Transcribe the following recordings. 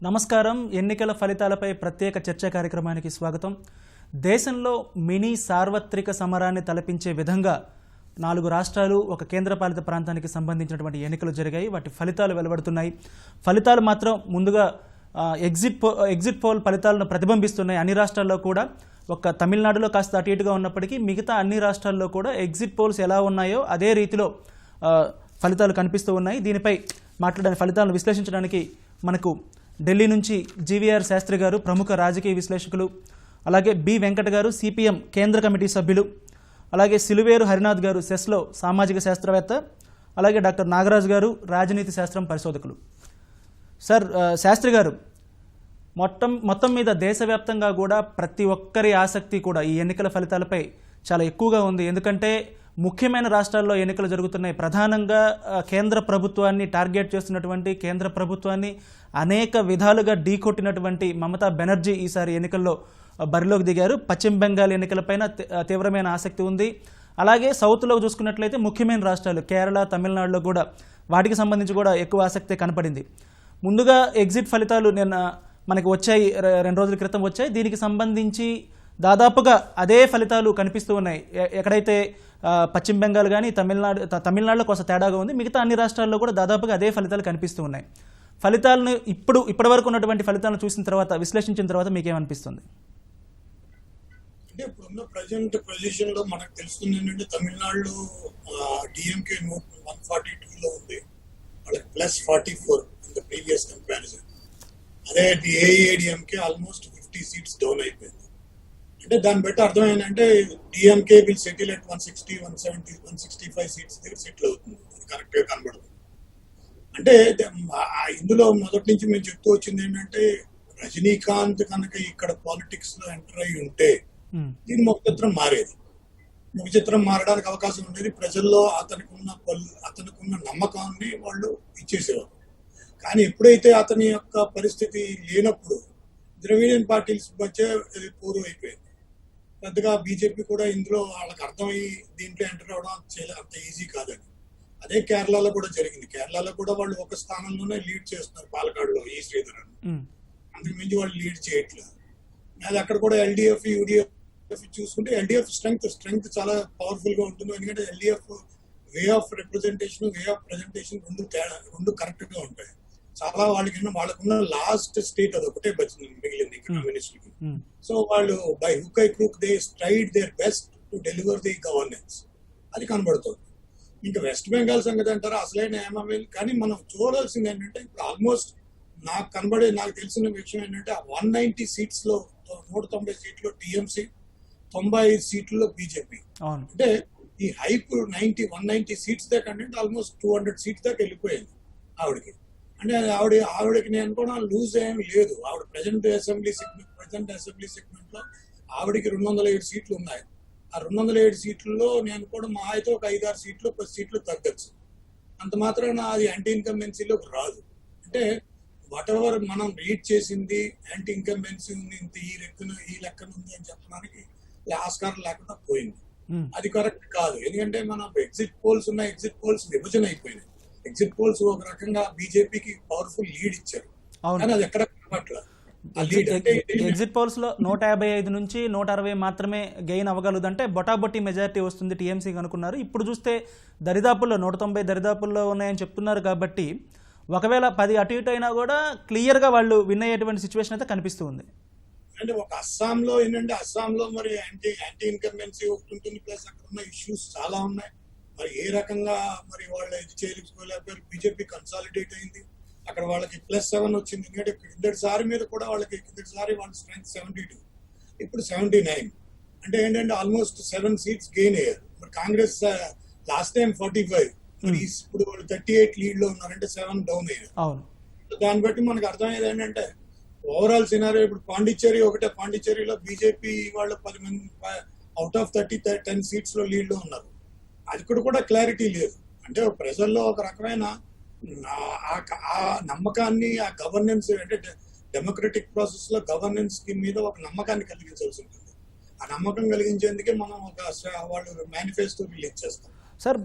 నమస్కారం. ఎన్నికల ఫలితాలపై ప్రత్యేక చర్చా కార్యక్రమానికి స్వాగతం. దేశంలో మినీ సార్వత్రిక సమరాన్ని తలపించే విధంగా 4 రాష్ట్రాలు, ఒక కేంద్రపాలిత ప్రాంతానికి సంబంధించినటువంటి ఎన్నికలు జరిగాయి. వాటి ఫలితాలు వెలువడుతున్నాయి. ఫలితాలు మాత్రం ముందుగా ఎగ్జిట్ పోల్ ఫలితాలను ప్రతిబింబిస్తున్నాయి. అన్ని రాష్ట్రాల్లో కూడా, ఒక తమిళనాడులో కాస్త అటు ఇటుగా ఉన్నప్పటికీ మిగతా అన్ని రాష్ట్రాల్లో కూడా ఎగ్జిట్ పోల్స్ ఎలా ఉన్నాయో అదే రీతిలో ఫలితాలు కనిపిస్తూ ఉన్నాయి. దీనిపై మాట్లాడడానికి, ఫలితాలను విశ్లేషించడానికి మనకు ఢిల్లీ నుంచి జీవీఆర్ శాస్త్రి గారు, ప్రముఖ రాజకీయ విశ్లేషకులు, అలాగే బి వెంకట గారు, సిపిఎం కేంద్ర కమిటీ సభ్యులు, అలాగే సిలువేరు హరినాథ్ గారు, సెస్లో సామాజిక శాస్త్రవేత్త, అలాగే డాక్టర్ నాగరాజు గారు, రాజనీతి శాస్త్రం పరిశోధకులు. సార్, శాస్త్రి గారు, మొత్తం మీద దేశవ్యాప్తంగా కూడా ప్రతి ఒక్కరి ఆసక్తి కూడా ఈ ఎన్నికల ఫలితాలపై చాలా ఎక్కువగా ఉంది. ఎందుకంటే ముఖ్యమైన రాష్ట్రాల్లో ఎన్నికలు జరుగుతున్నాయి. ప్రధానంగా కేంద్ర ప్రభుత్వాన్ని టార్గెట్ చేస్తున్నటువంటి, కేంద్ర ప్రభుత్వాన్ని అనేక విధాలుగా ఢీకొట్టినటువంటి మమతా బెనర్జీ ఈసారి ఎన్నికల్లో బరిలోకి దిగారు. పశ్చిమ బెంగాల్ ఎన్నికలపైన తీవ్రమైన ఆసక్తి ఉంది. అలాగే సౌత్లో చూసుకున్నట్లయితే ముఖ్యమైన రాష్ట్రాలు కేరళ, తమిళనాడులో కూడా వాటికి సంబంధించి కూడా ఎక్కువ ఆసక్తి కనపడింది. ముందుగా ఎగ్జిట్ ఫలితాలు మనకి వచ్చాయి, 2 రోజుల క్రితం వచ్చాయి. దీనికి సంబంధించి దాదాపుగా అదే ఫలితాలు కనిపిస్తూ ఉన్నాయి. ఎక్కడైతే పశ్చిమ బెంగాల్ కానీ తమిళనాడులో కొంత తేడాగా ఉంది, మిగతా అన్ని రాష్ట్రాల్లో కూడా దాదాపుగా అదే ఫలితాలు కనిపిస్తూ ఉన్నాయి. ఫలితాలను ఇప్పటి వరకు ఉన్నటువంటి ఫలితాలను చూసిన తర్వాత, విశ్లేషించిన తర్వాత మీకేమనిపిస్తుంది? అంటే ఇప్పుడున్న ప్రజెంట్ పొజిషన్ లో మనకు తెలుస్తుంది ఏంటంటే, తమిళనాడులో డిఎంకే 142లో ఉంది, వాళ్ళకి +44 ఇన్ ద ప్రీవియస్ కంపారిజన్. అదే ఏఐఏడిఎంకే ఆల్మోస్ట్ 50 సీట్స్ డౌన్ అయిపోయింది. అంటే దాన్ని బట్టి అర్థమైందంటే DMK will settle at 160, 170, 165 seats దగ్గర సెటిల్ అవుతుంది. అది కరెక్ట్ గా కనబడుతుంది. అంటే ఇందులో మొదటి నుంచి మేము చెప్తూ వచ్చింది ఏంటంటే, రజనీకాంత్ కనుక ఇక్కడ పాలిటిక్స్ లో ఎంటర్ అయి ఉంటే దీని ముఖ చిత్రం మారేది. ముఖ చిత్రం మారడానికి అవకాశం ఉండేది. ప్రజల్లో అతనికున్న నమ్మకాన్ని వాళ్ళు ఇచ్చేసేవారు. కానీ ఎప్పుడైతే అతని యొక్క పరిస్థితి లేనప్పుడు ద్రవిడియన్ పార్టీస్ మధ్య అది పూర్వం అయిపోయింది. పెద్దగా బీజేపీ కూడా ఇందులో వాళ్ళకి అర్థమయ్యి దీంట్లో ఎంటర్ అవడం అంత ఈజీ కాదని. అదే కేరళలో కూడా జరిగింది. కేరళలో కూడా వాళ్ళు ఒక స్థానంలోనే లీడ్ చేస్తున్నారు, పాలకాడులో ఈ శ్రీధరన్. అందుకు మించి వాళ్ళు లీడ్ చేయట్లేదు. అది అక్కడ కూడా ఎల్డిఎఫ్, యూడిఎఫ్ చూసుకుంటే ఎల్డిఎఫ్ స్ట్రెంగ్త్ చాలా పవర్ఫుల్ గా ఉంటుంది. ఎందుకంటే LDF way of representation, way of presentation రెండు కరెక్ట్ గా ఉంటాయి. చాలా వాళ్ళకున్న లాస్ట్ స్టేట్ అది ఒకటే మిగిలింది కమ్యూనిస్ట్ కి. సో వాళ్ళు by hook I crook they tried their best to deliver the governance. అది కనబడుతుంది. ఇంకా వెస్ట్ బెంగాల్ సంగతి అంటారా, అసలైన ఏమీ. కానీ మనం చూడాల్సింది ఏంటంటే, ఇప్పుడు ఆల్మోస్ట్ నాకు తెలిసిన విషయం ఏంటంటే, 190 సీట్స్ లో 190 సీట్లు టీఎంసీ, 95 సీట్లలో బీజేపీ. అంటే ఈ హైప్ 190 సీట్స్ దాకా అంటే ఆల్మోస్ట్ 200 సీట్స్ దాకా వెళ్ళిపోయింది ఆవిడకి. అంటే ఆవిడకి నేను కూడా లూజ్ ఏమి లేదు. ఆవిడ ప్రజెంట్ అసెంబ్లీ సెగ్మెంట్ లో ఆవిడకి 207 సీట్లు ఉన్నాయి. ఆ 207 సీట్లలో నేను కూడా మా అయితే ఒక 5-6 సీట్లు 10 సీట్లు తగ్గచ్చు. అంత మాత్రాన అది యాంటీ ఇన్కంబెన్సీలోకి రాదు. అంటే వాట్ ఎవర్ మనం రీడ్ చేసింది యాంటీ ఇన్కంబెన్సీ ఉంది, ఇంత ఈ లెక్కన ఉంది అని చెప్పడానికి ఆస్కారం లేకుండా పోయింది. అది కరెక్ట్ కాదు. ఎందుకంటే మన ఎగ్జిట్ పోల్స్ విభజన అయిపోయినాయి. ఎగ్జిట్ పోల్స్ ఒక రకంగా బీజేపీకి పవర్ఫుల్ లీడ్ ఇచ్చారు. కానీ అది ఎక్కడ కనబట్ల. ఎగ్జిట్ పోల్స్ లో 155 నుంచి 160 మాత్రమే గెయిన్ అవ్వగలదంటే బొటాబొట్టి మెజారిటీ వస్తుంది టీఎంసీకి అనుకున్నారు. ఇప్పుడు చూస్తే దరిదాపుల్లో 190 దరిదాపుల్లో ఉన్నాయని చెప్తున్నారు. కాబట్టి ఒకవేళ 10 అటు ఇటు అయినా కూడా క్లియర్ గా వాళ్ళు విన్ అయ్యేటువంటి సిచ్యువేషన్ అయితే కనిపిస్తూ ఉంది. అంటే ఒక అస్సాంలో ఏంటంటే, అస్సాంలో మరి యాంటీ ఇన్కంబెన్సీ ఒకటి ఉంటుంది, ప్లస్ అక్కడ ఉన్న ఇష్యూస్ చాలా ఉన్నాయి. మరి ఏ రకంగా మరి వాళ్ళు ఇది చేయలేకపోయారు. బీజేపీ కన్సాలిడేట్ అయింది. అక్కడ వాళ్ళకి +7 వచ్చింది. ఎందుకంటే కిందటిసారి మీద కూడా వాళ్ళ స్ట్రెంగ్త్ 72, ఇప్పుడు 79. అంటే ఏంటంటే ఆల్మోస్ట్ 7 సీట్స్ గెయిన్ అయ్యారు. మరి కాంగ్రెస్ లాస్ట్ టైం 45, ఇప్పుడు 38 లీడ్ లో ఉన్నారంటే 7 డౌన్ అయ్యారు. దాన్ని బట్టి మనకు అర్థమయ్యేది ఏంటంటే, ఓవరాల్ సినారియో ఇప్పుడు పాండిచ్చేరిలో బీజేపీ వాళ్ళు 10 మంది అవుట్ ఆఫ్ 10 సీట్స్ లో లీడ్ లో ఉన్నారు. అది కూడా క్లారిటీ లేదు. అంటే ప్రజల్లో ఒక రకమైన ఆ నమ్మకాన్ని, ఆ గవర్నెన్స్ అంటే డెమోక్రటిక్ ప్రాసెస్ లో గవర్నెన్స్ మీద ఒక నమ్మకాన్ని కలిగించాల్సి ఉంటుంది. ఆ నమ్మకం కలిగించేందుకే మనం వాళ్ళు మేనిఫెస్టో రిలీజ్ చేస్తాం. సార్,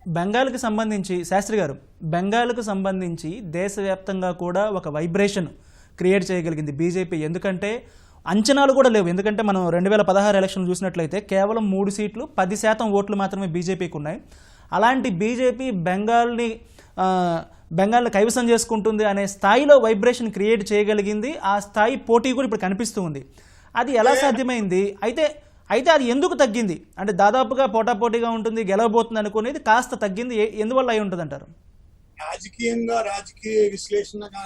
బెంగాల్కి సంబంధించి శాస్త్రి గారు, బెంగాల్కు సంబంధించి దేశవ్యాప్తంగా కూడా ఒక వైబ్రేషన్ క్రియేట్ చేయగలిగింది బీజేపీ. ఎందుకంటే అంచనాలు కూడా లేవు. ఎందుకంటే మనం 2016 ఎలక్షన్లు చూసినట్లయితే కేవలం 3 సీట్లు 10% ఓట్లు మాత్రమే బీజేపీకి ఉన్నాయి. అలాంటి బీజేపీ బెంగాల్ని కైవసం చేసుకుంటుంది అనే స్థాయిలో వైబ్రేషన్ క్రియేట్ చేయగలిగింది. ఆ స్థాయి పోటీ కూడా ఇప్పుడు కనిపిస్తూ ఉంది. అది ఎలా సాధ్యమైంది? అయితే అది ఎందుకు తగ్గింది? అంటే దాదాపుగా పోటాపోటీగా ఉంటుంది, గెలవబోతుంది అనుకునేది కాస్త తగ్గింది. ఎందువల్ల అయి ఉంటుంది అంటారు? రాజకీయ విశ్లేషణగా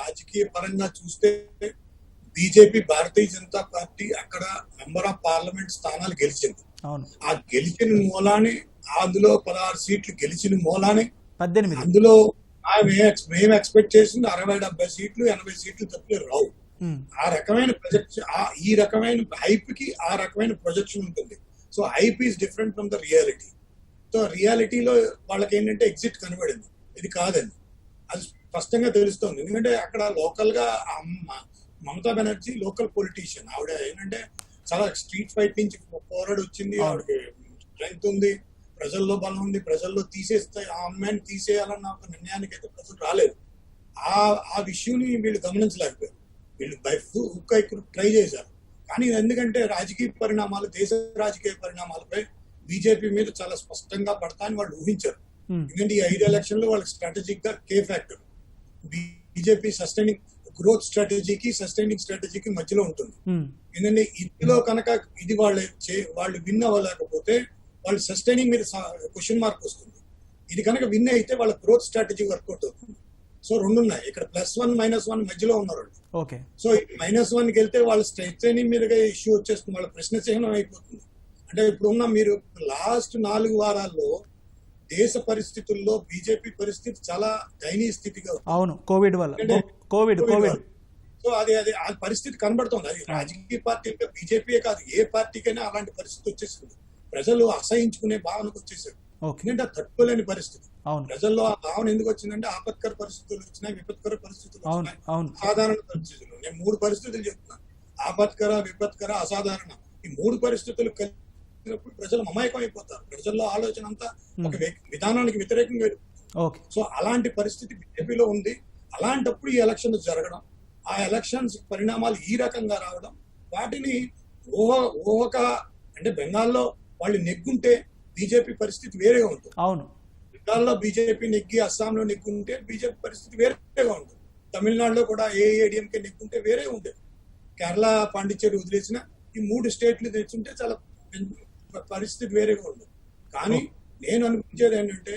రాజకీయ పరంగా చూస్తే బీజేపీ, భారతీయ జనతా పార్టీ అక్కడ మెంబర్ ఆఫ్ పార్లమెంట్ స్థానాలు గెలిచింది. అవును, ఆ గెలిచిన మూలానే, అందులో 16 సీట్లు గెలిచిన మూలానే 18. అందులో మేము ఎక్స్పెక్ట్ చేసింది 60-70 సీట్లు, 80 సీట్లు తప్పితే రావు. ఆ రకమైన ప్రొజెక్షన్, ఈ రకమైన హైప్ కి ఆ రకమైన ప్రొజెక్షన్ ఉంటుంది. So hype is different from the reality. So రియాలిటీలో వాళ్ళకి ఏంటంటే ఎగ్జిట్ కనబడింది, ఇది కాదని అది స్పష్టంగా తెలుస్తుంది. ఎందుకంటే అక్కడ లోకల్ గా మమతా బెనర్జీ లోకల్ పొలిటీషియన్, ఆవిడ ఏంటంటే చాలా స్ట్రీట్ ఫైట్ నుంచి పోరాడి వచ్చింది, ఆవిడకి స్ట్రెంగ్త్ ఉంది, ప్రజల్లో బలం ఉంది, ప్రజల్లో ఆ అమ్మాయిని తీసేయాలన్న ఒక నిర్ణయానికి అయితే ప్రజలు రాలేదు. ఆ విషయాన్ని వీళ్ళు గమనించలేకపోయారు. వీళ్ళు బై హుక్ ట్రై చేశారు. కానీ ఎందుకంటే రాజకీయ పరిణామాలు, దేశ రాజకీయ పరిణామాలపై బీజేపీ మీద చాలా స్పష్టంగా పడతాయని వాళ్ళు ఊహించారు. ఎందుకంటే ఈ 5 ఎలక్షన్లు వాళ్ళకి స్ట్రాటజిక్ గా key factor. BJP sustaining growth స్ట్రాటజీకి సస్టైనింగ్ స్ట్రాటజీకి మధ్యలో ఉంటుంది. ఎందుకంటే ఇందులో కనుక ఇది వాళ్ళు విన్ అవ్వలేకపోతే వాళ్ళు సస్టైనింగ్ మీద క్వశ్చన్ మార్క్ వస్తుంది. ఇది కనుక విన్ అయితే వాళ్ళ గ్రోత్ స్ట్రాటజీ వర్కౌట్ అవుతుంది. సో 2 ఉన్నాయి ఇక్కడ, +1 -1 మధ్యలో ఉన్నారు. సో -1కి వెళ్తే వాళ్ళ స్ట్రైనింగ్ మీదగా ఇష్యూ వచ్చేస్తుంది, వాళ్ళ ప్రశ్న చిహ్నం అయిపోతుంది. అంటే ఇప్పుడున్న మీరు లాస్ట్ 4 వారాల్లో దేశ పరిస్థితుల్లో బీజేపీ పరిస్థితి చాలా దయనీయ స్థితిగా. అవును, కోవిడ్ వల్ల, కోవిడ్. సో అది ఆ పరిస్థితి కనబడుతుంది. అది రాజకీయ పార్టీ బీజేపీ కాదు, ఏ పార్టీకైనా అలాంటి పరిస్థితి వచ్చేసింది. ప్రజలు అసహించుకునే భావనకు వచ్చేసారు. ఎందుకంటే తట్టుకోలేని పరిస్థితి. ప్రజల్లో ఆ భావన ఎందుకు వచ్చిందంటే ఆపత్కర పరిస్థితులు వచ్చినాయి, విపత్కర పరిస్థితులు వచ్చినాయి, అసాధారణ పరిస్థితులు. నేను 3 పరిస్థితులు చెప్తున్నాను: ఆపత్కర, విపత్కర, అసాధారణ. ఈ 3 పరిస్థితులు కలిసినప్పుడు ప్రజలు మమైకం అయిపోతారు. ప్రజల్లో ఆలోచన అంతా ఒక విధానానికి వ్యతిరేకంగా. సో అలాంటి పరిస్థితి బీజేపీలో ఉంది. అలాంటప్పుడు ఈ ఎలక్షన్స్ జరగడం, ఆ ఎలక్షన్స్ పరిణామాలు ఈ రకంగా రావడం, వాటిని ఊహక అంటే బెంగాల్లో వాళ్ళు నెగ్గుంటే బీజేపీ పరిస్థితి వేరేగా ఉంటుంది. అవును, బెంగాల్లో బీజేపీ నెగ్గి అస్సాంలో నెగ్గుంటే బీజేపీ పరిస్థితి వేరేగా ఉంటుంది. తమిళనాడులో కూడా ఏఐఏడిఎంకే నెగ్గుంటే వేరే ఉండేది. కేరళ, పాండిచ్చేరి వదిలేసిన ఈ 3 స్టేట్లు తెచ్చుంటే చాలా పరిస్థితి వేరేగా ఉండదు. కానీ నేను అనిపించేది ఏంటంటే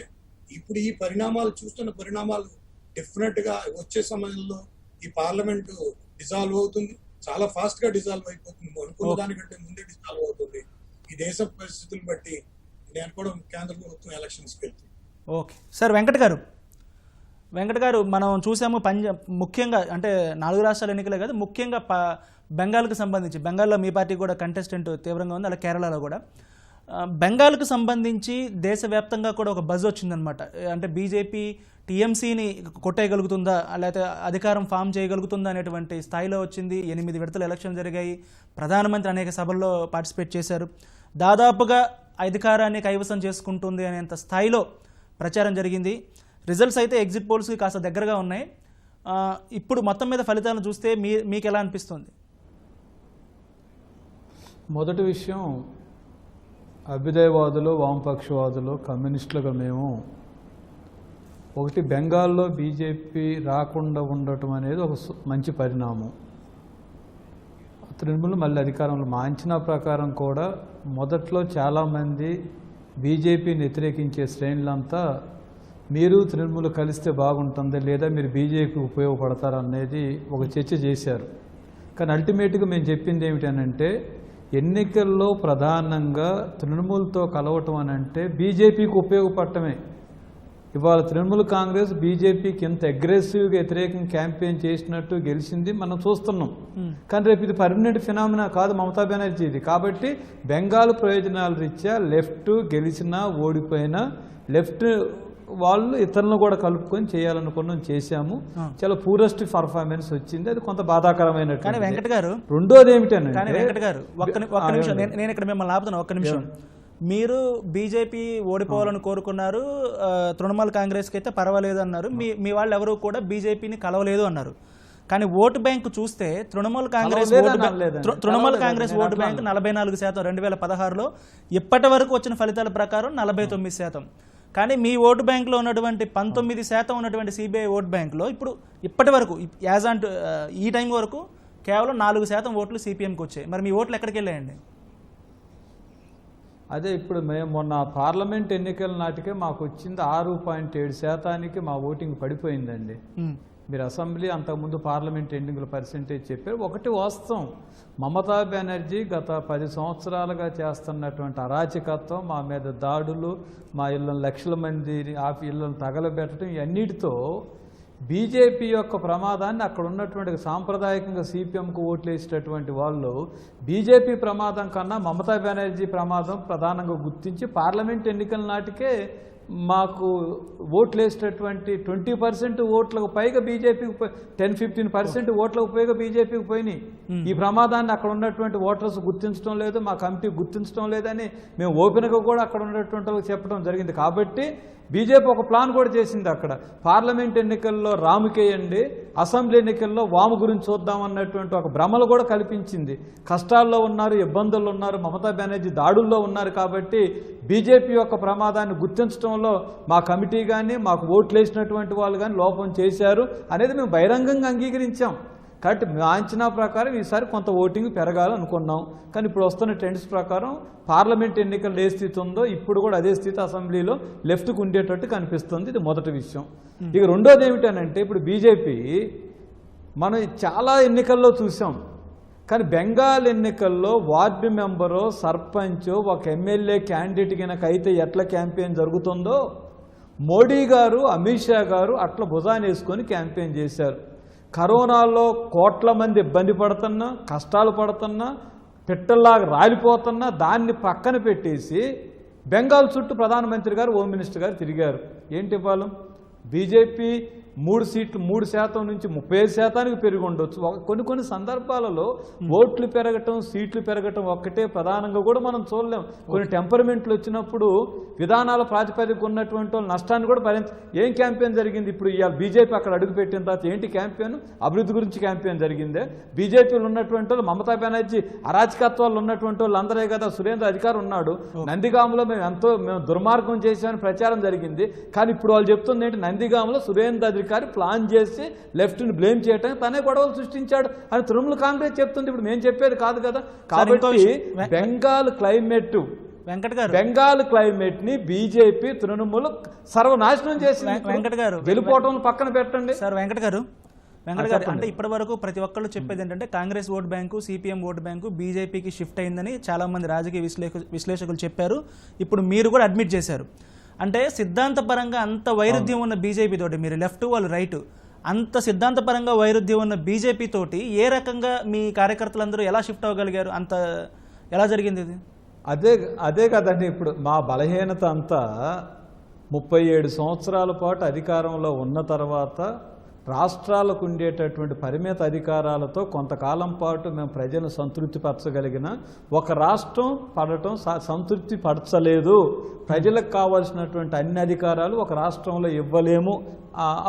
ఇప్పుడు ఈ పరిణామాలు చూస్తున్న పరిణామాలు డెఫినెట్ గా వచ్చే సమయంలో ఈ పార్లమెంట్ డిజాల్వ్ అవుతుంది, చాలా ఫాస్ట్ గా డిజాల్వ్ అయిపోతుంది, అనుకున్న దానికంటే ముందే డిజాల్వ్ అవుతుంది. ఈ దేశ పరిస్థితులు బట్టి నేను కూడా కేంద్ర ప్రభుత్వం ఎలక్షన్స్కి వెళ్తుంది. ఓకే సార్, వెంకట్ గారు మనం చూసాము ముఖ్యంగా అంటే 4 రాష్ట్రాల ఎన్నికలే కాదు, ముఖ్యంగా బెంగాల్కి సంబంధించి, బెంగాల్లో మీ పార్టీ కూడా కంటెస్టెంట్ తీవ్రంగా ఉంది, అలా కేరళలో కూడా. బెంగాల్కు సంబంధించి దేశవ్యాప్తంగా కూడా ఒక బజ్ వచ్చిందనమాట. అంటే బీజేపీ టీఎంసీని కొట్టేయగలుగుతుందా, లేకపోతే అధికారం ఫామ్ చేయగలుగుతుందా అనేటువంటి స్థాయిలో వచ్చింది. 8 విడతల ఎలక్షన్ జరిగాయి, ప్రధానమంత్రి అనేక సభల్లో పార్టిసిపేట్ చేశారు. దాదాపుగా అధికారాన్ని కైవసం చేసుకుంటుంది అనేంత స్థాయిలో ప్రచారం జరిగింది. రిజల్ట్స్ అయితే ఎగ్జిట్ పోల్స్కి కాస్త దగ్గరగా ఉన్నాయి. ఇప్పుడు మొత్తం మీద ఫలితాలను చూస్తే మీకు ఎలా అనిపిస్తుంది? మొదటి విషయం, అభ్యుదయవాదులు, వామపక్షవాదులు, కమ్యూనిస్టులుగా మేము ఒకటి, బెంగాల్లో బీజేపీ రాకుండా ఉండటం అనేది ఒక మంచి పరిణామం. తృణమూల్ మళ్ళీ అధికారంలో, మా అంచనా ప్రకారం కూడా మొదట్లో చాలామంది బీజేపీని వ్యతిరేకించే శ్రేణులంతా మీరు తృణమూల్ కలిస్తే బాగుంటుంది, లేదా మీరు బీజేపీకి ఉపయోగపడతారనేది ఒక చర్చ చేశారు. కానీ అల్టిమేట్గా మేము చెప్పింది ఏమిటనంటే, ఎన్నికల్లో ప్రధానంగా తృణమూల్తో కలవటం అని అంటే బీజేపీకి ఉపయోగపడటమే. ఇవాళ తృణమూల్ కాంగ్రెస్ బీజేపీకి ఎంత అగ్రెసివ్గా వ్యతిరేకంగా క్యాంపెయిన్ చేసినట్టు గెలిచింది మనం చూస్తున్నాం. కానీ రేపు ఇది పర్మనెంట్ ఫినామినా కాదు మమతా బెనర్జీది. కాబట్టి బెంగాల్ ప్రయోజనాల రీత్యా లెఫ్ట్ గెలిచినా ఓడిపోయినా లెఫ్ట్ వాళ్ళు ఇతరులను కూడా కలుపుకొని చేయాలనుకున్నాం, చేశాము. చాలా పూరెస్ట్ పర్ఫార్మెన్స్ వచ్చింది, అది కొంత బాధాకరమైన. వెంకట్ గారు, రెండోది ఏమిటంటే వెంకట్ గారు ఒక్క నిమిషం, నేను ఇక్కడ మిమ్మల్ని ఆపుతున్నా ఒక్క నిమిషం. మీరు బీజేపీ ఓడిపోవాలని కోరుకున్నారు, తృణమూల్ కాంగ్రెస్కి అయితే పర్వాలేదు అన్నారు. మీ వాళ్ళు ఎవరు కూడా బీజేపీని కలవలేదు అన్నారు. కానీ ఓటు బ్యాంకు చూస్తే తృణమూల్ కాంగ్రెస్ ఓటు బ్యాంక్ 44%, 2016లో ఇప్పటి వరకు వచ్చిన ఫలితాల ప్రకారం 49%. కానీ మీ ఓటు బ్యాంకులో ఉన్నటువంటి 19% ఉన్నటువంటి సిబిఐ ఓటు బ్యాంకులో ఇప్పటి వరకు యాజ్ అండ్ ఈ టైం వరకు కేవలం 4% ఓట్లు సిపిఎంకి వచ్చాయి. మరి మీ ఓట్లు ఎక్కడికి వెళ్ళాయండి? అదే ఇప్పుడు మేము మొన్న పార్లమెంట్ ఎన్నికల నాటికే మాకు వచ్చింది 6.7% మా ఓటింగ్ పడిపోయిందండి. మీరు అసెంబ్లీ అంతకుముందు పార్లమెంట్ ఎన్నికల పర్సెంటేజ్ చెప్పారు. ఒకటి వాస్తవం, మమతా బెనర్జీ గత 10 సంవత్సరాలుగా చేస్తున్నటువంటి అరాచకత్వం, మా మీద దాడులు, మా ఇళ్ళను లక్షల మంది ఇళ్ళను తగలబెట్టడం, ఇవన్నిటితో బీజేపీ యొక్క ప్రమాదాన్ని అక్కడ ఉన్నటువంటి సాంప్రదాయకంగా సిపిఎంకు ఓట్లు వేసేటటువంటి వాళ్ళు బీజేపీ ప్రమాదం కన్నా మమతా బెనర్జీ ప్రమాదం ప్రధానంగా గుర్తించి పార్లమెంట్ ఎన్నికల నాటికే మాకు ఓట్లు వేసేటటువంటి 20% ఓట్లకు పైగా బీజేపీకి 10-15% ఓట్లకు పైగా బీజేపీకి పోయినాయి. ఈ ప్రమాదాన్ని అక్కడ ఉన్నటువంటి ఓటర్స్ గుర్తించడం లేదు, మా కమిటీ గుర్తించడం లేదని మేము ఓపెన్గా కూడా అక్కడ ఉన్నటువంటి వాళ్ళకి చెప్పడం జరిగింది. కాబట్టి బీజేపీ ఒక ప్లాన్ కూడా చేసింది. అక్కడ పార్లమెంట్ ఎన్నికల్లో రాముకేయండి, అసెంబ్లీ ఎన్నికల్లో వాము గురించి చూద్దామన్నటువంటి ఒక భ్రమలు కూడా కల్పించింది. కష్టాల్లో ఉన్నారు, ఇబ్బందుల్లో ఉన్నారు, మమతా బెనర్జీ దాడుల్లో ఉన్నారు. కాబట్టి బీజేపీ యొక్క ప్రమాదాన్ని గుర్తించడంలో మా కమిటీ కానీ మాకు ఓట్లు వేసినటువంటి వాళ్ళు కానీ లోపం చేశారు అనేది మేము బహిరంగంగా అంగీకరించాం. కాబట్టి మా అంచనా ప్రకారం ఈసారి కొంత ఓటింగ్ పెరగాలనుకున్నాం. కానీ ఇప్పుడు వస్తున్న ట్రెండ్స్ ప్రకారం పార్లమెంట్ ఎన్నికలు ఏ స్థితి ఉందో ఇప్పుడు కూడా అదే స్థితి అసెంబ్లీలో లెఫ్ట్కు ఉండేటట్టు కనిపిస్తుంది. ఇది మొదటి విషయం. ఇక రెండోది ఏమిటనంటే, ఇప్పుడు బీజేపీ మనం చాలా ఎన్నికల్లో చూసాం. కానీ బెంగాల్ ఎన్నికల్లో వార్డు మెంబరో సర్పంచో ఒక ఎమ్మెల్యే క్యాండిడేట్ కనుక అయితే ఎట్లా క్యాంపెయిన్ జరుగుతుందో మోడీ గారు, అమిత్ షా గారు అట్లా భుజాన్ని వేసుకొని క్యాంపెయిన్ చేశారు. కరోనాలో కోట్ల మంది ఇబ్బంది పడుతున్నా, కష్టాలు పడుతున్నా, పిట్టల్లాగా రాలిపోతున్నా దాన్ని పక్కన పెట్టేసి బెంగాల్ చుట్టూ ప్రధానమంత్రి గారు, హోమ్ మినిస్టర్ గారు తిరిగారు. ఏంటి ఫలం? బీజేపీ 3% నుంచి 35%కి పెరిగి ఉండొచ్చు. కొన్ని సందర్భాలలో ఓట్లు పెరగటం, సీట్లు పెరగటం ఒక్కటే ప్రధానంగా కూడా మనం చూడలేం. కొన్ని టెంపర్మెంట్లు వచ్చినప్పుడు విధానాల ప్రాతిపదిక ఉన్నటువంటి వాళ్ళు నష్టాన్ని కూడా ఏం క్యాంపెయిన్ జరిగింది? ఇప్పుడు ఇవాళ బీజేపీ అక్కడ అడుగుపెట్టిన తర్వాత ఏంటి క్యాంపెయిన్? అభివృద్ధి గురించి క్యాంపెయిన్ జరిగిందే. బీజేపీలో ఉన్నటువంటి వాళ్ళు, మమతా బెనర్జీ అరాచకత్వాలు ఉన్నటువంటి వాళ్ళు అందరే కదా. సురేంద్ర అధికారి ఉన్నాడు. నందిగామలో మేము దుర్మార్గం చేసామని ప్రచారం జరిగింది. కానీ ఇప్పుడు వాళ్ళు చెప్తుంది ఏంటి? నందిగామలో సురేంద్ర అధికారి ప్లాన్ చేసి లెఫ్ట్ని బ్లేమ్ చేయడానికి తనే గొడవలు సృష్టించాడు అని తృణమూల్ కాంగ్రెస్ చెప్తుంది. ఇప్పుడు మేము చెప్పేది కాదు కదా. కాబట్టి బెంగాల్ క్లైమేట్ ని బీజేపీ తృణమూల్ సర్వనాశనం చేసింది. వెంకట్ గారు, గెలుపోవటం పక్కన పెట్టండి సార్. వెంకట్ గారు, అంటే ఇప్పటి వరకు ప్రతి ఒక్కళ్ళు చెప్పేది ఏంటంటే Congress vote bank, CPM vote bank బీజేపీకి షిఫ్ట్ అయిందని చాలా మంది రాజకీయ విశ్లేషకులు చెప్పారు. ఇప్పుడు మీరు కూడా అడ్మిట్ చేశారు. అంటే సిద్ధాంతపరంగా అంత వైరుధ్యం ఉన్న బీజేపీ తోటి, మీరు లెఫ్ట్ వాళ్ళు రైట్, అంత సిద్ధాంతపరంగా వైరుధ్యం ఉన్న బీజేపీ తోటి ఏ రకంగా మీ కార్యకర్తలందరూ ఎలా షిఫ్ట్ అవ్వగలిగారు? అంత ఎలా జరిగింది ఇది? అదే కదండి. ఇప్పుడు మా బలహీనత అంతా 37 సంవత్సరాల పాటు అధికారంలో ఉన్న తర్వాత రాష్ట్రాలకు ఉండేటటువంటి పరిమిత అధికారాలతో కొంతకాలం పాటు మేము ప్రజలను సంతృప్తి పరచగలిగిన ఒక రాష్ట్రం పడటం సంతృప్తి పరచలేదు. ప్రజలకు కావాల్సినటువంటి అన్ని అధికారాలు ఒక రాష్ట్రంలో ఇవ్వలేము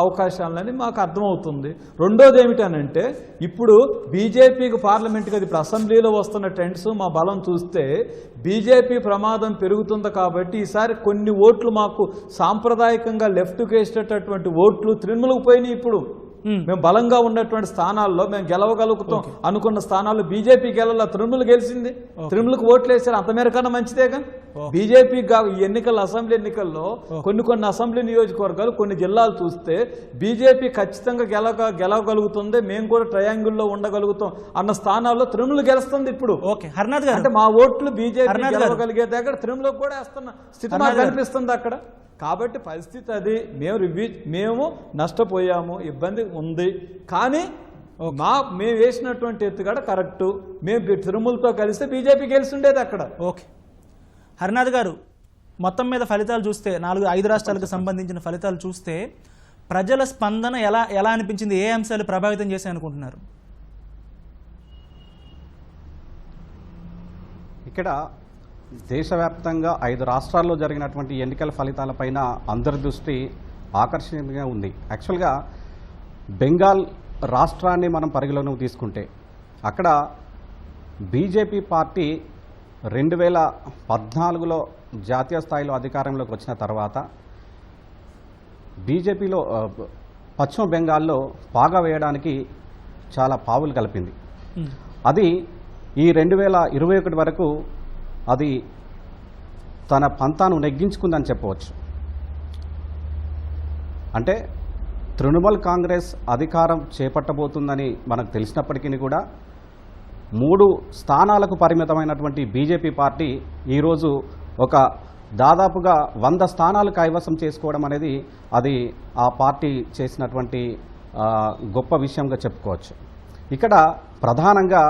అవకాశాలని మాకు అర్థమవుతుంది. రెండోది ఏమిటనంటే, ఇప్పుడు బీజేపీకి పార్లమెంట్కి అది ఇప్పుడు అసెంబ్లీలో వస్తున్న ట్రెండ్స్ మా బలం చూస్తే బీజేపీ ప్రమాదం పెరుగుతుంది. కాబట్టి ఈసారి కొన్ని ఓట్లు మాకు సాంప్రదాయకంగా లెఫ్ట్కి వేసేటటువంటి ఓట్లు తృణమూలకు పోయినాయి. ఇప్పుడు మేము బలంగా ఉన్నటువంటి స్థానాల్లో మేము గెలవగలుగుతాం అనుకున్న స్థానాల్లో బీజేపీ గెలల, తృణమూల్ గెలిచింది. తృణమూలకు ఓట్లు వేసారు, అంత మేర కన్నా మంచిదేగా. బీజేపీ ఈ ఎన్నికల్లో, అసెంబ్లీ ఎన్నికల్లో కొన్ని అసెంబ్లీ నియోజకవర్గాలు, కొన్ని జిల్లాలు చూస్తే బీజేపీ ఖచ్చితంగా గెలవగలుగుతుంది, మేము కూడా ట్రయాంగిల్లో ఉండగలుగుతాం అన్న స్థానాల్లో తృణమూల్ గెలుస్తుంది. ఇప్పుడు హర్నాథ్ గారు, అంటే మా ఓట్లు బీజేపీ గెలవగలిగే దగ్గర తృణమూలకు కూడా వేస్తున్న స్థితి మాకు కనిపిస్తుంది అక్కడ. కాబట్టి పరిస్థితి అది. మేము నష్టపోయాము, ఇబ్బంది ఉంది. కానీ మేము వేసినటువంటి ఎత్తుగడ కరెక్టు. మేము తృణమూలతో కలిస్తే బీజేపీ గెలిచిండేది అక్కడ. ఓకే హరినాథ్ గారు, మొత్తం మీద ఫలితాలు చూస్తే 4-5 రాష్ట్రాలకు సంబంధించిన ఫలితాలు చూస్తే ప్రజల స్పందన ఎలా అనిపించింది? ఏ అంశాలు ప్రభావితం చేశాయి అనుకుంటున్నారు? ఇక్కడ దేశవ్యాప్తంగా 5 రాష్ట్రాల్లో జరిగినటువంటి ఎన్నికల ఫలితాలపైన అందరి దృష్టి ఆకర్షణీయంగా ఉంది. యాక్చువల్గా బెంగాల్ రాష్ట్రాన్ని మనం పరిగణలోకి తీసుకుంటే అక్కడ బీజేపీ పార్టీ 2014లో జాతీయ స్థాయిలో అధికారంలోకి వచ్చిన తర్వాత బీజేపీలో పశ్చిమ బెంగాల్లో పాగా వేయడానికి చాలా పావులు కలిపింది. అది ఈ 2021 వరకు అది తన పంతాను నెగ్గించుకుందని చెప్పవచ్చు. అంటే తృణమూల్ కాంగ్రెస్ అధికారం చేపట్టబోతుందని మనకు తెలిసినప్పటికీ కూడా 3 స్థానాలకు పరిమితమైనటువంటి బీజేపీ పార్టీ ఈరోజు ఒక దాదాపుగా 100 స్థానాలు కైవసం చేసుకోవడం అనేది అది ఆ పార్టీ చేసినటువంటి గొప్ప విషయంగా చెప్పుకోవచ్చు. ఇక్కడ ప్రధానంగా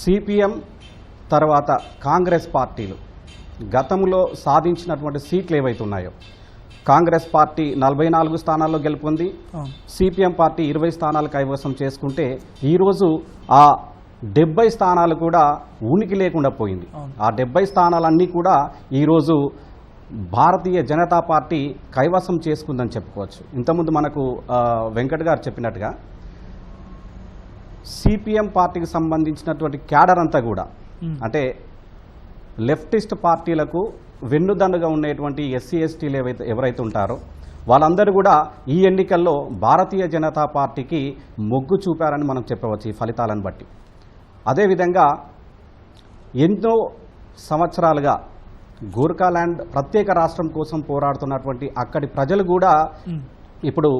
సిపిఎం తర్వాత కాంగ్రెస్ పార్టీలు గతంలో సాధించినటువంటి సీట్లు ఏవైతే ఉన్నాయో కాంగ్రెస్ పార్టీ 44 స్థానాల్లో గెలుపొంది సిపిఎం పార్టీ 20 స్థానాలు కైవసం చేసుకుంటే ఈరోజు ఆ 70 స్థానాలు కూడా ఉనికి లేకుండా పోయింది. ఆ 70 స్థానాలన్నీ కూడా ఈరోజు భారతీయ జనతా పార్టీ కైవసం చేసుకుందని చెప్పుకోవచ్చు. ఇంతకుముందు మనకు వెంకట్ గారు చెప్పినట్టుగా సిపిఎం పార్టీకి సంబంధించినటువంటి క్యాడర్ అంతా కూడా అంటే లెఫ్టిస్ట్ పార్టీలకు వెన్నుదన్నుగా ఉండేటువంటి ఎస్సీ ఎస్టీలు ఎవరైతే ఉంటారో వాళ్ళందరూ కూడా ఈ ఎన్నికల్లో భారతీయ జనతా పార్టీకి మొగ్గు చూపారని మనం చెప్పవచ్చు ఈ ఫలితాలను బట్టి. అదేవిధంగా ఎన్నో సంవత్సరాలుగా గోర్ఖాల్యాండ్ ప్రత్యేక రాష్ట్రం కోసం పోరాడుతున్నటువంటి అక్కడి ప్రజలు కూడా ఇప్పుడు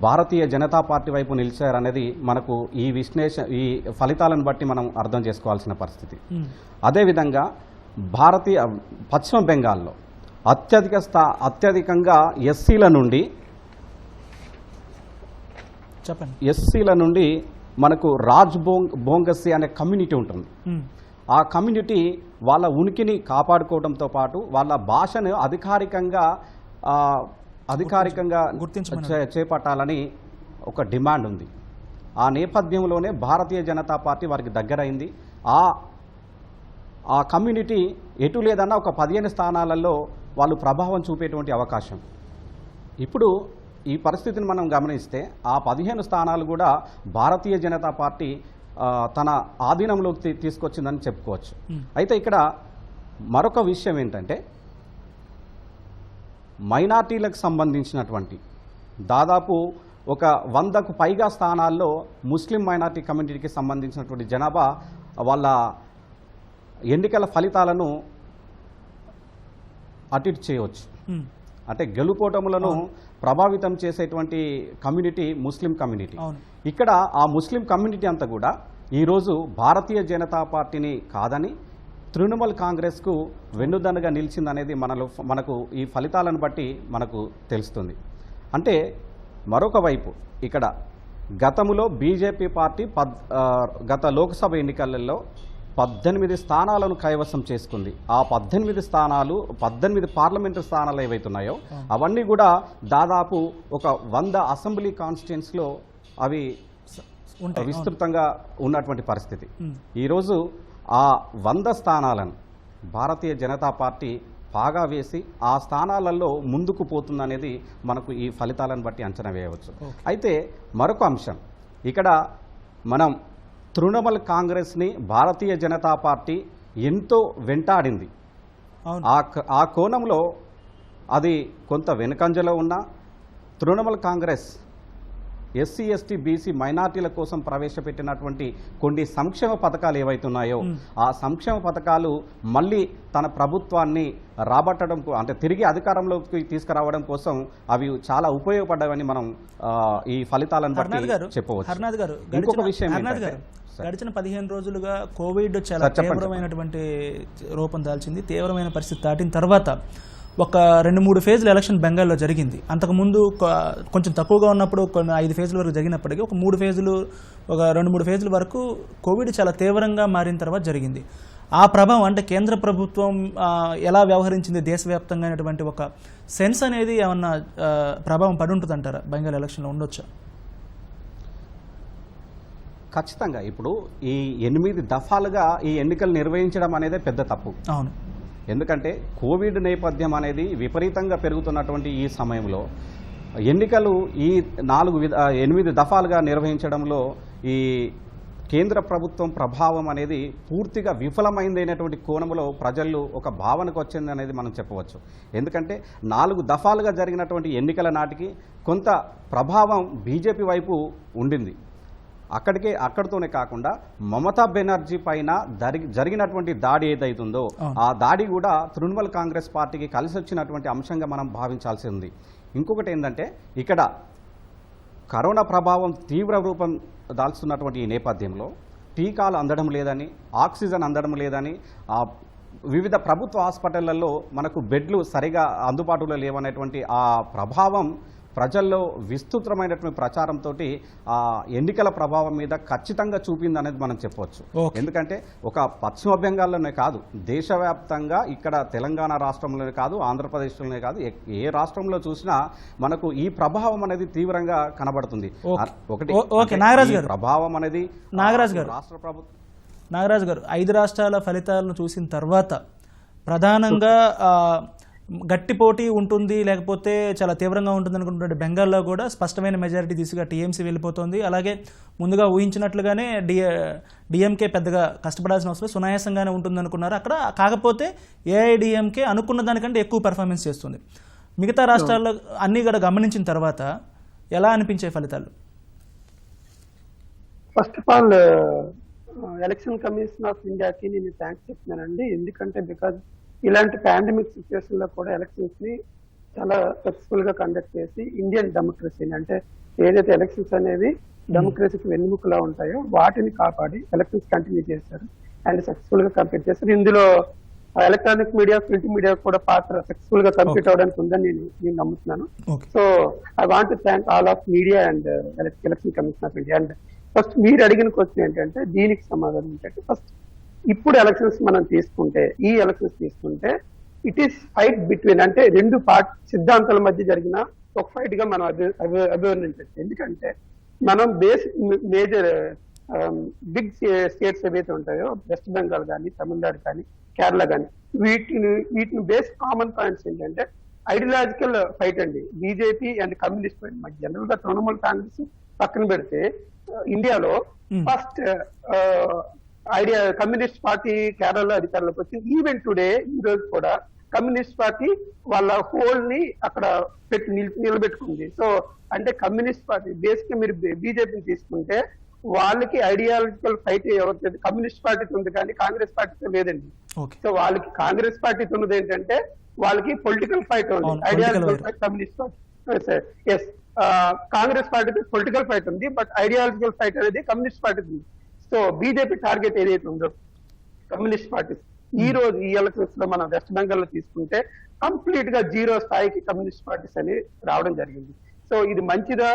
భారతీయ జనతా పార్టీ వైపు నిలిచారనేది మనకు ఈ ఫలితాలను బట్టి మనం అర్థం చేసుకోవాల్సిన పరిస్థితి. అదేవిధంగా పశ్చిమ బెంగాల్లో అత్యధికంగా ఎస్సీల నుండి మనకు రాజ్ బోంగస్సీ అనే కమ్యూనిటీ ఉంటుంది. ఆ కమ్యూనిటీ వాళ్ళ ఉనికిని కాపాడుకోవడంతో పాటు వాళ్ళ భాషను అధికారికంగా చేపట్టాలని ఒక డిమాండ్ ఉంది. ఆ నేపథ్యంలోనే భారతీయ జనతా పార్టీ వారికి దగ్గరైంది. ఆ కమ్యూనిటీ ఎటు లేదన్నా ఒక 15 స్థానాలలో వాళ్ళు ప్రభావం చూపేటువంటి అవకాశం. ఇప్పుడు ఈ పరిస్థితిని మనం గమనిస్తే ఆ 15 స్థానాలు కూడా భారతీయ జనతా పార్టీ తన ఆధీనంలోకి తీసుకొచ్చిందని చెప్పుకోవచ్చు. అయితే ఇక్కడ మరొక విషయం ఏంటంటే మైనార్టీలకు సంబంధించినటువంటి దాదాపు ఒక 100కు పైగా స్థానాల్లో ముస్లిం మైనార్టీ కమ్యూనిటీకి సంబంధించినటువంటి జనాభా వాళ్ళ ఎన్నికల ఫలితాలను అటు చేయవచ్చు. అంటే గెలుపోటములను ప్రభావితం చేసేటువంటి కమ్యూనిటీ ముస్లిం కమ్యూనిటీ. ఇక్కడ ఆ ముస్లిం కమ్యూనిటీ అంతా కూడా ఈరోజు భారతీయ జనతా పార్టీని కాదని తృణమూల్ కాంగ్రెస్కు వెన్నుదన్నుగా నిలిచిందనేది మనకు ఈ ఫలితాలను బట్టి మనకు తెలుస్తుంది. అంటే మరొక వైపు ఇక్కడ గతంలో బీజేపీ పార్టీ గత లోక్సభ ఎన్నికలలో 18 స్థానాలను కైవసం చేసుకుంది. ఆ 18 పార్లమెంటు స్థానాలు ఏవైతున్నాయో అవన్నీ కూడా దాదాపు ఒక 100 అసెంబ్లీ కాన్స్టిట్యుయెన్సీలో అవి విస్తృతంగా ఉన్నటువంటి పరిస్థితి. ఈరోజు ఆ 100 స్థానాలను భారతీయ జనతా పార్టీ పాగా వేసి ఆ స్థానాలలో ముందుకు పోతుందనేది మనకు ఈ ఫలితాలను బట్టి అంచనా వేయవచ్చు. అయితే మరొక అంశం ఇక్కడ మనం తృణమూల్ కాంగ్రెస్ని భారతీయ జనతా పార్టీ ఎంతో వెంటాడింది. ఆ కోణంలో అది కొంత వెనుకంజలో ఉన్న Trinamool Congress SC ST BC మైనార్టీల కోసం ప్రవేశపెట్టినటువంటి కొన్ని సంక్షేమ పథకాలు ఏవైతున్నాయో ఆ సంక్షేమ పథకాలు మళ్ళీ తన ప్రభుత్వాన్ని రాబట్టడం అంటే తిరిగి అధికారంలోకి తీసుకురావడం కోసం అవి చాలా ఉపయోగపడ్డాయని మనం ఈ ఫలితాలను బట్టి చెప్పవచ్చు. ఇంకొక విషయం గడిచిన 15 రోజులుగా కోవిడ్ చాలా తీవ్రమైనటువంటి రూపం దాల్చింది. తీవ్రమైన పరిస్థితి దాటిన తర్వాత ఒక 2-3 ఫేజ్ల ఎలక్షన్ బెంగాల్లో జరిగింది. అంతకుముందు కొంచెం తక్కువగా ఉన్నప్పుడు కొన్ని 5 ఫేజ్ల వరకు జరిగినప్పటికీ ఒక 2-3 ఫేజ్ల వరకు కోవిడ్ చాలా తీవ్రంగా మారిన తర్వాత జరిగింది. ఆ ప్రభావం అంటే కేంద్ర ప్రభుత్వం ఎలా వ్యవహరించింది దేశవ్యాప్తంగా అనేటువంటి ఒక సెన్స్ అనేది ఏమన్నా ప్రభావం పడి ఉంటుందంటారా బెంగాల్ ఎలక్షన్లో ఉండొచ్చా? ఖచ్చితంగా ఇప్పుడు ఈ 8 దఫాలుగా ఈ ఎన్నికలు నిర్వహించడం అనేదే పెద్ద తప్పు. అవును. ఎందుకంటే కోవిడ్ నేపథ్యం అనేది విపరీతంగా పెరుగుతున్నటువంటి ఈ సమయంలో ఎన్నికలు ఈ 8 దఫాలుగా నిర్వహించడంలో ఈ కేంద్ర ప్రభుత్వం ప్రభావం అనేది పూర్తిగా విఫలమైందైనటువంటి కోణంలో ప్రజలు ఒక భావనకు వచ్చింది అనేది మనం చెప్పవచ్చు. ఎందుకంటే 4 దఫాలుగా జరిగినటువంటి ఎన్నికల నాటికి కొంత ప్రభావం బీజేపీ వైపు ఉండింది. అక్కడితోనే కాకుండా మమతా బెనర్జీ పైన జరిగినటువంటి దాడి ఏదైతుందో ఆ దాడి కూడా తృణమూల్ కాంగ్రెస్ పార్టీకి కలిసి వచ్చినటువంటి అంశంగా మనం భావించాల్సి ఉంది. ఇంకొకటి ఏంటంటే ఇక్కడ కరోనా ప్రభావం తీవ్ర రూపం దాల్చుతున్నటువంటి ఈ నేపథ్యంలో టీకాలు అందడం లేదని, ఆక్సిజన్ అందడం లేదని, వివిధ ప్రభుత్వ హాస్పిటళ్లలో మనకు బెడ్లు సరిగా అందుబాటులో లేవనేటువంటి ఆ ప్రభావం ప్రజల్లో విస్తృతమైనటువంటి ప్రచారంతో ఆ ఎన్నికల ప్రభావం మీద ఖచ్చితంగా చూపింది అనేది మనం చెప్పవచ్చు. ఎందుకంటే ఒక పశ్చిమ బెంగాల్లోనే కాదు, దేశవ్యాప్తంగా ఇక్కడ తెలంగాణ రాష్ట్రంలోనే కాదు, ఆంధ్రప్రదేశ్లోనే కాదు, ఏ రాష్ట్రంలో చూసినా మనకు ఈ ప్రభావం అనేది తీవ్రంగా కనబడుతుంది. ఒకటి ప్రభావం అనేది రాష్ట్ర ప్రభుత్వం. నాగరాజు గారు, 5 రాష్ట్రాల ఫలితాలను చూసిన తర్వాత ప్రధానంగా గట్టి పోటీ ఉంటుంది, లేకపోతే చాలా తీవ్రంగా ఉంటుంది అనుకుంటున్న బెంగాల్లో కూడా స్పష్టమైన మెజారిటీ దిశగా టీఎంసీ వెళ్ళిపోతుంది. అలాగే ముందుగా ఊహించినట్లుగానే డిఎంకే పెద్దగా కష్టపడాల్సిన అవసరం సునాయాసంగానే ఉంటుంది అనుకున్నారు అక్కడ. కాకపోతే ఏఐడిఎంకే అనుకున్న దానికంటే ఎక్కువ పెర్ఫార్మెన్స్ చేస్తుంది. మిగతా రాష్ట్రాల్లో అన్ని కూడా గమనించిన తర్వాత ఎలా అనిపించే ఫలితాలు? First of all election commission of ఇండియాకి నేను థ్యాంక్స్ చెప్తున్నానండి. ఎందుకంటే బికాజ్ ఇలాంటి పాండమిక్ సిచ్యువేషన్ లో కూడా ఎలక్షన్స్ ని చాలా సక్సెస్ఫుల్ గా కండక్ట్ చేసి ఇండియన్ డెమోక్రసీని, అంటే ఏదైతే ఎలక్షన్స్ అనేవి డెమోక్రసీకి వెన్నెముకలా ఉంటాయో వాటిని కాపాడి ఎలక్షన్స్ కంటిన్యూ చేశారు అండ్ సక్సెస్ఫుల్ గా కంప్లీట్ చేశారు. ఇందులో ఎలక్ట్రానిక్ మీడియా, ప్రింట్ మీడియా కూడా పాత్ర సక్సెస్ఫుల్ గా కంప్లీట్ అవడానికి ఉందని నేను నమ్ముతున్నాను. So I want to thank all of media and election commission of India. And first మీరు అడిగిన క్వశ్చన్ ఏంటంటే దీనికి సమాధానం ఏంటంటే, ఫస్ట్ ఇప్పుడు ఎలక్షన్స్ మనం తీసుకుంటే, ఈ ఎలక్షన్స్ తీసుకుంటే ఇట్ ఈస్ ఫైట్ బిట్వీన్, అంటే 2 సిద్ధాంతాల మధ్య జరిగిన ఒక ఫైట్ గా మనం అభివర్ణించవచ్చు. ఎందుకంటే మనం మేజర్ బిగ్ స్టేట్స్ ఏవైతే ఉంటాయో, వెస్ట్ బెంగాల్ కానీ, తమిళనాడు కానీ, కేరళ కానీ, వీటిని బేస్ కామన్ పాయింట్స్ ఏంటంటే ఐడియాలజికల్ ఫైట్ అండి. బీజేపీ అండ్ కమ్యూనిస్ట్ ఫైట్ మధ్య. జనరల్ గా తృణమూల్ కాంగ్రెస్ పక్కన పెడితే ఇండియాలో ఫస్ట్ కమ్యూనిస్ట్ పార్టీ కేరళలో అధికారంలోకి వచ్చింది. ఈవెన్ టుడే ఈ రోజు కూడా కమ్యూనిస్ట్ పార్టీ వాళ్ళ హోల్ ని అక్కడ నిలబెట్టుకుంది. సో అంటే కమ్యూనిస్ట్ పార్టీ బేసిక్ మీరు బీజేపీని తీసుకుంటే వాళ్ళకి ఐడియాలజికల్ ఫైట్ ఎవరు కమ్యూనిస్ట్ పార్టీతో ఉంది కానీ కాంగ్రెస్ పార్టీతో లేదండి. సో వాళ్ళకి కాంగ్రెస్ పార్టీతో ఉన్నది ఏంటంటే వాళ్ళకి పొలిటికల్ ఫైట్ ఉంది, ideological fight communist party. Yes, Congress పార్టీతో పొలిటికల్ ఫైట్ ఉంది, బట్ ఐడియాలజికల్ ఫైట్ అనేది కమ్యూనిస్ట్ పార్టీ ఉంది. సో బీజేపీ టార్గెట్ ఏదైతే ఉందో కమ్యూనిస్ట్ పార్టీస్, ఈ రోజు ఈ ఎలక్షన్స్ లో మనం వెస్ట్ బెంగాల్ లో తీసుకుంటే కంప్లీట్ గా 0 స్థాయికి కమ్యూనిస్ట్ పార్టీస్ అని రావడం జరిగింది. సో ఇది మంచిదా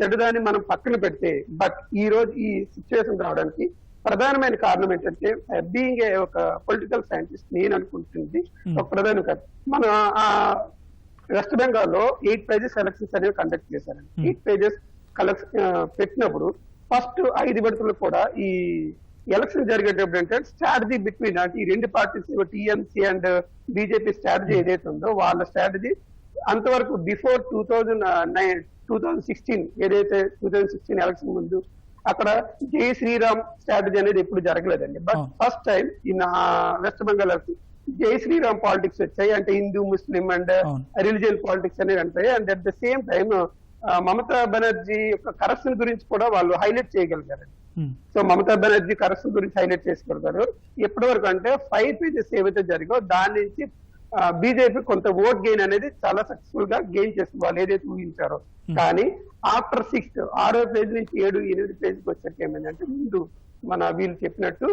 చెడుదాన్ని మనం పక్కన పెడితే, బట్ ఈ రోజు ఈ సిచ్యువేషన్ రావడానికి ప్రధానమైన కారణం ఏంటంటే బీయింగ్ ఒక పొలిటికల్ సైంటిస్ట్ నేను అనుకుంటుంది ఒక ప్రధాన కారణం. మన వెస్ట్ బెంగాల్ లో 8 పేజెస్ ఎలక్షన్స్ అనేవి కండక్ట్ చేశారండి. 8 పేజెస్ పెట్టినప్పుడు ఫస్ట్ 5 విడతలు కూడా ఈ ఎలక్షన్ జరిగేటప్పుడు అంటే స్ట్రాటజీ బిట్వీన్, అంటే ఈ 2 parties TMC and BJP strategy ఏదైతే ఉందో వాళ్ళ స్ట్రాటజీ అంతవరకు బిఫోర్ 2016 ఏదైతే 2016 ఎలక్షన్ ముందు అక్కడ జై శ్రీరామ్ స్ట్రాటజీ అనేది ఎప్పుడు జరగలేదండి. But first time in West Bengal Jai Shriram politics వచ్చాయి. అంటే Hindu, Muslim and religion politics అనేవి ఉంటాయి. And at the same time Mamata Banerjee యొక్క కరప్షన్ గురించి కూడా వాళ్ళు హైలైట్ చేయగలిగారు. సో మమతా బెనర్జీ కరప్షన్ గురించి హైలైట్ చేసుకోగలిగారు. ఎప్పటి వరకు అంటే 5 పేజెస్ ఏవైతే జరిగో దాని నుంచి బీజేపీ కొంత ఓట్ గెయిన్ అనేది చాలా సక్సెస్ఫుల్ గా గెయిన్ చేస్తుంది వాళ్ళు ఏదైతే ఊహించారో. కానీ ఆఫ్టర్ 6వ పేజ్ నుంచి 7, 8 పేజీకి వచ్చేసరికి ఏమైందంటే ముందు వీళ్ళు చెప్పినట్టు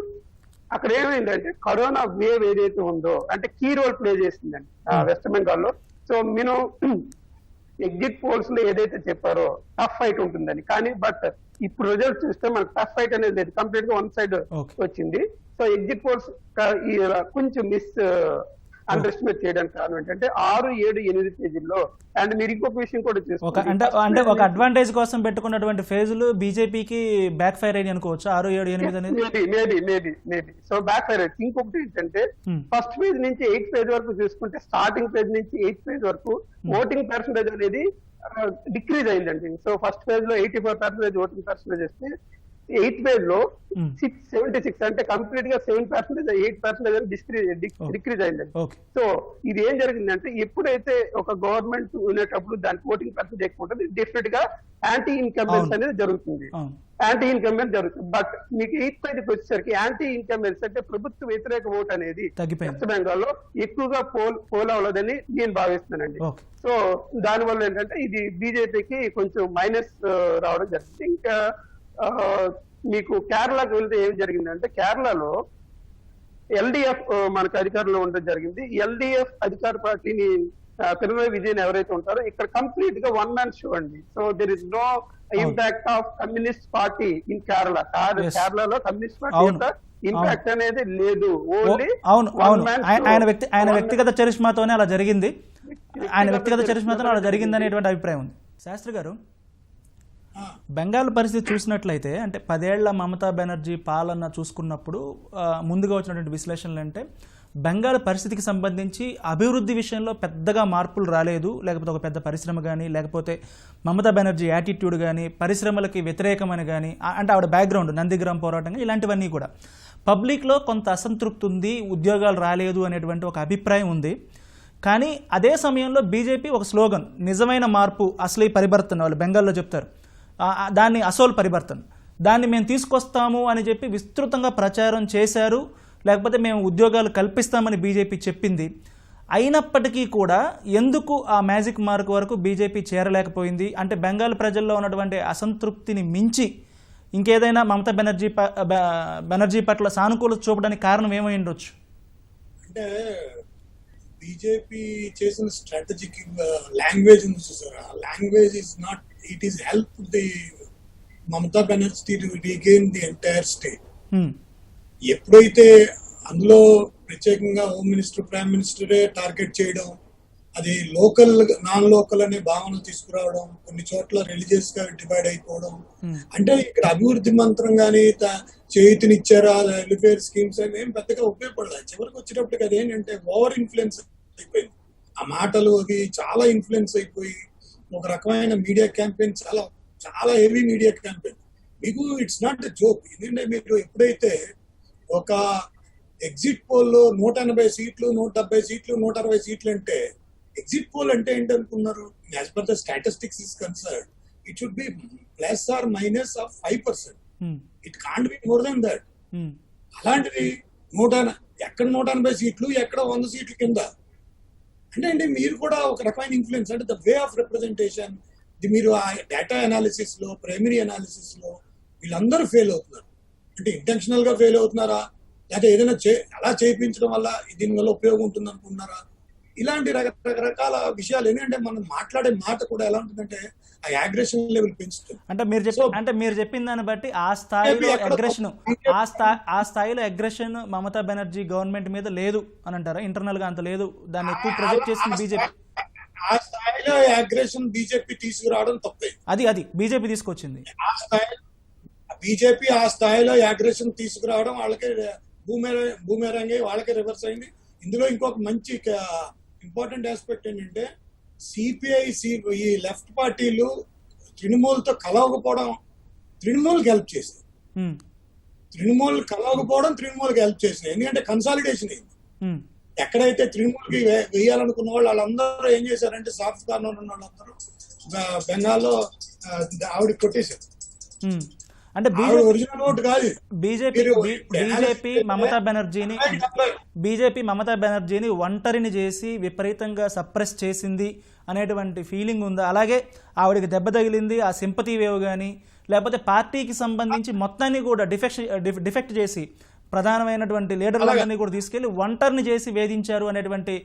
అక్కడ ఏమైందంటే కరోనా వేవ్ ఏదైతే ఉందో అంటే కీ రోల్ ప్లే చేసిందండి వెస్ట్ బెంగాల్లో. సో నేను ఎగ్జిట్ పోల్స్ లో ఏదైతే చెప్పారో టఫ్ ఫైట్ ఉంటుందని, కానీ బట్ ఇప్పుడు రిజల్ట్స్ చూస్తే మనకు టఫ్ ఫైట్ అనేది లేదు, కంప్లీట్ గా 1 సైడ్ వచ్చింది. సో ఎగ్జిట్ పోల్స్ కొంచెం అండర్ ఎస్టిమేట్ చేయడానికి కారణం ఏంటంటే 6, 7, 8 పేజీల్లో. అండ్ మీరు ఇంకొక విషయం కూడా అంటే ఒక అడ్వాంటేజ్ కోసం పెట్టుకున్నటువంటి ఫేజులు బీజేపీకి బ్యాక్ ఫైర్ అయ్యి అనుకోవచ్చు 6, 7, 8 అనేది మేబీ సో బ్యాక్ ఫైర్. ఇంకొకటి ఏంటంటే ఫస్ట్ పేజ్ నుంచి 8th పేజ్ వరకు చూసుకుంటే స్టార్టింగ్ పేజ్ నుంచి 8th పేజ్ వరకు ఓటింగ్ పర్సంటేజ్ అనేది డిక్రీజ్ అయిందండి. సో ఫస్ట్ పేజ్ లో 84% ఓటింగ్ పర్సంటేజ్ వస్తే 8th పేజ్ లో 676 అంటే కంప్లీట్ గా 7%, 8% డిక్రీజ్ అయిందండి. సో ఇది ఏం జరిగిందంటే ఎప్పుడైతే ఒక గవర్నమెంట్ ఉండేటప్పుడు దానికి ఓటింగ్ పర్సెంటేజ్ ఎక్కువ ఉంటుంది, డెఫినెట్ గా యాంటీ ఇన్కంబెన్స్ అనేది జరుగుతుంది. బట్ మీకు 8th పేజ్కి వచ్చేసరికి యాంటీ ఇన్కంబెన్స్ అంటే ప్రభుత్వ వ్యతిరేక ఓట్ అనేది వెస్ట్ బెంగాల్ లో ఎక్కువగా పోల్ అవ్వలేదని నేను భావిస్తున్నానండి. సో దానివల్ల ఏంటంటే ఇది బీజేపీకి కొంచెం మైనస్ రావడం జరిగింది. ఇంకా మీకు కేరళకు వెళ్తే ఏం జరిగిందంటే కేరళలో ఎల్డిఎఫ్ మనకు అధికారంలో ఉండడం జరిగింది. ఎల్డిఎఫ్ అధికార పార్టీని పినరయ్ విజయన్ ఎవరైతే ఉంటారో ఇక్కడ కంప్లీట్ గా వన్ మ్యాన్ షో అండి. So there is no impact of communist party in Kerala. కేరళలో కమ్యూనిస్ట్ పార్టీ యొక్క ఇంపాక్ట్ అనేది లేదు. ఓన్లీ ఆయన వ్యక్తిగత చరిష్మాతోనే అలా జరిగింది. ఆయన వ్యక్తిగత చరిష్మాతోనే అలా జరిగింది అనేటువంటి అభిప్రాయం ఉంది. శాస్త్రి గారు, బెంగాల్ పరిస్థితి చూసినట్లయితే అంటే 10 ఏళ్ల మమతా బెనర్జీ పాలన చూసుకున్నప్పుడు ముందుగా వచ్చినటువంటి విశ్లేషణలు అంటే బెంగాల్ పరిస్థితికి సంబంధించి అభివృద్ధి విషయంలో పెద్దగా మార్పులు రాలేదు, లేకపోతే ఒక పెద్ద పరిశ్రమ కానీ, లేకపోతే మమతా బెనర్జీ యాటిట్యూడ్ కానీ, పరిశ్రమలకి వ్యతిరేకమని కానీ, అంటే ఆవిడ బ్యాక్గ్రౌండ్ నందిగ్రామ్ పోరాటం కానీ ఇలాంటివన్నీ కూడా పబ్లిక్లో కొంత అసంతృప్తి ఉంది, ఉద్యోగాలు రాలేదు అనేటువంటి ఒక అభిప్రాయం ఉంది. కానీ అదే సమయంలో బీజేపీ ఒక స్లోగన్ నిజమైన మార్పు అసలీ పరివర్తన వాళ్ళు బెంగాల్లో చెప్తారు, దాన్ని అసోల్ పరివర్తన్, దాన్ని మేము తీసుకొస్తాము అని చెప్పి విస్తృతంగా ప్రచారం చేశారు. లేకపోతే మేము ఉద్యోగాలు కల్పిస్తామని బీజేపీ చెప్పింది. అయినప్పటికీ కూడా ఎందుకు ఆ మ్యాజిక్ మార్క్ వరకు బీజేపీ చేరలేకపోయింది? అంటే బెంగాల్ ప్రజల్లో ఉన్నటువంటి అసంతృప్తిని మించి ఇంకేదైనా మమతా బెనర్జీ పట్ల సానుకూలత చూపడానికి కారణం ఏమై ఉండొచ్చు? అంటే బీజేపీ చేసిన స్ట్రాటజిక్ లాంగ్వేజ్ ఉంది చూసారా, language is not, it is help the Mamata Banerjee to regain the entire state. ఎప్పుడైతే అందులో ప్రత్యేకంగా హోమ్ మినిస్టర్, ప్రైమ్ మినిస్టరే టార్గెట్ చేయడం, అది లోకల్ నాన్ లోకల్ అనే భావన తీసుకురావడం, కొన్ని చోట్ల రిలీజియస్ గా డివైడ్ అయిపోవడం, అంటే ఇక్కడ అభివృద్ధి మంత్రం కానీ చేతినిచ్చారా వెల్ఫేర్ స్కీమ్స్ అని ఏం పెద్దగా ఉపయోగపడలేదు. చివరికి వచ్చేటప్పటికి అదేంటంటే ఓవర్ ఇన్ఫ్లుయెన్స్ అయిపోయింది. ఆ మాటలు అవి చాలా ఇన్ఫ్లుయెన్స్ అయిపోయి ఒక రకమైన మీడియా క్యాంపెయిన్, చాలా చాలా హెవీ మీడియా క్యాంపెయిన్. మీకు ఇట్స్ నాట్ ఎ జోక్. ఎందుకంటే మీరు ఎప్పుడైతే ఒక ఎగ్జిట్ పోల్లో 180 సీట్లు, 170 సీట్లు, 160 సీట్లు అంటే ఎగ్జిట్ పోల్ అంటే ఏంటనుకున్నారు? As per the statistics is concerned it should be plus or minus of 5%. It can't be more than that. అలాంటిది ఎక్కడ 180 సీట్లు, ఎక్కడ 100 సీట్ల కింద అంటే మీరు కూడా ఒక రకమైన ఇన్ఫ్లుయెన్స్, అంటే ద వే ఆఫ్ రిప్రజెంటేషన్, మీరు ఆ డేటా అనాలిసిస్ లో, ప్రైమరీ అనాలిసిస్ లో వీళ్ళందరూ ఫెయిల్ అవుతున్నారు. అంటే ఇంటెన్షనల్ గా ఫెయిల్ అవుతున్నారా, లేకపోతే ఏదైనా అలా చేయించడం వల్ల దీనివల్ల ఉపయోగం ఉంటుంది అనుకుంటున్నారా? ఇలాంటి రకరకాల విషయాలు. ఎందుకంటే మనం మాట్లాడే మాట కూడా ఎలా ఉంటుందంటే ఆ అగ్రెషన్ లెవెల్ పెంచుతుంది. అంటే మీరు చెప్పిన దాన్ని బట్టి ఆ స్థాయిలో అగ్రెషన్ మమతా బెనర్జీ గవర్నమెంట్ మీద లేదు అని అంటారా? ఇంటర్నల్ గా అంత లేదు, దాన్ని ఎక్కువ ప్రొజెక్ట్ చేసింది బీజేపీ. ఆ స్థాయిలో అగ్రెషన్ బీజేపీ తీసుకురావడం తప్పే. అది బీజేపీ తీసుకొచ్చింది. బీజేపీ ఆ స్థాయిలో అగ్రెషన్ తీసుకురావడం వాళ్ళకి భూమేరంగి వాళ్ళకి రివర్స్ అయింది. ఇందులో ఇంకొక మంచి ఇంపార్టెంట్ ఆస్పెక్ట్ ఏంటంటే సిపిఐ ఈ లెఫ్ట్ పార్టీలు తృణమూల్తో కలవకపోవడం తృణమూల్కి హెల్ప్ చేసింది. తృణమూల్ కలవకపోవడం తృణమూల్కి హెల్ప్ చేసింది. ఎందుకంటే కన్సాలిడేషన్ అయింది. ఎక్కడైతే తృణమూల్కి వేయాలనుకున్న వాళ్ళందరూ ఏం చేశారంటే సాఫ్ట్ కార్నర్ ఉన్న వాళ్ళందరూ బెంగాల్లో ఆవిడ కొట్టేశారు. అంటే ఒరిజినల్ ఓట్ కాదు. బీజేపీ మమతా బెనర్జీని ఒంటరిని చేసి విపరీతంగా సప్రెస్ చేసింది అనేటువంటి ఫీలింగ్ ఉందా? అలాగే ఆవిడకి దెబ్బ తగిలింది, ఆ సింపతి వేవ్ కానీ, లేకపోతే పార్టీకి సంబంధించి మొత్తాన్ని కూడా డిఫెక్ట్ చేసి ప్రధానమైనటువంటి లీడర్లందరినీ కూడా తీసుకెళ్లి ఒంటరిని చేసి వేధించారు అనేటువంటి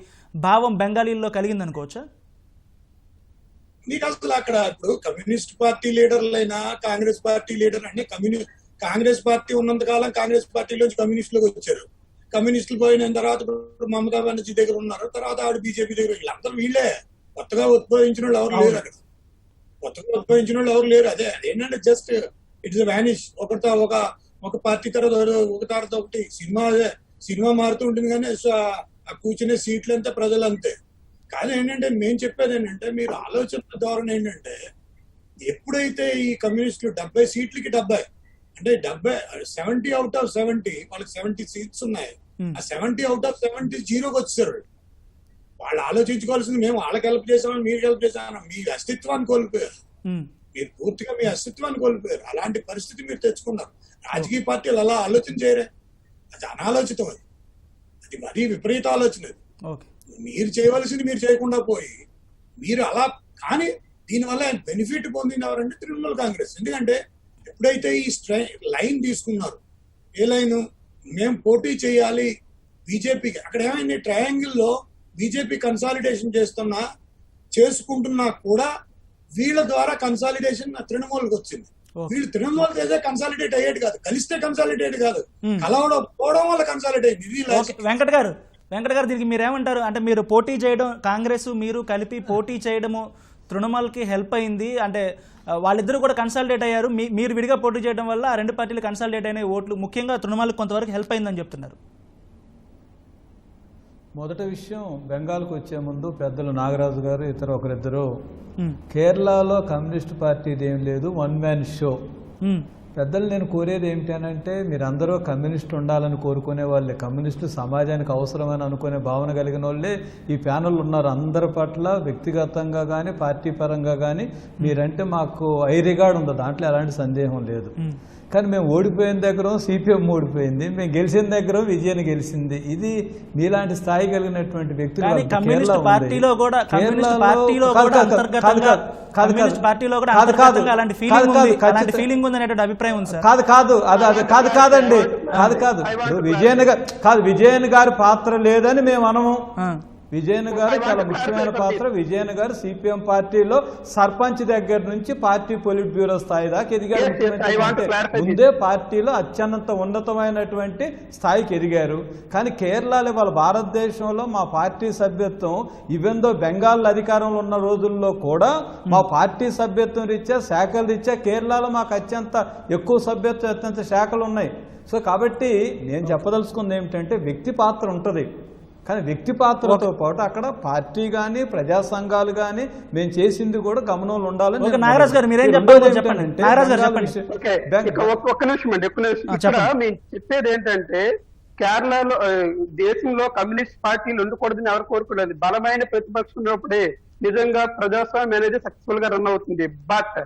భావం బెంగాలీల్లో కలిగింది అనుకోవచ్చా? మీకు అసలు అక్కడ ఇప్పుడు కమ్యూనిస్ట్ పార్టీ లీడర్లైనా కాంగ్రెస్ పార్టీ లీడర్ అంటే కాంగ్రెస్ పార్టీ ఉన్నంత కాలం కాంగ్రెస్ పార్టీలోంచి కమ్యూనిస్టులకు వచ్చారు. కమ్యూనిస్టులు పోయిన తర్వాత ఇప్పుడు మమతా బెనర్జీ దగ్గర ఉన్నారు, తర్వాత ఆవిడ బీజేపీ దగ్గర. వీళ్ళందరూ వీళ్ళే, కొత్తగా ఉద్భవించిన వాళ్ళు ఎవరు లేరు అక్కడ. కొత్తగా ఉద్భవించిన వాళ్ళు ఎవరు లేరు. ఏంటంటే జస్ట్ ఇట్స్ వ్యానిష్. ఒకటితో ఒక పార్టీ తర్వాత ఒక తర్వాత ఒకటి సినిమా మారుతూ ఉంటుంది, కానీ ఆ కూర్చునే సీట్లు అంతా ప్రజలు అంతే. కానీ ఏంటంటే మేము చెప్పేది ఏంటంటే, మీరు ఆలోచన ధోరణి ఏంటంటే, ఎప్పుడైతే ఈ కమ్యూనిస్టులు 70 సీట్లకి 70 అంటే 70 అవుట్ ఆఫ్ 70 వాళ్ళకి 70 సీట్స్ ఉన్నాయి. ఆ 70 అవుట్ ఆఫ్ 70 జీరోకి వచ్చారు. వాళ్ళు ఆలోచించుకోవాల్సింది, మేము వాళ్ళకి హెల్ప్ చేసామని మీరు హెల్ప్ చేసామని. మీ అస్తిత్వాన్ని కోల్పోయారు, మీరు పూర్తిగా మీ అస్తిత్వాన్ని కోల్పోయారు. అలాంటి పరిస్థితి మీరు తెచ్చుకున్నారు. రాజకీయ పార్టీలు అలా ఆలోచన చేయరే, అది అనాలోచితం. అది మరీ విపరీత ఆలోచన. మీరు చేయవలసింది మీరు చేయకుండా పోయి మీరు అలా. కానీ దీనివల్ల బెనిఫిట్ పొందిన ఎవరంటే తృణమూల్ కాంగ్రెస్. ఎందుకంటే ఎప్పుడైతే ఈ లైన్ తీసుకున్నారు, ఏ లైన్, మేము పోటీ చేయాలి బీజేపీకి, అక్కడ ఏమైంది, ట్రయాంగిల్లో బీజేపీ కన్సాలిడేషన్ చేసుకుంటున్నా కూడా వీళ్ళ ద్వారా కన్సాలిడేషన్ తృణమూల్కి వచ్చింది. వీళ్ళు తృణమూల్ చేసే కన్సాలిడేట్ అయ్యేది కాదు, కలిస్తే కన్సాలిడేట్ కాదు, కలవడం వల్ల కన్సాలిడేట్ అయింది. వెంకట్ గారు దీనికి మీరేమంటారు? అంటే మీరు పోటీ చేయడం, కాంగ్రెస్ మీరు కలిపి పోటీ చేయడము తృణమూల్కి హెల్ప్ అయింది అంటే వాళ్ళిద్దరూ కూడా కన్సాలిడేట్ అయ్యారు. మీరు విడిగా పోటీ చేయడం వల్ల ఆ రెండు పార్టీలు కన్సాలిడేట్ అయిన ఓట్లు ముఖ్యంగా తృణమూల్కి కొంతవరకు హెల్ప్ అయిందని చెప్తున్నారు. మొదటి విషయం, బెంగాల్కి వచ్చే ముందు పెద్దలు నాగరాజు గారు ఒకరిద్దరు కేరళలో కమ్యూనిస్ట్ పార్టీది ఏం లేదు, వన్ మ్యాన్ షో. పెద్దలు నేను కోరేది ఏమిటనంటే, మీరందరూ కమ్యూనిస్ట్ ఉండాలని కోరుకునే వాళ్ళే, కమ్యూనిస్టు సమాజానికి అవసరమని అనుకునే భావన కలిగిన వాళ్ళే ఈ ప్యానల్ ఉన్నారు. అందరి పట్ల వ్యక్తిగతంగా కానీ పార్టీ పరంగా కానీ మీరంటే మాకు ఐ రిగార్డ్ ఉంది, దాంట్లో ఎలాంటి సందేహం లేదు. కానీ మేము ఓడిపోయిన దగ్గర సిపిఎం ఓడిపోయింది, మేము గెలిచిన దగ్గర విజయన్ గెలిచింది. ఇది మీలాంటి స్థాయి కలిగినటువంటి వ్యక్తులు కాదండి, విజయన్ గారి పాత్ర లేదని మేము అనము. విజయన్ గారు చాలా ముఖ్యమైన పాత్ర. విజయన్ గారు సిపిఎం పార్టీలో సర్పంచ్ దగ్గర నుంచి పార్టీ పొలిట్ బ్యూరో స్థాయి దాకా ఎదిగారు. ముందే పార్టీలో అత్యున్నత ఉన్నతమైనటువంటి స్థాయికి ఎదిగారు. కానీ కేరళలో వాళ్ళ భారతదేశంలో మా పార్టీ సభ్యత్వం ఈవెందో బెంగాల్ అధికారంలో ఉన్న రోజుల్లో కూడా మా పార్టీ సభ్యత్వం రీత్యా, శాఖల రీత్యా కేరళలో మాకు అత్యంత ఎక్కువ సభ్యత్వం, అత్యంత శాఖలు ఉన్నాయి. సో కాబట్టి నేను చెప్పదలుచుకుంది ఏమిటంటే, వ్యక్తి పాత్ర ఉంటుంది, కానీ వ్యక్తి పాత్రతో పాటు అక్కడ పార్టీ కానీ ప్రజా సంఘాలు కానీ మేము చేసింది కూడా గమనంలో ఉండాలని. నాగరాజ్ గారు మీరేం చెప్పండి. ఒక్క నిమిషం అండి, ఇక్కడ మేము చెప్పేది ఏంటంటే, కేరళలో దేశంలో కమ్యూనిస్ట్ పార్టీలు ఉండకూడదని ఎవరు కోరుకోలేదు. బలమైన ప్రతిపక్షం ఉన్నప్పుడే నిజంగా ప్రజాస్వామ్యం అనేది సక్సెస్ఫుల్ గా రన్ అవుతుంది. బట్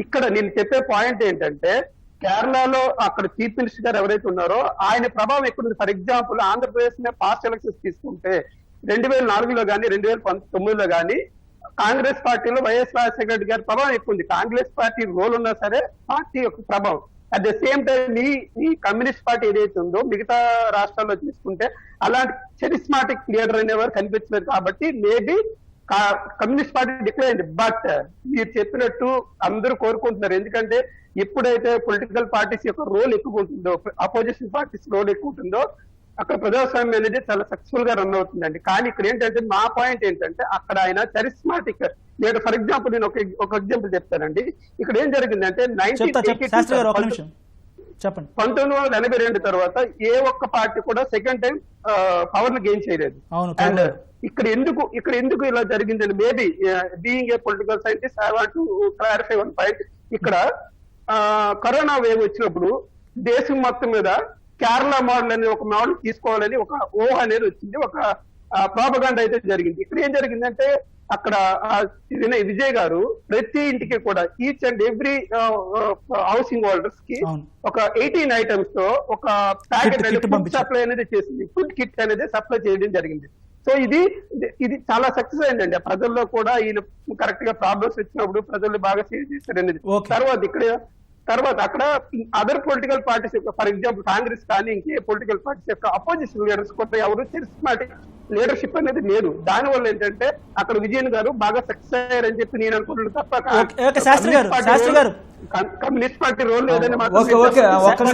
ఇక్కడ నేను చెప్పే పాయింట్ ఏంటంటే, కేరళలో అక్కడ చీఫ్ మినిస్టర్ గారు ఎవరైతే ఉన్నారో ఆయన ప్రభావం ఎక్కువ ఉంది. For example Andhra Pradesh past elections తీసుకుంటే 2004లో కానీ 2019లో కానీ కాంగ్రెస్ పార్టీలో వైఎస్ రాజశేఖర రెడ్డి గారి ప్రభావం ఎక్కువ ఉంది. కాంగ్రెస్ పార్టీ రోల్ ఉన్నా సరే పార్టీ యొక్క ప్రభావం. అట్ ద సేమ్ టైం ఈ కమ్యూనిస్ట్ పార్టీ ఏదైతే ఉందో మిగతా రాష్ట్రాల్లో తీసుకుంటే అలాంటి చరిస్మాటిక్ లీడర్ అనేవారు కనిపించలేదు. కాబట్టి మేబీ కమ్యూనిస్ట్ పార్టీ డిక్లేర్ అయింది. బట్ మీరు చెప్పినట్టు అందరూ కోరుకుంటున్నారు, ఎందుకంటే ఎప్పుడైతే పొలిటికల్ పార్టీస్ యొక్క రోల్ ఎక్కువ ఉంటుందో, అపోజిషన్ పార్టీస్ రోల్ ఎక్కువ ఉంటుందో, అక్కడ ప్రజాస్వామ్యం అనేది చాలా సక్సెస్ఫుల్ గా రన్ అవుతుందండి. కానీ ఇక్కడ ఏంటంటే మా పాయింట్ ఏంటంటే, అక్కడ ఆయన చరిస్మాటిక్ లేదా, ఫర్ ఎగ్జాంపుల్ నేను ఒక ఎగ్జాంపుల్ చెప్తానండి. ఇక్కడ ఏం జరిగిందంటే 1982 తర్వాత ఏ ఒక్క పార్టీ కూడా సెకండ్ టైం పవర్ ను గెయిన్ చేయలేదు. అండ్ ఇక్కడ ఎందుకు ఇలా జరిగిందని, maybe being a political scientist I want to clarify one point. ఇక్కడ కరోనా వేవ్ వచ్చినప్పుడు దేశం మొత్తం మీద కేరళ మోడల్ అనే ఒక మోడల్ తీసుకోవాలని ఒక ఊహ అనేది వచ్చింది, ఒక ప్రాపగాండా అయితే జరిగింది. ఇక్కడ ఏం జరిగిందంటే, అక్కడ విజయ్ గారు ప్రతి ఇంటికి కూడా each and every housing holders కి ఒక 18 ఐటమ్స్ తో ఒక ప్యాకెట్ ఫుడ్ సప్లై అనేది చేసింది, ఫుడ్ కిట్ అనేది సప్లై చేయడం జరిగింది. సో ఇది చాలా సక్సెస్ అయిందండి. ప్రజల్లో కూడా ఈయన కరెక్ట్ గా ప్రాబ్లమ్స్ వచ్చినప్పుడు ప్రజలు బాగా సేవ్ చేశారు అనేది. తర్వాత తర్వాత అక్కడ అదర్ పొలిటికల్ పార్టీస్ యొక్క, ఫర్ ఎగ్జాంపుల్ కాంగ్రెస్ కానీ ఇంకే పొలిటికల్ పార్టీస్ యొక్క అపోజిషన్ లీడర్స్ కొత్త ఎవరు చరిస్మాటిక్ లీడర్షిప్ అనేది లేదు. దానివల్ల ఏంటంటే అక్కడ విజయన్ గారు బాగా సక్సెస్ అయ్యారని చెప్పి నేను అనుకుంటున్నాను తప్ప ఓకే, శాస్త్రి గారు కమ్యూనిస్ట్ పార్టీ రోల్ లేదని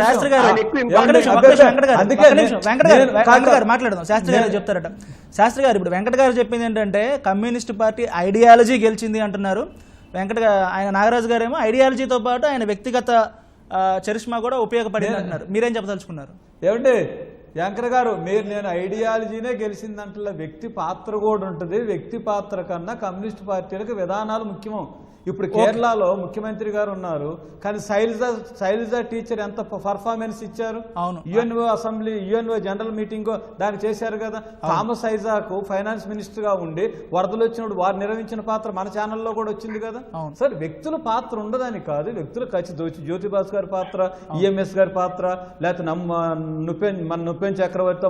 శాస్త్రి గారు మాట్లాడదాం. శాస్త్రి గారు చెప్తారట. శాస్త్రి గారు ఇప్పుడు వెంకట గారు చెప్పింది ఏంటంటే కమ్యూనిస్ట్ పార్టీ ఐడియాలజీ గెలిచింది అంటున్నారు. ఆయన నాగరాజు గారు ఏమో ఐడియాలజీతో పాటు ఆయన వ్యక్తిగత చరిష్మా కూడా ఉపయోగపడింది అంటున్నారు. మీరేం చెప్పదలుచుకున్నారు? ఏమండి యాంకర్ గారు, నేను ఐడియాలజీనే గెలిచిందంటే వ్యక్తి పాత్ర కూడా ఉంటుంది. వ్యక్తి పాత్ర కన్నా కమ్యూనిస్ట్ పార్టీలకు విధానాలు ముఖ్యం. ఇప్పుడు కేరళలో ముఖ్యమంత్రి గారు ఉన్నారు, కానీ శైలజ టీచర్ ఎంత పర్ఫార్మెన్స్ ఇచ్చారు. అవును, UNO assembly, UNO general meeting దాన్ని చేశారు కదా. థామస్ ఐజాక్ ఫైనాన్స్ మినిస్టర్ గా ఉండి వరదలు వచ్చినప్పుడు వారు నిర్వహించిన పాత్ర మన ఛానల్లో కూడా వచ్చింది కదా. సరే, వ్యక్తుల పాత్ర ఉండదని కాదు, వ్యక్తులు జ్యోతిబాస్ గారి పాత్ర, ఈఎంఎస్ గారి పాత్ర, లేకపోతే నుపెన్ చక్రవర్తితో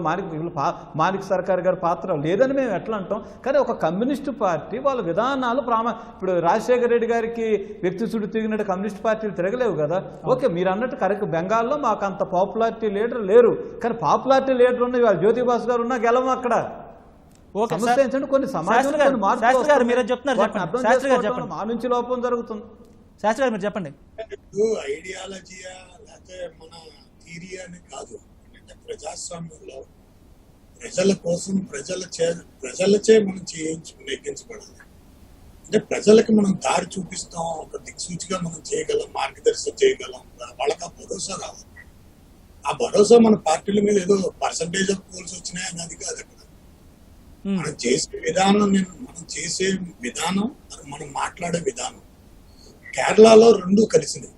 మాణిక్ సర్కార్ గారి పాత్ర లేదని మేము ఎట్లా అంటాం. కానీ ఒక కమ్యూనిస్టు పార్టీ వాళ్ళ విధానాలు ఇప్పుడు రాజశేఖర రెడ్డి గారికి వ్యక్తి చుట్టూ తిరిగినట్టు కమ్యూనిస్ట్ పార్టీలు తిరగలేవు కదా. ఓకే, మీరు అన్నట్టు కరెక్ట్. బెంగాల్లో మాకు అంత పాపులారిటీ లీడర్ లేరు, కానీ పాపులారిటీ లీడర్ ఉన్న ఇవాళ జ్యోతిబాస్ గారు ఉన్నా గెలవం అక్కడ. కొన్ని సమాజంలో మా నుంచి లోపం జరుగుతుంది. శాస్త్రి గారు మీరు చెప్పండి. ఐడియాలజీయా లేకపోతే మన థియరీ అని కాదు, ప్రజాస్వామ్యంలో ప్రజల కోసం ప్రజలచే మనం నెగ్గించబడాలి. అంటే ప్రజలకు మనం దారి చూపిస్తాం, ఒక దిక్సూచిగా మనం చేయగలం, మార్గదర్శనం చేయగలం. వాళ్ళకి ఆ భరోసా రావాలి. ఆ భరోసా మన పార్టీల మీద ఏదో పర్సంటేజ్ ఆఫ్ పోల్స్ వచ్చినాయి అన్నది కాదు. అక్కడ మనం చేసే విధానం మనం మాట్లాడే విధానం కేరళలో రెండు కలిసినాయి.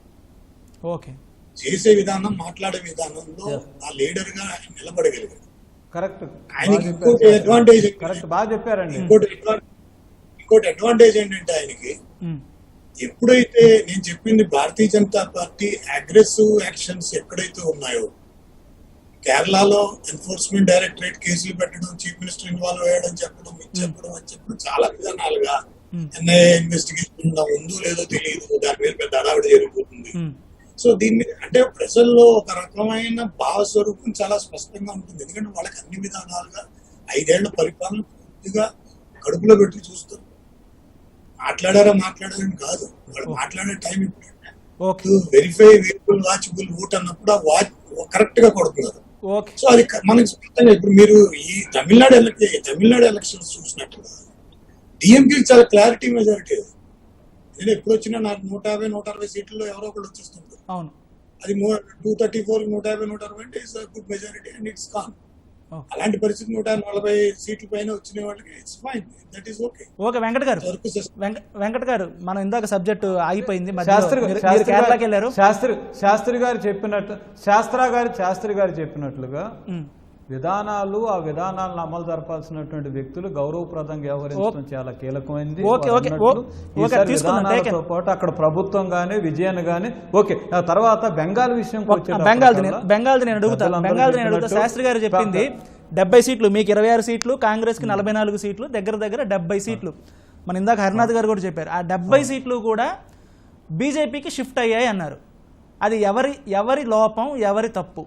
ఓకే, చేసే విధానం, మాట్లాడే విధానంలో ఆ లీడర్ గా ఆయన నిలబడగలిగాడు. కరెక్ట్. ఆయనకి ఇంకోటి అడ్వాంటేజ్, కరెక్ట్, బాగా చెప్పారండి. ఇంకోటి అడ్వాంటేజ్ ఏంటంటే ఆయనకి ఎప్పుడైతే నేను చెప్పింది Bharatiya Janata party aggressive actions ఎక్కడైతే ఉన్నాయో, కేరళలో ఎన్ఫోర్స్మెంట్ డైరెక్టరేట్ కేసులు పెట్టడం, చీఫ్ మినిస్టర్ ఇన్వాల్వ్ అయ్యడం చెప్పడం చాలా విధానాలుగా ఎన్ఐఏ ఇన్వెస్టిగేషన్ ఉందో లేదో తెలియదు, దాని మీద పెద్ద అడావిడి జరిగిపోతుంది. సో దీని మీద అంటే ప్రజల్లో ఒక రకమైన భావస్వరూపం చాలా స్పష్టంగా ఉంటుంది. ఎందుకంటే వాళ్ళకి అన్ని విధానాలుగా 5 ఏళ్ల పరిపాలన పూర్తిగా కడుపులో పెట్టి చూస్తారు. మాట్లాడారని కాదు, వాళ్ళు మాట్లాడే టైం ఇప్పుడు వెరిఫై వేరియబుల్ వాచబుల్ ఓట్ అన్నప్పుడు ఆ వాచ్ కరెక్ట్ గా కొడుతున్నారు. సో అది మనకి స్పష్టంగా ఇప్పుడు మీరు ఈ తమిళనాడు ఎలక్షన్స్ చూసినట్టుగా డిఎంకే చాలా క్లారిటీ మెజారిటీ. నేను ఎప్పుడు వచ్చినా నాకు 150-160 సీట్లలో ఎవరో ఒకటి వచ్చేస్తుంటారు. అది 234, 150, 160 అంటే it's good majority and it's con. అలాంటి పరిస్థితి 140 సీట్ల పైన వచ్చిన వాళ్ళకి it's fine, that is okay. Okay, Venkata గారు మనం ఇందాక సబ్జెక్ట్ ఆగిపోయింది. శాస్త్రి గారు చెప్పినట్లుగా విధానాలు, ఆ విధానాలను అమలు జరపాల్సినటువంటి వ్యక్తులు గౌరవప్రదంగా వ్యవహరించడం చాలా కీలకమైంది. విధానాలతో పాటు అక్కడ ప్రభుత్వం గానీ, విజయన్ గానీ. ఓకే, తర్వాత బెంగాల్ విషయం బెంగాల్ నేను అడుగుతా. శాస్త్రి గారు చెప్పింది 70 సీట్లు, మీకు 26 సీట్లు, కాంగ్రెస్ కి 44 సీట్లు, దగ్గర 70 సీట్లు. మన ఇందాక హరినాథ్ గారు కూడా చెప్పారు ఆ 70 సీట్లు కూడా బీజేపీకి షిఫ్ట్ అయ్యాయి అన్నారు. అది ఎవరి లోపం, ఎవరి తప్పు?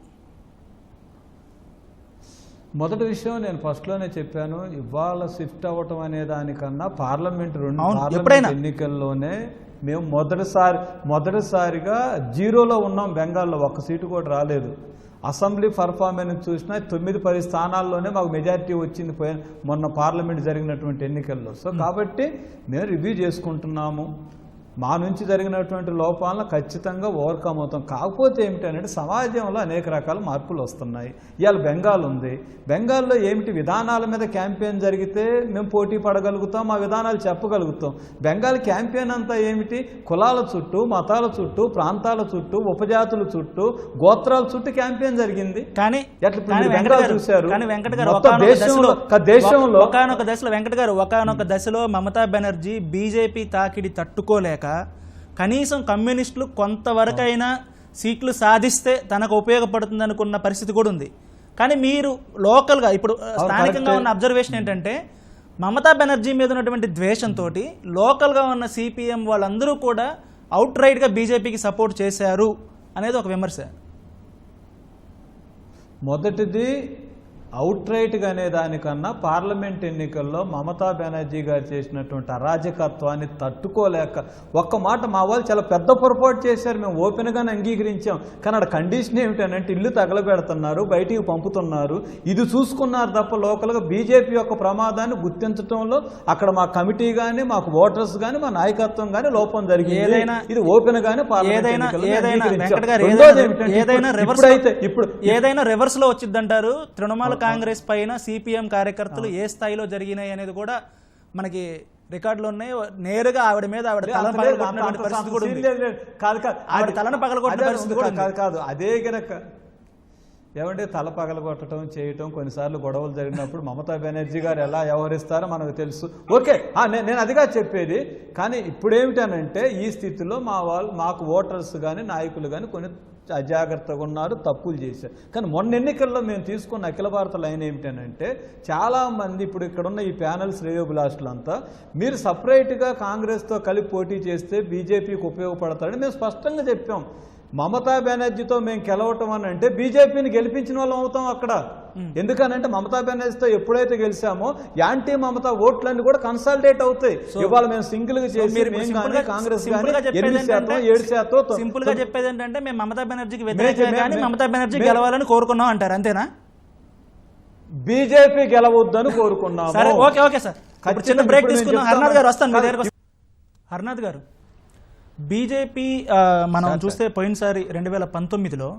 మొదటి విషయం నేను ఫస్ట్లోనే చెప్పాను, ఇవాళ షిఫ్ట్ అవ్వటం అనే దానికన్నా పార్లమెంట్ ఎన్నికల్లోనే మేము మొదటిసారిగా 0లో ఉన్నాం. బెంగాల్లో 1 సీటు కూడా రాలేదు. అసెంబ్లీ పర్ఫార్మెన్స్ చూసినా 9-10 స్థానాల్లోనే మాకు మెజారిటీ వచ్చింది మొన్న పార్లమెంట్ జరిగినటువంటి ఎన్నికల్లో. సో కాబట్టి మేము రివ్యూ చేసుకుంటున్నాము. మా నుంచి జరిగినటువంటి లోపాలను ఖచ్చితంగా ఓవర్కమ్ అవుతాం. కాకపోతే ఏమిటంటే సమాజంలో అనేక రకాల మార్పులు వస్తున్నాయి. ఇవాళ బెంగాల్ ఉంది, బెంగాల్లో ఏమిటి విధానాల మీద క్యాంపెయిన్ జరిగితే మేము పోటీ పడగలుగుతాం, మా విధానాలు చెప్పగలుగుతాం. బెంగాల్ క్యాంపెయిన్ అంతా ఏమిటి? కులాల చుట్టూ, మతాల చుట్టూ, ప్రాంతాల చుట్టూ, ఉపజాతుల చుట్టూ, గోత్రాల చుట్టూ క్యాంపెయిన్ జరిగింది. కానీ బెంగాల్ చూశారు దేశంలో ఒకనొక దశలో మమతా బెనర్జీ బీజేపీ తాకిడి తట్టుకోలేక కనీసం కమ్యూనిస్టులు కొంతవరకైనా సీట్లు సాధిస్తే తనకు ఉపయోగపడుతుంది అనుకున్న పరిస్థితి కూడా ఉంది. కానీ మీరు లోకల్గా ఇప్పుడు స్థానికంగా ఉన్న అబ్జర్వేషన్ ఏంటంటే మమతా బెనర్జీ మీద ఉన్నటువంటి ద్వేషంతో లోకల్గా ఉన్న సిపిఎం వాళ్ళందరూ కూడా అవుట్ రైట్గా బీజేపీకి సపోర్ట్ చేశారు అనేది ఒక విమర్శ. మొదటిది అవుట్ రైట్గా అనే దానికన్నా పార్లమెంట్ ఎన్నికల్లో మమతా బెనర్జీ గారు చేసినటువంటి అరాజకత్వాన్ని తట్టుకోలేక ఒక్క మాట మా వాళ్ళు చాలా పెద్ద పొరపాటు చేశారు, మేము ఓపెన్గానే అంగీకరించాం, కానీ అక్కడ కండిషన్ ఏమిటనంటే ఇల్లు తగలబెడుతున్నారు, బయటికి పంపుతున్నారు, ఇది చూసుకున్నారు తప్ప లోకల్గా బీజేపీ యొక్క ప్రమాదాన్ని గుర్తించడంలో అక్కడ మా కమిటీ కానీ మాకు ఓటర్స్ కానీ మా నాయకత్వం కానీ లోపం జరిగింది. ఏదైనా ఇది ఓపెన్ గానే ఏదైనా రివర్స్ లో వచ్చిందంటారు. తృణమూల కాంగ్రెస్ పైన సిపిఎం కార్యకర్తలు ఏ స్థాయిలో జరిగినాయి అనేది కూడా మనకి రికార్డులు ఉన్నాయి. నేరుగా ఆవిడ మీద ఆవిడ తలను పగలగొట్టినటువంటి పరిస్థితి కూడా ఉంది. ఆవిడ తలను పగలగొట్టిన పరిస్థితి కూడా కాదు. అదే గనక ఏమంటే తల పగలగొట్టడం చేయటం కొన్నిసార్లు గొడవలు జరిగినప్పుడు మమతా బెనర్జీ గారు ఎలా వ్యవహరిస్తారో మనకు తెలుసు. ఓకే, నేను అదిగా చెప్పేది. కానీ ఇప్పుడేమిటనంటే ఈ స్థితిలో మాకు ఓటర్స్ కానీ నాయకులు కానీ కొన్ని అజాగ్రత్తగా ఉన్నారు, తప్పులు చేశారు. కానీ మొన్న ఎన్నికల్లో మేము తీసుకున్న అఖిల భారత లైన్ ఏమిటనంటే చాలామంది ఇప్పుడు ఇక్కడున్న ఈ ప్యానల్ శ్రేయోభిలాషులంతా మీరు సపరేట్గా కాంగ్రెస్తో కలిపి పోటీ చేస్తే బీజేపీకి ఉపయోగపడతారని మేము స్పష్టంగా చెప్పాం. మమతా బెనర్జీతో మేము గెలవటం అని అంటే బీజేపీని గెలిపించిన వాళ్ళం అవుతాం అక్కడ. ఎందుకనంటే మమతా బెనర్జీతో ఎప్పుడైతే గెలిచామో యాంటీ మమతా ఓట్లన్నీ కూడా కన్సాలిడేట్ అవుతాయి. ఇవాళ మేము సింగిల్ గా చేసి కాంగ్రెస్ 7%. సింపుల్ గా చెప్పేది ఏంటంటే మేము మమతా బెనర్జీకి వ్యతిరేకంగా మమతా బెనర్జీ గెలవాలని కోరుకున్నాం అంటారు, అంతేనా? బీజేపీ గెలవద్దని కోరుకున్నాం. ఓకే సార్, చిన్న బ్రేక్ తీసుకున్నాం. హర్నాథ్ గారు వస్తాను మీ దగ్గరకు. హర్నాథ్ గారు, బీజేపీ మనం చూస్తే పోయినసారి 2019లో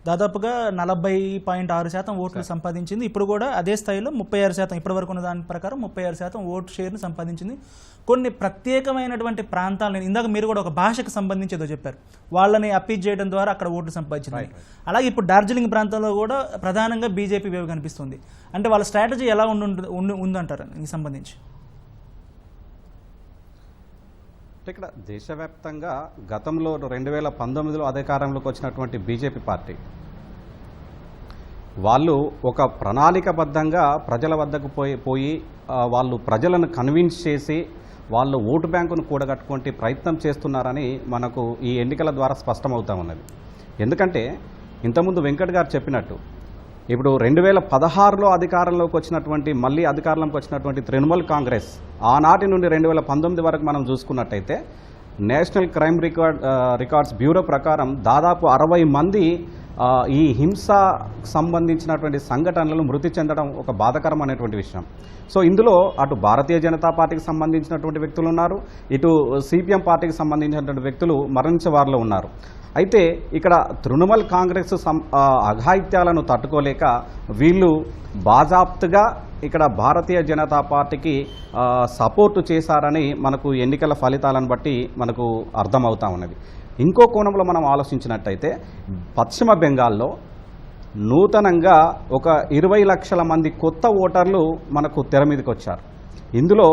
దాదాపుగా 40.6% ఓట్లు సంపాదించింది. ఇప్పుడు కూడా అదే స్థాయిలో 36%, ఇప్పటి వరకు ఉన్న దాని ప్రకారం 36% ఓటు షేర్ని సంపాదించింది. కొన్ని ప్రత్యేకమైనటువంటి ప్రాంతాలను, ఇందాక మీరు కూడా ఒక భాషకు సంబంధించి ఏదో చెప్పారు, వాళ్ళని అప్పీల్ చేయడం ద్వారా అక్కడ ఓట్లు సంపాదించింది. అలాగే ఇప్పుడు డార్జిలింగ్ ప్రాంతంలో కూడా ప్రధానంగా బీజేపీ వేవ్ కనిపిస్తుంది. అంటే వాళ్ళ స్ట్రాటజీ ఎలా ఉందంటారు ఈ సంబంధించి? ఇక్కడ దేశవ్యాప్తంగా గతంలో 2019లో అధికారంలోకి వచ్చినటువంటి బీజేపీ పార్టీ వాళ్ళు ఒక ప్రణాళికబద్ధంగా ప్రజల వద్దకు పోయి వాళ్ళు ప్రజలను కన్విన్స్ చేసి వాళ్ళు ఓటు బ్యాంకును కూడగట్టుకుంటే ప్రయత్నం చేస్తున్నారని మనకు ఈ ఎన్నికల ద్వారా స్పష్టమవుతా ఉన్నది. ఎందుకంటే ఇంతకుముందు వెంకట్ గారు చెప్పినట్టు ఇప్పుడు 2016లో అధికారంలోకి వచ్చినటువంటి మళ్ళీ అధికారంలోకి వచ్చినటువంటి తృణమూల్ కాంగ్రెస్ ఆనాటి నుండి 2019 వరకు మనం చూసుకున్నట్టయితే నేషనల్ క్రైమ్ రికార్డ్స్ బ్యూరో ప్రకారం దాదాపు 60 మంది ఈ హింస సంబంధించినటువంటి సంఘటనలు మృతి చెందడం ఒక బాధాకరమైనటువంటి విషయం. సో ఇందులో అటు భారతీయ జనతా పార్టీకి సంబంధించినటువంటి వ్యక్తులు ఉన్నారు, ఇటు సిపిఎం పార్టీకి సంబంధించినటువంటి వ్యక్తులు మరణించే వారిలో ఉన్నారు. అయితే ఇక్కడ తృణమూల్ కాంగ్రెస్ అఘాయిత్యాలను తట్టుకోలేక వీళ్ళు బాజాప్తుగా ఇక్కడ భారతీయ జనతా పార్టీకి సపోర్టు చేశారని మనకు ఎన్నికల ఫలితాలను బట్టి మనకు అర్థమవుతా ఉన్నది. ఇంకో కోణంలో మనం ఆలోచించినట్టయితే పశ్చిమ బెంగాల్లో నూతనంగా ఒక 20 లక్షల మంది కొత్త ఓటర్లు మనకు తెర మీదకి వచ్చారు. ఇందులో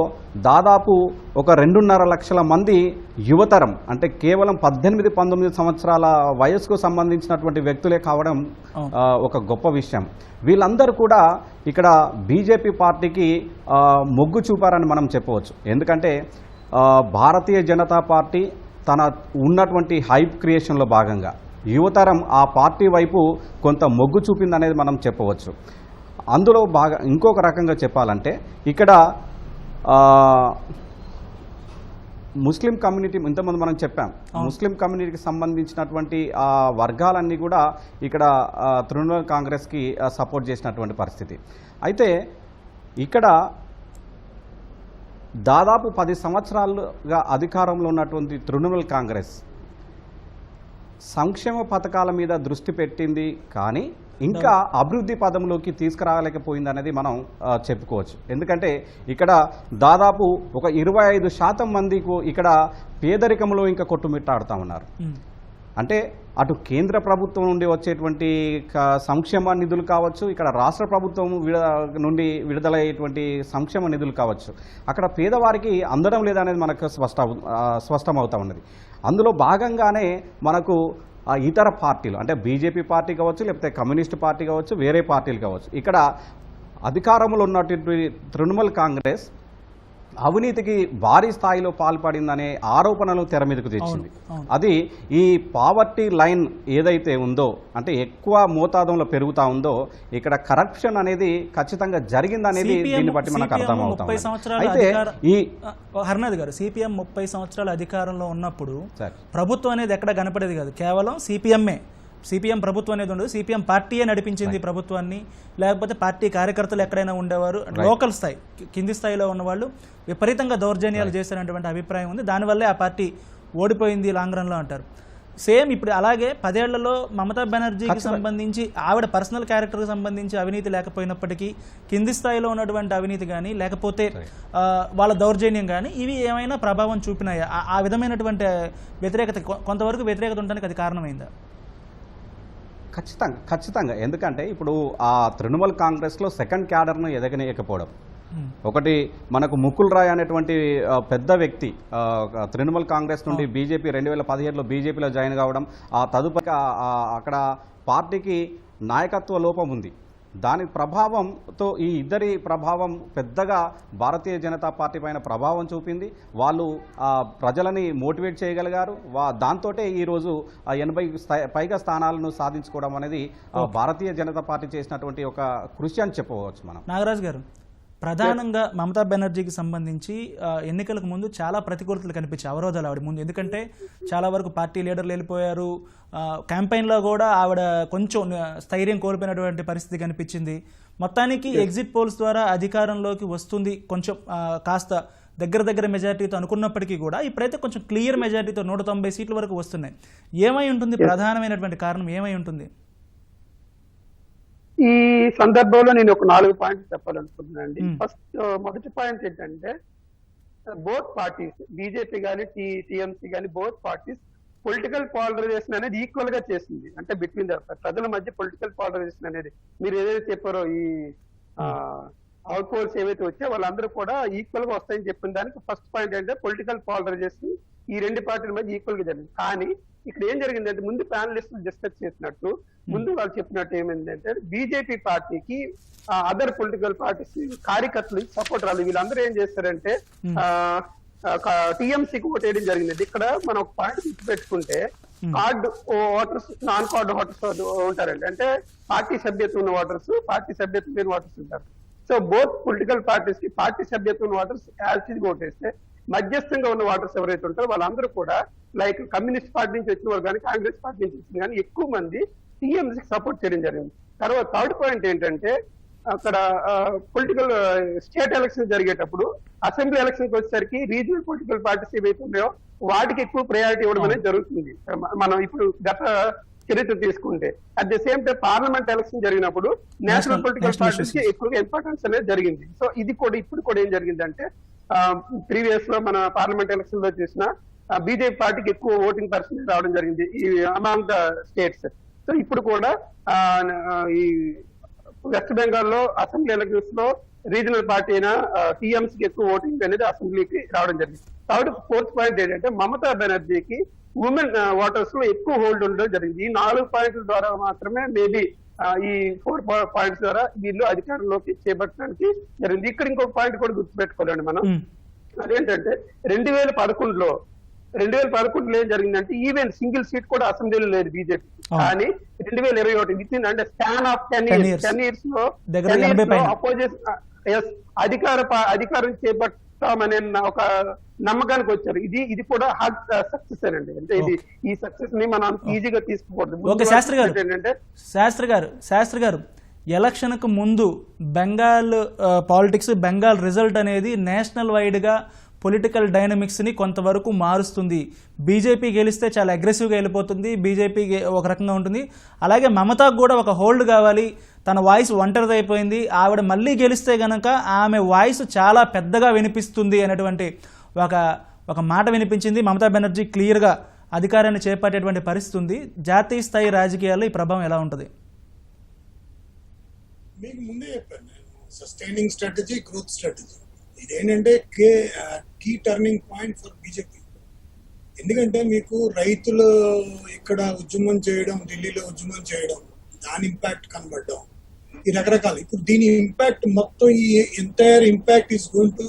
దాదాపు ఒక 2.5 లక్షల మంది యువతరం, అంటే కేవలం 18-19 సంవత్సరాల వయసుకు సంబంధించినటువంటి వ్యక్తులే కావడం ఒక గొప్ప విషయం. వీళ్ళందరూ కూడా ఇక్కడ బీజేపీ పార్టీకి మొగ్గు చూపారని మనం చెప్పవచ్చు. ఎందుకంటే భారతీయ జనతా పార్టీ తన ఉన్నటువంటి హైప్ క్రియేషన్లో భాగంగా యువతరం ఆ పార్టీ వైపు కొంత మొగ్గు చూపిందనేది మనం చెప్పవచ్చు. అందులో ఇంకొక రకంగా చెప్పాలంటే ఇక్కడ ముస్లిం కమ్యూనిటీ, ఇంతకుముందు మనం చెప్పాం, ముస్లిం కమ్యూనిటీకి సంబంధించినటువంటి వర్గాలన్నీ కూడా ఇక్కడ తృణమూల్ కాంగ్రెస్కి సపోర్ట్ చేసినటువంటి పరిస్థితి. అయితే ఇక్కడ దాదాపు 10 సంవత్సరాలుగా అధికారంలో ఉన్నటువంటి తృణమూల్ కాంగ్రెస్ సంక్షేమ పథకాల మీద దృష్టి పెట్టింది, కానీ ఇంకా అభివృద్ధి పదంలోకి తీసుకురాలేకపోయింది అనేది మనం చెప్పుకోవచ్చు. ఎందుకంటే ఇక్కడ దాదాపు ఒక 25% మందికి ఇక్కడ పేదరికంలో ఇంకా కొట్టుమిట్టాడుతూ ఉన్నారు. అంటే అటు కేంద్ర ప్రభుత్వం నుండి వచ్చేటువంటి సంక్షేమ నిధులు కావచ్చు, ఇక్కడ రాష్ట్ర ప్రభుత్వం నుండి విడుదలయ్యేటువంటి సంక్షేమ నిధులు కావచ్చు, అక్కడ పేదవారికి అందడం లేదనేది మనకు స్పష్టమవుతా ఉన్నది. అందులో భాగంగానే మనకు ఇతర పార్టీలు, అంటే బీజేపీ పార్టీ కావచ్చు, లేకపోతే కమ్యూనిస్ట్ పార్టీ కావచ్చు, వేరే పార్టీలు కావచ్చు, ఇక్కడ అధికారంలో ఉన్నటువంటి తృణమూల్ కాంగ్రెస్ అవినీతికి భారీ స్థాయిలో పాల్పడిందనే ఆరోపణలు తెర మీదకు తెచ్చింది. అది ఈ పావర్టీ లైన్ ఏదైతే ఉందో, అంటే ఎక్కువ మోతాదంలో పెరుగుతా ఉందో, ఇక్కడ కరప్షన్ అనేది ఖచ్చితంగా జరిగిందనేది దీన్ని బట్టి మనకు అర్థమవుతాం. అయితే ఈ హర్నాథ్ గారు, సిపిఎం 30 సంవత్సరాల అధికారంలో ఉన్నప్పుడు ప్రభుత్వం అనేది ఎక్కడ కనపడేది కాదు, కేవలం సిపిఎం ప్రభుత్వం అనేది ఉండదు, సిపిఎం పార్టీయే నడిపించింది ప్రభుత్వాన్ని. లేకపోతే పార్టీ కార్యకర్తలు ఎక్కడైనా ఉండేవారు, లోకల్ స్థాయి కింది స్థాయిలో ఉన్నవాళ్ళు విపరీతంగా దౌర్జన్యాలు చేశారనేటువంటి అభిప్రాయం ఉంది. దానివల్లే ఆ పార్టీ ఓడిపోయింది లాంగ్ రన్లో అంటారు. సేమ్ ఇప్పుడు అలాగే 10 ఏళ్లలో మమతా బెనర్జీకి సంబంధించి ఆవిడ పర్సనల్ క్యారెక్టర్కి సంబంధించి అవినీతి లేకపోయినప్పటికీ కింది స్థాయిలో ఉన్నటువంటి అవినీతి కానీ లేకపోతే వాళ్ళ దౌర్జన్యం కానీ ఇవి ఏమైనా ప్రభావం చూపినాయా? ఆ విధమైనటువంటి వ్యతిరేకత, కొంతవరకు వ్యతిరేకత ఉండడానికి అది కారణమైందా? ఖచ్చితంగా. ఎందుకంటే ఇప్పుడు ఆ తృణమూల్ కాంగ్రెస్లో సెకండ్ క్యాడర్ను ఎదగనీయకపోవడం ఒకటి. మనకు ముకుల్ రాయ్ అనేటువంటి పెద్ద వ్యక్తి తృణమూల్ కాంగ్రెస్ నుండి బీజేపీ 2017లో బీజేపీలో జాయిన్ కావడం, ఆ తదుపరి అక్కడ పార్టీకి నాయకత్వ లోపం ఉంది. దాని ప్రభావంతో ఈ ఇద్దరి ప్రభావం పెద్దగా భారతీయ జనతా పార్టీ పైన ప్రభావం చూపింది. వాళ్ళు ప్రజలని మోటివేట్ చేయగలిగారు. దాంతో ఈరోజు 80 పైగా స్థానాలను సాధించుకోవడం అనేది భారతీయ జనతా పార్టీ చేసినటువంటి ఒక కృషి అని చెప్పవచ్చు మనం. నాగరాజ్ గారు, ప్రధానంగా మమతా బెనర్జీకి సంబంధించి ఎన్నికలకు ముందు చాలా ప్రతికూలతలు కనిపించాయి, అవరోధాలు ఆవిడ ముందు. ఎందుకంటే చాలా వరకు పార్టీ లీడర్లు వెళ్ళిపోయారు, క్యాంపెయిన్లో కూడా ఆవిడ కొంచెం స్థైర్యం కోల్పోయినటువంటి పరిస్థితి కనిపించింది. మొత్తానికి ఎగ్జిట్ పోల్స్ ద్వారా అధికారంలోకి వస్తుంది కొంచెం కాస్త దగ్గర మెజార్టీతో అనుకున్నప్పటికీ కూడా ఇప్పుడైతే కొంచెం క్లియర్ మెజార్టీతో 190 సీట్ల వరకు వస్తున్నాయి. ఏమై ఉంటుంది? ప్రధానమైనటువంటి కారణం ఏమై ఉంటుంది? ఈ సందర్భంలో నేను ఒక 4 పాయింట్స్ చెప్పాలనుకుంటున్నానండి. ఫస్ట్, మొదటి పాయింట్ ఏంటంటే బోత్ పార్టీస్, బీజేపీ కానీ టీఎంసీ కానీ, బోత్ పార్టీస్ పొలిటికల్ పాలరైజేషన్ అనేది ఈక్వల్ గా చేసింది. అంటే బిట్వీన్ ద ప్రజల మధ్య పొలిటికల్ పాలరైజేషన్ అనేది మీరు ఏదైతే చెప్పారో, ఈ అవుట్ పోల్స్ ఏవైతే వచ్చాయో వాళ్ళందరూ కూడా ఈక్వల్ గా వస్తాయని చెప్పిన దానికి ఫస్ట్ పాయింట్ అంటే పొలిటికల్ పాలరైజేషన్ ఈ రెండు పార్టీల మధ్య ఈక్వల్ గా జరిగింది. కానీ ఇక్కడ ఏం జరిగిందంటే, ముందు ప్యానలిస్టులు డిస్కస్ చేసినట్టు ముందు వాళ్ళు చెప్పినట్టు ఏమైందంటే, బీజేపీ పార్టీకి అదర్ పొలిటికల్ పార్టీస్ కార్యకర్తలు సపోర్ట్ రాలేదు. వీళ్ళందరూ ఏం చేస్తారంటే టీఎంసీకి ఓటు వేయడం జరిగింది. ఇక్కడ మనం ఒక పాయింట్ గుర్తుపెట్టుకుంటే, card voters, non card voters ఉంటారండి. అంటే పార్టీ సభ్యత్వం ఉన్న ఓటర్స్, పార్టీ సభ్యత్వం లేని ఓటర్స్ ఉంటారు. సో బోత్ పొలిటికల్ పార్టీస్ కి పార్టీ సభ్యత్వం ఉన్న ఓటర్స్ యాక్చువల్గా ఓటేస్తే, మధ్యస్థంగా ఉన్న ఓటర్స్ ఎవరైతే ఉంటారో వాళ్ళందరూ కూడా లైక్ కమ్యూనిస్ట్ పార్టీ నుంచి వచ్చిన వాళ్ళు కానీ, కాంగ్రెస్ పార్టీ నుంచి వచ్చిన కానీ ఎక్కువ మంది టీఎంసీకి సపోర్ట్ చేయడం జరిగింది. తర్వాత థర్డ్ పాయింట్ ఏంటంటే, అక్కడ పొలిటికల్ స్టేట్ ఎలక్షన్ జరిగేటప్పుడు అసెంబ్లీ ఎలక్షన్కి వచ్చేసరికి రీజనల్ పొలిటికల్ పార్టీస్ ఏవైతే ఉన్నాయో వాటికి ఎక్కువ ప్రయారిటీ ఇవ్వడం అనేది జరుగుతుంది. మనం ఇప్పుడు గత చరిత్ర తీసుకుంటే, at the same time parliament election జరిగినప్పుడు నేషనల్ పొలిటికల్ పార్టీస్ కి ఎక్కువగా ఇంపార్టెన్స్ అనేది జరిగింది. సో ఇది కూడా ఇప్పుడు కూడా ఏం జరిగిందంటే, ప్రీవియస్ లో మన పార్లమెంట్ ఎలక్షన్ లో చూసిన బీజేపీ పార్టీకి ఎక్కువ ఓటింగ్ పర్సెంటేజ్ రావడం జరిగింది ఈ అమాంగ్ ద స్టేట్స్. సో ఇప్పుడు కూడా ఈ వెస్ట్ బెంగాల్లో అసెంబ్లీ ఎలక్షన్స్ లో రీజనల్ పార్టీ అయిన టీఎంసీకి ఎక్కువ ఓటింగ్ అనేది అసెంబ్లీకి రావడం జరిగింది. కాబట్టి ఫోర్త్ పాయింట్ ఏంటంటే, మమతా బెనర్జీకి ఉమెన్ ఓటర్స్ లో ఎక్కువ హోల్డ్ ఉండడం జరిగింది. ఈ 4 పాయింట్ల ద్వారా మాత్రమే మేబీ ఈ 4 పాయింట్స్ ద్వారా వీళ్ళు అధికారంలోకి చేపట్టడానికి జరిగింది. ఇక్కడ ఇంకొక పాయింట్ కూడా గుర్తుపెట్టుకోవాలండి మనం. అదేంటంటే 2011లో ఏం జరిగిందంటే, ఈవెన్ సింగిల్ సీట్ కూడా అసెంబ్లీలో లేదు బీజేపీ. కానీ 2021 విత్ ఇన్ అంటే స్పాన్ ఆఫ్ 10 years లో అపోజిషన్ అధికారం చేపట్టామనే ఒక నమ్మకానికి వచ్చారు. ఇది కూడా హార్డ్ సక్సెస్ అండి. అంటే ఇది ఈ సక్సెస్ ని మనం ఈజీగా తీసుకోకూడదు. శాస్త్రి గారు, ఎలక్షన్ కు ముందు బెంగాల్ పాలిటిక్స్, బెంగాల్ రిజల్ట్ అనేది నేషనల్ వైడ్ గా పొలిటికల్ డైనమిక్స్ని కొంతవరకు మారుస్తుంది. బీజేపీ గెలిస్తే చాలా అగ్రెసివ్గా వెళ్ళిపోతుంది, బీజేపీ ఒక రకంగా ఉంటుంది. అలాగే మమతాకు కూడా ఒక హోల్డ్ కావాలి, తన వాయిస్ ఒంటరిదైపోయింది, ఆవిడ మళ్ళీ గెలిస్తే గనక ఆమె వాయిస్ చాలా పెద్దగా వినిపిస్తుంది అనేటువంటి ఒక మాట వినిపించింది. మమతా బెనర్జీ క్లియర్గా అధికారాన్ని చేపట్టేటువంటి పరిస్థితి ఉంది. జాతీయ స్థాయి రాజకీయాల్లో ఈ ప్రభావం ఎలా ఉంటుంది? మీకు ముందే చెప్పాను నేను, సస్టైనింగ్ స్ట్రాటజీ, గ్రోత్ స్ట్రాటజీ. ఇదేంటంటే key turning point for BJP. ఎందుకంటే మీకు రైతులు ఇక్కడ ఉద్యమం చేయడం, ఢిల్లీలో ఉద్యమం చేయడం, దాని ఇంపాక్ట్ కనబడడం, ఈ రకరకాలు. ఇప్పుడు దీని ఇంపాక్ట్ మొత్తం ఈ entire impact is going to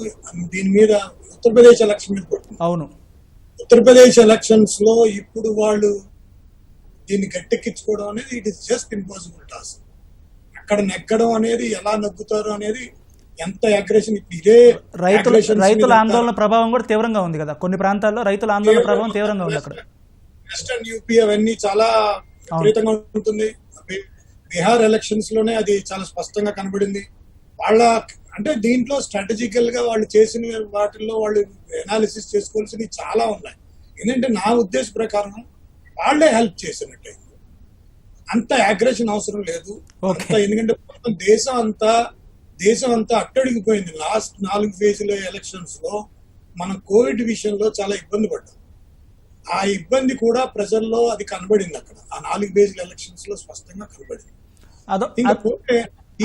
దీని మీద ఉత్తరప్రదేశ్ ఎలక్షన్ మీద పడుతుంది. అవును, ఉత్తరప్రదేశ్ ఎలక్షన్స్ లో ఇప్పుడు వాళ్ళు దీన్ని గట్టెక్కించుకోవడం అనేది it is just impossible task. అక్కడ నెగ్గడం అనేది ఎలా నగ్గుతారు అనేది ఎంత అగ్రెషన్. ఇదే రైతుల ఆందోళన ప్రభావం కూడా తీవ్రంగా ఉంది కదా, కొన్ని ప్రాంతాల్లో రైతుల ఆందోళన ప్రభావం తీవ్రంగా ఉంది అక్కడ. వెస్టర్న్ యూపీ అవన్నీ చాలా విపరీతంగా ఉంటుంది. బీహార్ ఎలక్షన్స్ లోనే అది చాలా స్పష్టంగా కనబడింది. వాళ్ళ అంటే దీంట్లో స్ట్రాటజికల్ గా వాళ్ళు చేసిన వాటిల్లో వాళ్ళు ఎనాలిసిస్ చేసుకోవాల్సినవి చాలా ఉన్నాయి. ఎందుకంటే నా ఉద్దేశ ప్రకారం వాళ్లే హెల్ప్ చేసినట్టయింది, అంత అగ్రెషన్ అవసరం లేదు. ఎందుకంటే మొత్తం దేశం అంతా అట్టడిగిపోయింది. లాస్ట్ 4 ఫేజ్ల ఎలక్షన్స్ లో మనం కోవిడ్ విషయంలో చాలా ఇబ్బంది పడ్డాం. ఆ ఇబ్బంది కూడా ప్రజల్లో అది కనబడింది అక్కడ, ఆ 4 ఫేజ్ల ఎలక్షన్స్ లో స్పష్టంగా కనబడింది.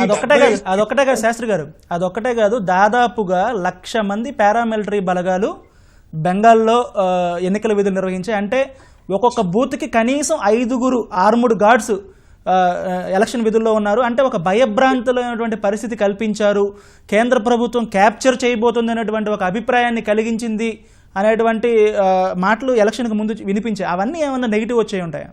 అదొక్కటే కాదు శాస్త్రి గారు, అదొక్కటే కాదు, దాదాపుగా 1,00,000 మంది పారామిలిటరీ బలగాలు బెంగాల్లో ఎన్నికల విధులు నిర్వహించాయి. అంటే ఒక్కొక్క బూత్కి కనీసం 5 ఆర్ముడ్ గార్డ్స్ ఎలక్షన్ విధుల్లో ఉన్నారు. అంటే ఒక భయభ్రాంతులైనటువంటి పరిస్థితి కల్పించారు. కేంద్ర ప్రభుత్వం క్యాప్చర్ చేయబోతుంది అనేటువంటి ఒక అభిప్రాయాన్ని కలిగించింది అనేటువంటి మాటలు ఎలక్షన్కి ముందు వినిపించాయి. అవన్నీ ఏమన్నా నెగిటివ్ వచ్చే ఉంటాయా?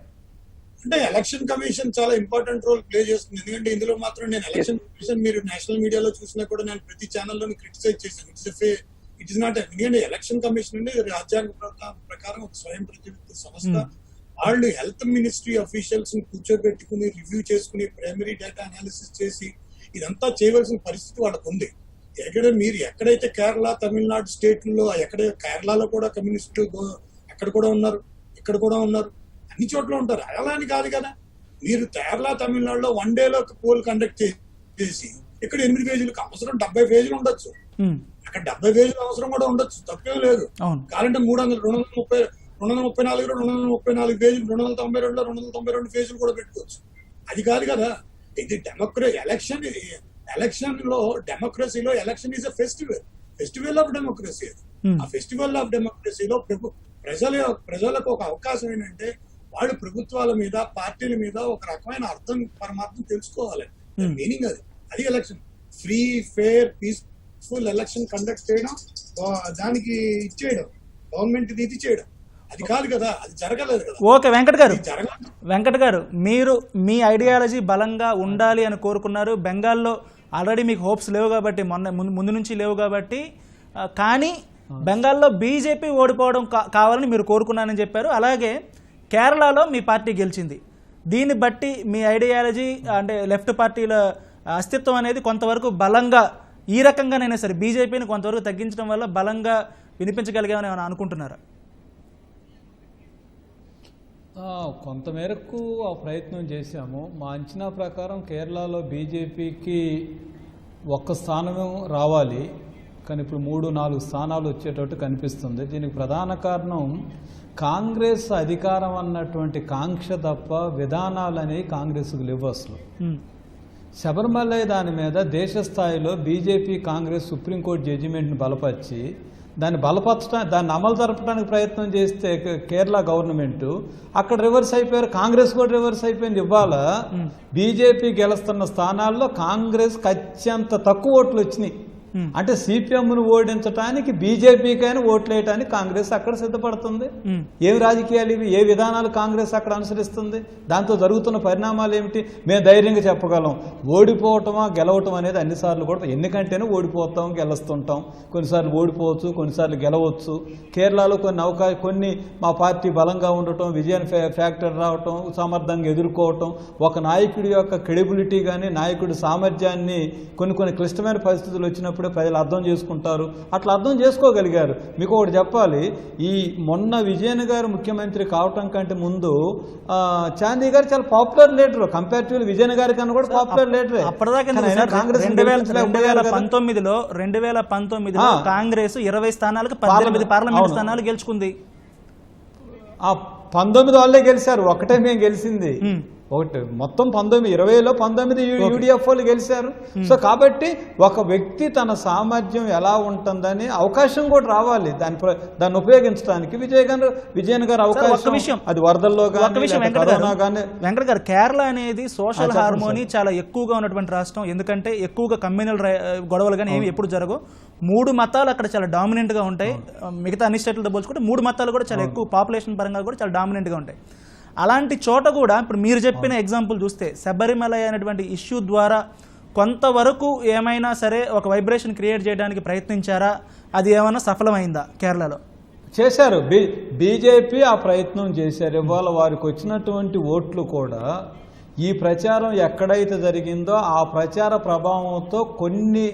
అంటే ఎలక్షన్ కమిషన్ చాలా ఇంపార్టెంట్ రోల్ ప్లే చేస్తుంది. ఎందుకంటే ఇందులో మాత్రం నేను ఎలక్షన్ కమిషన్ మీరు నేషనల్ మీడియాలో చూసినా కూడా నేను ప్రతి ఛానల్లో క్రిటిసైజ్ చేశాను. It is not. ఎందుకంటే ఎలక్షన్ కమిషన్ అనేది రాజ్యాంగ ప్రకారం ఒక స్వయం ప్రతిపత్తి సంస్థ. వాళ్ళు హెల్త్ మినిస్ట్రీ అఫీషియల్స్ ని కూర్చోబెట్టుకుని రివ్యూ చేసుకుని ప్రైమరీ డేటా అనాలిసిస్ చేసి ఇదంతా చేయవలసిన పరిస్థితి వాళ్ళకు ఉంది. మీరు ఎక్కడైతే కేరళ, తమిళనాడు స్టేట్లలో, ఎక్కడ కేరళలో కూడా కమ్యూనిస్టులు అక్కడ కూడా ఉన్నారు, ఇక్కడ కూడా ఉన్నారు, అన్ని చోట్ల ఉంటారు. అలా అని కాదు కదా. మీరు కేరళ, తమిళనాడులో 1 డేలో పోల్ కండక్ట్ చేసి ఇక్కడ 8 పేజీలకు అవసరం 70 పేజీలు ఉండొచ్చు, అక్కడ 70 పేజీలు అవసరం కూడా ఉండొచ్చు, తప్పేం లేదు. కావాలంటే 234 పేజీలు, 292లో 292 పేజీలు కూడా పెట్టుకోవచ్చు. అది కాదు కదా. ఇది ఎలక్షన్ లో డెమోక్రసీలో election is a festival of democracy. ఆ ఫెస్టివల్ ఆఫ్ డెమోక్రసీలో ప్రజలకు ఒక అవకాశం ఏంటంటే వాళ్ళు ప్రభుత్వాల మీద, పార్టీల మీద ఒక రకమైన పరమార్థం తెలుసుకోవాలి. మీనింగ్ అది election. Free, fair, peaceful election conduct చేయడం, దానికి ఇచ్చేయడం, గవర్నమెంట్ ఇది చేయడం, అది కాదు కదా, అది జరగలేదు కదా. ఓకే వెంకట్ గారు, మీరు మీ ఐడియాలజీ బలంగా ఉండాలి అని కోరుకున్నారు. బెంగాల్లో ఆల్రెడీ మీకు హోప్స్ లేవు కాబట్టి, ముందు నుంచి లేవు కాబట్టి, కానీ బెంగాల్లో బీజేపీ ఓడిపోవడం కావాలని మీరు కోరుకున్నారని చెప్పారు. అలాగే కేరళలో మీ పార్టీ గెలిచింది. దీన్ని బట్టి మీ ఐడియాలజీ అంటే లెఫ్ట్ పార్టీల అస్తిత్వం అనేది కొంతవరకు బలంగా, ఈ రకంగానైనా సరే బీజేపీని కొంతవరకు తగ్గించడం వల్ల బలంగా వినిపించగలిగామని ఏమైనా అనుకుంటున్నారా? కొంతమేరకు ఆ ప్రయత్నం చేశాము. మా అంచనా ప్రకారం కేరళలో బీజేపీకి 1 స్థానం రావాలి, కానీ ఇప్పుడు 3-4 స్థానాలు వచ్చేటట్టు కనిపిస్తుంది. దీనికి ప్రధాన కారణం కాంగ్రెస్ అధికారం అన్నటువంటి కాంక్ష తప్ప విధానాలు అనేవి కాంగ్రెస్కు లేవు అసలు. శబరిమల దాని మీద దేశ స్థాయిలో బీజేపీ, కాంగ్రెస్ సుప్రీంకోర్టు జడ్జిమెంట్ని బలపరిచి దాన్ని అమలు జరపడానికి ప్రయత్నం చేస్తే కేరళ గవర్నమెంట్ అక్కడ రివర్స్ అయిపోయారు, కాంగ్రెస్ కూడా రివర్స్ అయిపోయింది. ఇవాళ బీజేపీ గెలుస్తున్న స్థానాల్లో కాంగ్రెస్ అత్యంత తక్కువ ఓట్లు వచ్చినాయి. అంటే సిపిఎంను ఓడించడానికి బీజేపీకైనా ఓట్లు వేయడానికి కాంగ్రెస్ అక్కడ సిద్ధపడుతుంది. ఏమి రాజకీయాలు ఇవి? ఏ విధానాలు కాంగ్రెస్ అక్కడ అనుసరిస్తుంది? దాంతో జరుగుతున్న పరిణామాలు ఏమిటి? మేము ధైర్యంగా చెప్పగలం. ఓడిపోవటమా గెలవటం అనేది అన్నిసార్లు కూడా ఎందుకంటేనే ఓడిపోతాం, గెలుస్తుంటాం. కొన్నిసార్లు ఓడిపోవచ్చు, కొన్నిసార్లు గెలవచ్చు. కేరళలో కొన్ని మా పార్టీ బలంగా ఉండటం, విజయాన్ని ఫ్యాక్టర్ రావటం, సమర్థంగా ఎదుర్కోవటం, ఒక నాయకుడి యొక్క క్రెడిబిలిటీ కానీ నాయకుడి సామర్థ్యాన్ని కొన్ని క్లిష్టమైన పరిస్థితులు వచ్చినప్పుడు ప్రజలు అర్థం చేసుకుంటారు. అట్లా అర్థం చేసుకోగలిగారు. మీకు ఒకటి చెప్పాలి, ఈ మొన్న విజయన్ గారు ముఖ్యమంత్రి కావటం కంటే ముందు చాందీ గారు చాలా పాపులర్ లీడర్, కంపారిటివ్లీ విజయన్ గారి కన్నా కూడా పాపులర్ లీడర్. అప్పటిదాకా కాంగ్రెస్ 2019లో కాంగ్రెస్ 20 స్థానాలకు 18 పార్లమెంట్ స్థానాలు గెలుచుకుంది. ఆ 19 వాళ్ళే గెలిచారు, ఒకటే మేము గెలిచింది. ఒకటి మొత్తం 2020లో 19 యూడిఎఫ్ వాళ్ళు గెలిచారు. సో కాబట్టి ఒక వ్యక్తి తన సామర్థ్యం ఎలా ఉంటుందని అవకాశం కూడా రావాలి దాన్ని ఉపయోగించడానికి. విజయన్ గారు అవకాశం అది వరదల్లో కానీ. వెంకట గారు, కేరళ అనేది సోషల్ హార్మోనీ చాలా ఎక్కువగా ఉన్నటువంటి రాష్ట్రం. ఎందుకంటే ఎక్కువగా కమ్యూనల్ గొడవలు కానీ ఏమి ఎప్పుడు జరగవు. 3 మతాలు అక్కడ చాలా డామినెంట్ గా ఉంటాయి. మిగతా అన్ని స్టేట్లతో పోల్చుకుంటే 3 మతాలు కూడా చాలా ఎక్కువ, పాపులేషన్ పరంగా కూడా చాలా డామినెంట్ గా ఉంటాయి. అలాంటి చోట కూడా ఇప్పుడు మీరు చెప్పిన ఎగ్జాంపుల్ చూస్తే శబరిమల అనేటువంటి ఇష్యూ ద్వారా కొంతవరకు ఏమైనా సరే ఒక వైబ్రేషన్ క్రియేట్ చేయడానికి ప్రయత్నించారా? అది ఏమైనా సఫలమైందా? కేరళలో చేశారు, బీజేపీ ఆ ప్రయత్నం చేశారు. ఇవాళ వారికి వచ్చినటువంటి ఓట్లు కూడా ఈ ప్రచారం ఎక్కడైతే జరిగిందో ఆ ప్రచార ప్రభావంతో కొన్ని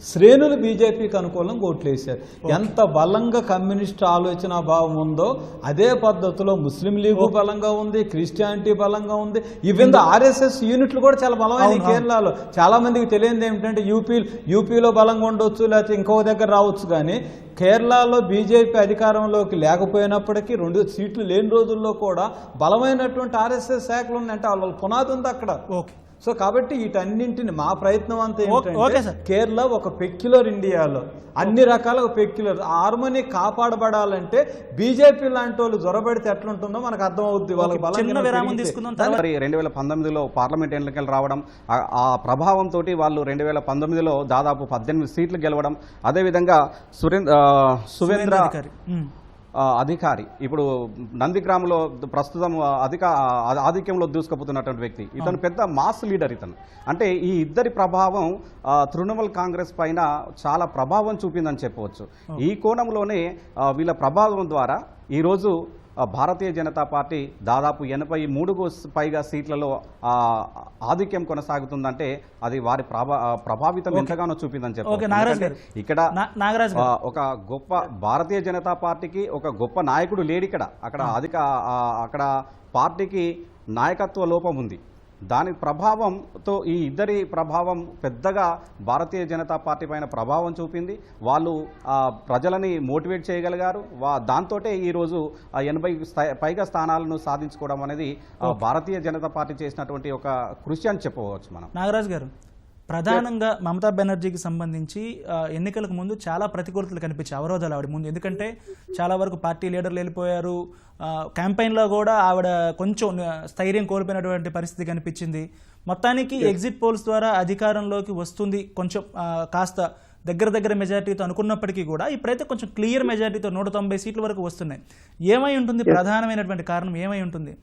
శ్రేణులు బీజేపీకి అనుకూలంగా ఓట్లు వేశారు. ఎంత బలంగా కమ్యూనిస్ట్ ఆలోచన భావం ఉందో అదే పద్ధతిలో ముస్లిం లీగు బలంగా ఉంది, క్రిస్టియానిటీ బలంగా ఉంది, ఈవెన్ ఆర్ఎస్ఎస్ యూనిట్లు కూడా చాలా బలమైన కేరళలో. చాలా మందికి తెలియదు ఏమిటంటే యూపీలో బలంగా ఉండొచ్చు, లేకపోతే ఇంకొక దగ్గర రావచ్చు, కానీ కేరళలో బీజేపీ అధికారంలోకి లేకపోయినప్పటికీ 2 సీట్లు లేని రోజుల్లో కూడా బలమైనటువంటి ఆర్ఎస్ఎస్ శాఖలు ఉన్నాయంటే వాళ్ళ పునాది ఉంది అక్కడ. ఓకే. సో కాబట్టి వీటన్నింటిని మా ప్రయత్నం అంతా ఏంటంటే కేరళ ఒక పెక్యులర్ ఇండియాలో అన్ని రకాల పెక్యులర్ హార్మోనీ కాపాడబడాలంటే బీజేపీ లాంటి వాళ్ళు జొరబడితే ఎట్లుంటుందో మనకు అర్థమవుద్ది. వాళ్ళకి చిన్న విరామం తీసుకుందాం. 2019లో పార్లమెంట్ ఎన్నికలు రావడం, ఆ ప్రభావంతో వాళ్ళు 2019లో దాదాపు 18 సీట్లు గెలవడం, అదేవిధంగా సువేంద్ర అధికారి ఇప్పుడు నందిగ్రామ్లో ప్రస్తుతం ఆధిక్యంలో దూసుకుపోతున్నటువంటి వ్యక్తి. ఇతను పెద్ద మాస్ లీడర్. ఇతను అంటే ఈ ఇద్దరి ప్రభావం తృణమూల్ కాంగ్రెస్ పైన చాలా ప్రభావం చూపిందని చెప్పవచ్చు. ఈ కోణంలోనే వీళ్ళ ప్రభావం ద్వారా ఈరోజు భారతీయ జనతా పార్టీ దాదాపు 83కు పైగా సీట్లలో ఆధిక్యం కొనసాగుతుందంటే అది వారి ప్రభావితం ఎంతగానో చూపిందని చెప్పారు. ఇక్కడ ఒక గొప్ప భారతీయ జనతా పార్టీకి ఒక గొప్ప నాయకుడు లేడు ఇక్కడ. అక్కడ పార్టీకి నాయకత్వ లోపం ఉంది. దాని ప్రభావంతో ఈ ఇద్దరి ప్రభావం పెద్దగా భారతీయ జనతా పార్టీ పైన ప్రభావం చూపింది. వాళ్ళు ప్రజలని మోటివేట్ చేయగలిగారు. దాంతో ఈరోజు 80 పైగా స్థానాలను సాధించుకోవడం అనేది భారతీయ జనతా పార్టీ చేసినటువంటి ఒక కృషి అని చెప్పవచ్చు మనం. నాగరాజ్ గారు, ప్రధానంగా మమతా బెనర్జీకి సంబంధించి ఎన్నికలకు ముందు చాలా ప్రతికూలతలు కనిపించాయి, అవరోధాలు ఆవిడ ముందు. ఎందుకంటే చాలా వరకు పార్టీ లీడర్లు వెళ్ళిపోయారు. క్యాంపెయిన్లో కూడా ఆవిడ కొంచెం స్థైర్యం కోల్పోయినటువంటి పరిస్థితి కనిపించింది. మొత్తానికి ఎగ్జిట్ పోల్స్ ద్వారా అధికారంలోకి వస్తుంది, కొంచెం కాస్త దగ్గర మెజారిటీతో అనుకున్నప్పటికీ కూడా ఇప్పుడైతే కొంచెం క్లియర్ మెజారిటీతో 190 సీట్ల వరకు వస్తున్నాయి. ఏమై ఉంటుంది? ప్రధానమైనటువంటి కారణం ఏమై ఉంటుంది?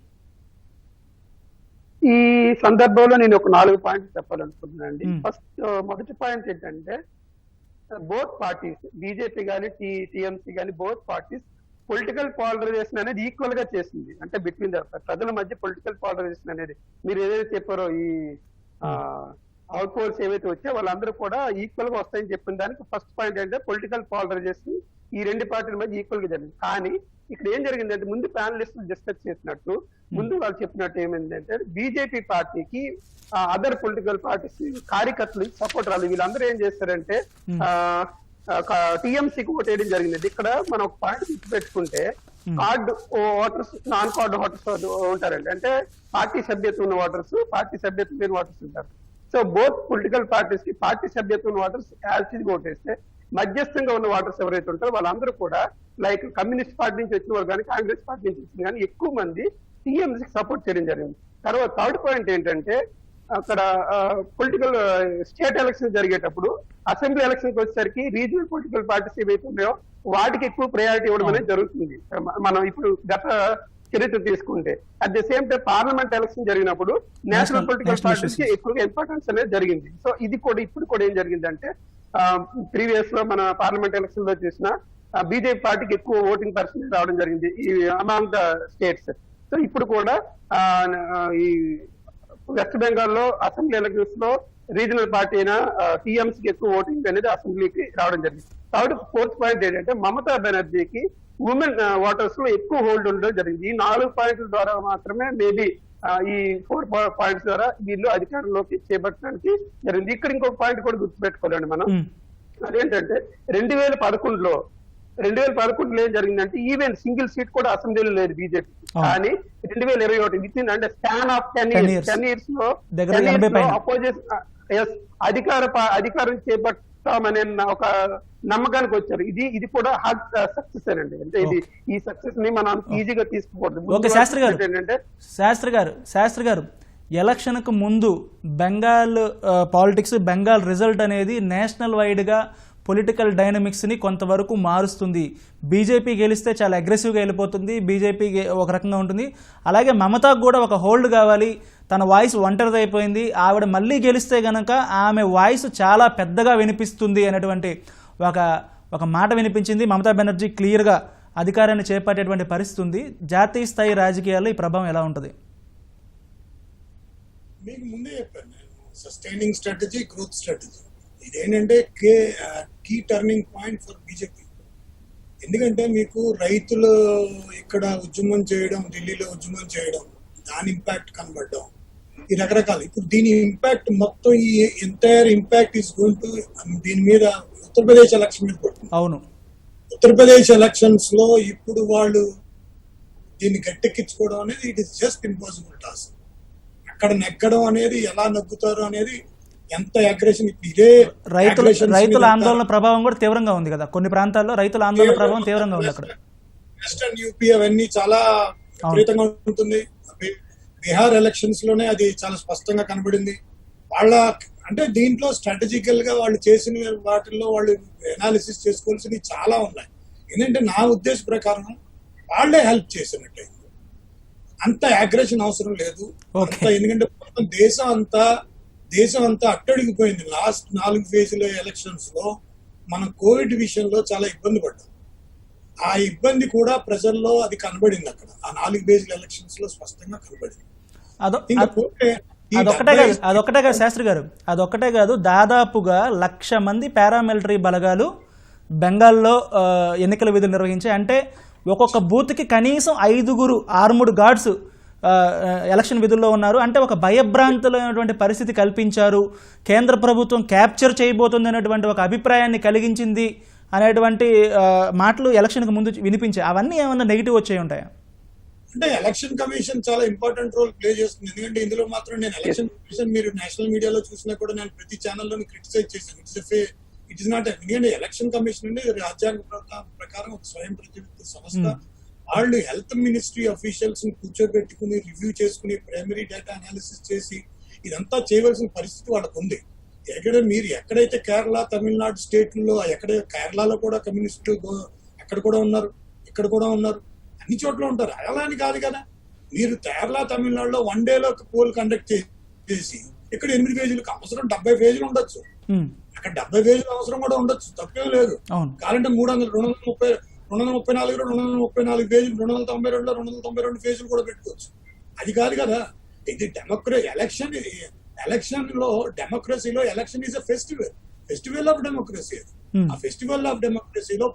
ఈ సందర్భంలో నేను ఒక 4 పాయింట్లు చెప్పాలనుకుంటున్నానండి. ఫస్ట్ మొదటి పాయింట్ ఏంటంటే, బోత్ పార్టీస్ బీజేపీ కానీ టీఎంసీ కానీ బోత్ పార్టీస్ పొలిటికల్ పాలరైజేషన్ అనేది ఈక్వల్ గా చేసింది. అంటే బిట్వీన్ ద ప్రజల మధ్య పొలిటికల్ పాలరైజేషన్ అనేది మీరు ఏదైతే చెప్పారో ఈ అవుట్ పోల్స్ ఏవైతే వచ్చాయో వాళ్ళందరూ కూడా ఈక్వల్ గా వస్తాయని చెప్పిన దానికి ఫస్ట్ పాయింట్ ఏంటంటే పొలిటికల్ పాలరైజేషన్ ఈ 2 పార్టీల మధ్య ఈక్వల్ గా జరిగింది. కానీ ఇక్కడ ఏం జరిగిందంటే ముందు ప్యానలిస్టులు డిస్కస్ చేసినట్టు ముందు వాళ్ళు చెప్పినట్టు ఏమైందంటే బీజేపీ పార్టీకి అదర్ పొలిటికల్ పార్టీస్ కార్యకర్తలు సపోర్ట్ రాలేదు. వీళ్ళందరూ ఏం చేస్తారంటే టీఎంసీకి ఓటు వేయడం జరిగింది. ఇక్కడ మనం ఒక పాయింట్ గుర్తుపెట్టుకుంటే card voters, non card voters ఉంటారండి. అంటే పార్టీ సభ్యత్వం ఉన్న ఓటర్స్, పార్టీ సభ్యత్వం లేని ఓటర్స్ ఉంటారు. సో బోత్ పొలిటికల్ పార్టీస్ కి పార్టీ సభ్యత్వం ఉన్న ఓటర్స్ యాల్సీగా ఓటేస్తే మధ్యస్థంగా ఉన్న ఓటర్స్ ఎవరైతే ఉంటారో వాళ్ళందరూ కూడా లైక్ కమ్యూనిస్ట్ పార్టీ నుంచి వచ్చిన వాళ్ళు కానీ కాంగ్రెస్ పార్టీ నుంచి వచ్చిన కానీ ఎక్కువ మంది టీఎంసీకి సపోర్ట్ చేయడం జరిగింది. తర్వాత థర్డ్ పాయింట్ ఏంటంటే అక్కడ పొలిటికల్ స్టేట్ ఎలక్షన్ జరిగేటప్పుడు అసెంబ్లీ ఎలక్షన్కి వచ్చేసరికి రీజనల్ పొలిటికల్ పార్టీస్ ఏవైతే ఉన్నాయో వాటికి ఎక్కువ ప్రయారిటీ ఇవ్వడం అనేది జరుగుతుంది. మనం ఇప్పుడు గత చరిత్ర తీసుకుంటే at the same time parliament election జరిగినప్పుడు నేషనల్ పొలిటికల్ పార్టీస్ కి ఎక్కువగా ఇంపార్టెన్స్ అనేది జరిగింది. సో ఇది కూడా ఇప్పుడు కూడా ఏం జరిగిందంటే ప్రీవియస్ లో మన పార్లమెంట్ ఎలక్షన్ లో చూసిన బీజేపీ పార్టీకి ఎక్కువ ఓటింగ్ పర్సెంటేజ్ రావడం జరిగింది ఈ అమాంగ్ ద స్టేట్స్. సో ఇప్పుడు కూడా ఈ వెస్ట్ బెంగాల్లో అసెంబ్లీ ఎలక్షన్స్ లో రీజనల్ పార్టీ అయిన టీఎంసీకి ఎక్కువ ఓటింగ్ అనేది అసెంబ్లీకి రావడం జరిగింది. కాబట్టి ఫోర్త్ పాయింట్ ఏంటంటే మమతా బెనర్జీకి ఉమెన్ ఓటర్స్ లో ఎక్కువ హోల్డ్ ఉండడం జరిగింది. ఈ 4 పాయింట్ల ద్వారా మాత్రమే మేబీ ఈ 4 పాయింట్స్ ద్వారా వీళ్ళు అధికారంలోకి చేపట్టడానికి జరిగింది. ఇక్కడ ఇంకొక పాయింట్ కూడా గుర్తుపెట్టుకోవాలండి మనం. అదేంటంటే 2011లో ఏం జరిగిందంటే ఈవెన్ సింగిల్ సీట్ కూడా అసెంబ్లీలో లేదు బీజేపీ. కానీ 2021 విత్ ఇన్ అంటే స్పాన్ ఆఫ్ 10 10 years 10 years లో దగ్గర 80 పైన. అధికారం చేపట్టామనే ఒక నమ్మకానికి వచ్చారు. ఇది కూడా హార్డ్ సక్సెస్ అండి. అంటే ఇది ఈ సక్సెస్ ని మనం ఈజీగా తీసుకోకూడదు. ఓకే శాస్త్రి గారు, ఏంటంటే శాస్త్రి గారు ఎలక్షన్కు ముందు బెంగాల్ పాలిటిక్స్, బెంగాల్ రిజల్ట్ అనేది నేషనల్ వైడ్గా పొలిటికల్ డైనమిక్స్ని కొంతవరకు మారుస్తుంది. బీజేపీ గెలిస్తే చాలా అగ్రెసివ్గా వెళ్ళిపోతుంది, బీజేపీ ఒక రకంగా ఉంటుంది. అలాగే మమతాకు కూడా ఒక హోల్డ్ కావాలి, తన వాయిస్ ఒంటరిది అయిపోయింది, ఆవిడ మళ్ళీ గెలిస్తే గనక ఆమె వాయిస్ చాలా పెద్దగా వినిపిస్తుంది అనేటువంటి ఒక మాట వినిపించింది. మమతా బెనర్జీ క్లియర్గా అధికారాన్ని చేపట్టేటువంటి పరిస్థితి ఉంది. జాతీయ స్థాయి రాజకీయాల్లో ఈ ప్రభావం ఎలా ఉంటుంది? మీకు ముందే చెప్పాను నేను, సస్టైనింగ్ స్ట్రాటజీ, గ్రోత్ స్ట్రాటజీ. ఇదేంటంటే key turning point for BJP. ఎందుకంటే మీకు రైతులు ఇక్కడ ఉద్యమం చేయడం, ఢిల్లీలో ఉద్యమం చేయడం, దాని ఇంపాక్ట్ కనబడడం, ఈ రకరకాలు. ఇప్పుడు దీని ఇంపాక్ట్ మొత్తం, ఈ entire impact is going to దీని మీద ఉత్తరప్రదేశ్ ఎలక్షన్ మీద పడుతుంది. అవును, ఉత్తరప్రదేశ్ ఎలక్షన్స్ లో ఇప్పుడు వాళ్ళు దీన్ని గట్టెక్కించుకోవడం అనేది it is just impossible task. అక్కడ నెగ్గడం అనేది, ఎలా నగ్గుతారు అనేది, ఎంత అగ్రెషన్. ఇదే రైతుల ఆందోళన ప్రభావం కూడా తీవ్రంగా ఉంది కదా, కొన్ని ప్రాంతాల్లో రైతుల ఆందోళన ప్రభావం తీవ్రంగా ఉంది. అక్కడ వెస్టర్న్ యూపీ అవన్నీ చాలా విపరీతంగా ఉంటుంది. బీహార్ ఎలక్షన్స్ లోనే అది చాలా స్పష్టంగా కనబడింది. వాళ్ళ అంటే దీంట్లో స్ట్రాటజికల్ గా వాళ్ళు చేసిన వాటిల్లో వాళ్ళు ఎనాలిసిస్ చేసుకోవాల్సినవి చాలా ఉన్నాయి. ఎందుకంటే నా ఉద్దేశ ప్రకారం వాళ్లే హెల్ప్ చేసినట్టయింది. అంత అగ్రెషన్ అవసరం లేదు. ఎందుకంటే దేశం అంతా అట్టడిగిపోయింది. లాస్ట్ 4 ఫేజ్ల ఎలక్షన్స్ లో మనం కోవిడ్ విషయంలో చాలా ఇబ్బంది పడ్డాం. ఆ ఇబ్బంది కూడా ప్రజల్లో అది కనబడింది. అక్కడ ఆ 4 ఫేజ్ల ఎలక్షన్స్ లో స్పష్టంగా కనబడింది. అదొక్కటే కాదు శాస్త్రి గారు, అదొక్కటే కాదు, దాదాపుగా 1,00,000 మంది పారామిలిటరీ బలగాలు బెంగాల్లో ఎన్నికల విధులు నిర్వహించాయి. అంటే ఒక్కొక్క బూత్కి కనీసం 5 ఆర్ముడ్ గార్డ్స్ ఎలక్షన్ విధుల్లో ఉన్నారు. అంటే ఒక భయభ్రాంతులైనటువంటి పరిస్థితి కల్పించారు. కేంద్ర ప్రభుత్వం క్యాప్చర్ చేయబోతుంది అనేటువంటి ఒక అభిప్రాయాన్ని కలిగించింది అనేటువంటి మాటలు ఎలక్షన్కి ముందు వినిపించాయి. అవన్నీ ఏమన్నా నెగిటివ్ వచ్చే ఉంటాయా? అంటే ఎలక్షన్ కమిషన్ చాలా ఇంపార్టెంట్ రోల్ ప్లే చేస్తుంది. ఎందుకంటే ఇందులో మాత్రం నేను ఎలక్షన్ కమిషన్ మీరు నేషనల్ మీడియాలో చూసినా కూడా నేను ప్రతి ఛానల్లో క్రిటిసైజ్ చేశాను. It is not. ఎందుకంటే ఎలక్షన్ కమిషన్ అనేది రాజ్యాంగ ప్రకారం ఒక స్వయం ప్రతిపత్తి సంస్థ. వాళ్ళు హెల్త్ మినిస్ట్రీ అఫీషియల్స్ ని కూర్చోబెట్టుకుని రివ్యూ చేసుకుని ప్రైమరీ డేటా అనాలిసిస్ చేసి ఇదంతా చేయవలసిన పరిస్థితి వాళ్ళకు ఉంది. మీరు ఎక్కడైతే కేరళ, తమిళనాడు స్టేట్లలో, ఎక్కడ కేరళలో కూడా కమ్యూనిస్టులు అక్కడ కూడా ఉన్నారు, ఇక్కడ కూడా ఉన్నారు, అన్ని చోట్ల ఉంటారు. అలా అని కాదు కదా. మీరు కేరళ, తమిళనాడులో 1 డేలో పోల్ కండక్ట్ చేసి ఇక్కడ 8 పేజీలకు అవసరం 70 పేజీలు ఉండొచ్చు. అక్కడ 70 పేజీలు అవసరం కూడా ఉండొచ్చు, తప్పేం లేదు. కావాలంటే 234 234 పేజీలు, 292లో 292 పేజీలు కూడా పెట్టుకోవచ్చు. అది కాదు కదా. ఇది ఎలక్షన్ లో డెమోక్రసీలో election is a festival of democracy. ఆ ఫెస్టివల్ ఆఫ్ డెమోక్రసీలో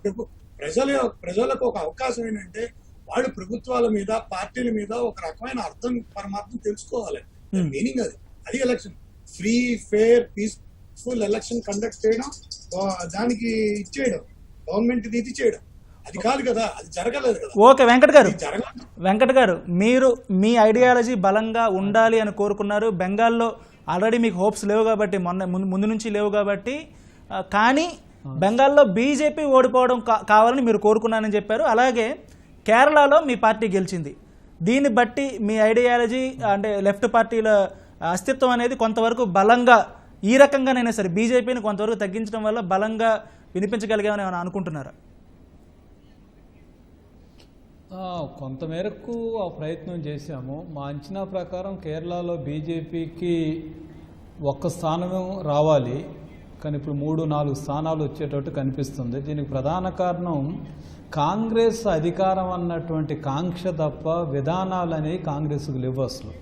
ప్రజలకు ఒక అవకాశం ఏంటంటే వాళ్ళు ప్రభుత్వాల మీద, పార్టీల మీద ఒక రకమైన అర్థం, పరమార్థం తెలుసుకోవాలి. మీనింగ్ అది election. Free, fair, peaceful election conduct చేయడం, దానికి ఇచ్చేయడం, గవర్నమెంట్ ఇది చేయడం, అది కాదు కదా. అది జరగలేదు కదా. ఓకే వెంకట్ గారు, మీరు మీ ఐడియాలజీ బలంగా ఉండాలి అని కోరుకున్నారు. బెంగాల్లో ఆల్రెడీ మీకు హోప్స్ లేవు కాబట్టి, ముందు నుంచి లేవు కాబట్టి, కానీ బెంగాల్లో బీజేపీ ఓడిపోవడం కావాలని మీరు కోరుకున్నారని చెప్పారు. అలాగే కేరళలో మీ పార్టీ గెలిచింది. దీన్ని బట్టి మీ ఐడియాలజీ అంటే లెఫ్ట్ పార్టీల అస్తిత్వం అనేది కొంతవరకు బలంగా, ఈ రకంగానైనా సరే బీజేపీని కొంతవరకు తగ్గించడం వల్ల బలంగా వినిపించగలిగామని ఏమైనా అనుకుంటున్నారా? కొంతమేరకు ఆ ప్రయత్నం చేశాము. మా అంచనా ప్రకారం కేరళలో బీజేపీకి 1 స్థానం రావాలి, కానీ ఇప్పుడు 3-4 స్థానాలు వచ్చేటట్టు కనిపిస్తుంది. దీనికి ప్రధాన కారణం కాంగ్రెస్ అధికారం అన్నటువంటి కాంక్ష తప్ప విధానాలు అనేవి కాంగ్రెస్కు లేవు అసలు.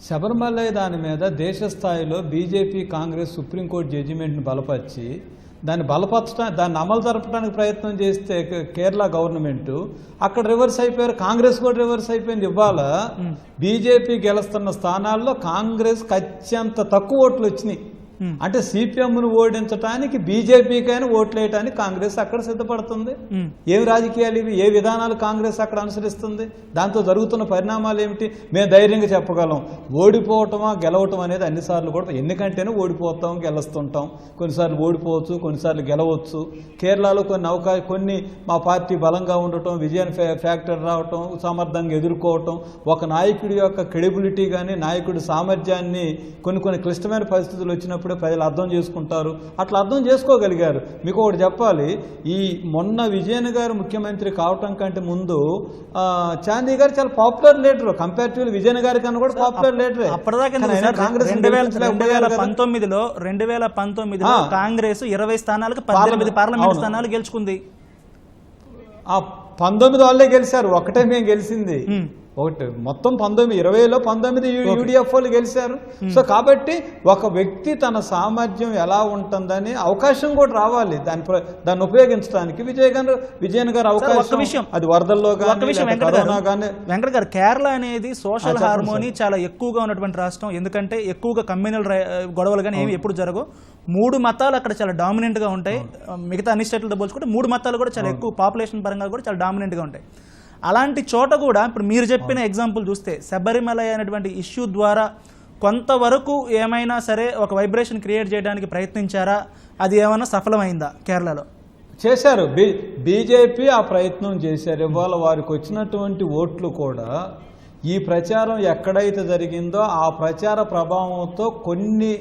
శబరిమల దాని మీద దేశ స్థాయిలో బీజేపీ, కాంగ్రెస్ సుప్రీంకోర్టు జడ్జిమెంట్ని బలపరిచి దాన్ని అమలు జరపడానికి ప్రయత్నం చేస్తే కేరళ గవర్నమెంట్ అక్కడ రివర్స్ అయిపోయారు, కాంగ్రెస్ కూడా రివర్స్ అయిపోయింది. ఇవాళ బీజేపీ గెలుస్తున్న స్థానాల్లో కాంగ్రెస్ అత్యంత తక్కువ ఓట్లు వచ్చినాయి. అంటే సిపిఎంను ఓడించడానికి బీజేపీకైనా ఓట్లు వేయడానికి కాంగ్రెస్ అక్కడ సిద్ధపడుతుంది. ఏమి రాజకీయాలు ఇవి? ఏ విధానాలు కాంగ్రెస్ అక్కడ అనుసరిస్తుంది? దాంతో జరుగుతున్న పరిణామాలు ఏమిటి? మేము ధైర్యంగా చెప్పగలం. ఓడిపోవటమా గెలవటం అనేది అన్నిసార్లు కూడా ఎన్నికంటేనే ఓడిపోతాం, గెలుస్తుంటాం. కొన్నిసార్లు ఓడిపోవచ్చు, కొన్నిసార్లు గెలవచ్చు. కేరళలో కొన్ని మా పార్టీ బలంగా ఉండటం, విజయాన్ని ఫ్యాక్టర్ రావటం, సమర్థంగా ఎదుర్కోవటం, ఒక నాయకుడి యొక్క క్రెడిబిలిటీ కానీ నాయకుడి సామర్థ్యాన్ని కొన్ని క్లిష్టమైన పరిస్థితులు వచ్చినప్పుడే ప్రజలు అర్థం చేసుకుంటారు. అట్లా అర్థం చేసుకోగలిగారు. మీకు ఒకటి చెప్పాలి, ఈ మొన్న విజయన్ గారు ముఖ్యమంత్రి కావటం కంటే ముందు చాందీ గారు చాలా పాపులర్ లీడర్. కంపారిటివ్లీ విజయన్ గారి కన్నా కూడా పాపులర్ లీడర్. అప్పటిదాకా కాంగ్రెస్ 2019లో కాంగ్రెస్ 20 స్థానాలకు 18 పార్లమెంట్ స్థానాలు గెలుచుకుంది. ఆ 19 వాళ్ళే గెలిచారు, ఒకటే మేము గెలిచింది. ఒకటి మొత్తం 20లో 19 యూడిఎఫ్ వాళ్ళు గెలిచారు. సో కాబట్టి ఒక వ్యక్తి తన సామర్థ్యం ఎలా ఉంటుందని అవకాశం కూడా రావాలి. దాన్ని ఉపయోగించడానికి విజయన్ గారు అవకాశం, అది వరదల్లో కానీ. వెంకట గారు, కేరళ అనేది సోషల్ హార్మోనీ చాలా ఎక్కువగా ఉన్నటువంటి రాష్ట్రం. ఎందుకంటే ఎక్కువగా కమ్యూనల్ గొడవలు కానీ ఏమి ఎప్పుడు జరగవు. 3 మతాలు అక్కడ చాలా డామినెంట్ గా ఉంటాయి. మిగతా అన్ని స్టేట్లతో పోల్చుకుంటే 3 మతాలు కూడా చాలా ఎక్కువ, పాపులేషన్ పరంగా కూడా చాలా డామినెంట్ గా ఉంటాయి. అలాంటి చోట కూడా ఇప్పుడు మీరు చెప్పిన ఎగ్జాంపుల్ చూస్తే శబరిమల అనేటువంటి ఇష్యూ ద్వారా కొంతవరకు ఏమైనా సరే ఒక వైబ్రేషన్ క్రియేట్ చేయడానికి ప్రయత్నించారా? అది ఏమైనా సఫలమైందా? కేరళలో చేశారు. బీజేపీ ఆ ప్రయత్నం చేశారు. ఇవాళ వారికి వచ్చినటువంటి ఓట్లు కూడా ఈ ప్రచారం ఎక్కడైతే జరిగిందో ఆ ప్రచార ప్రభావంతో కొన్ని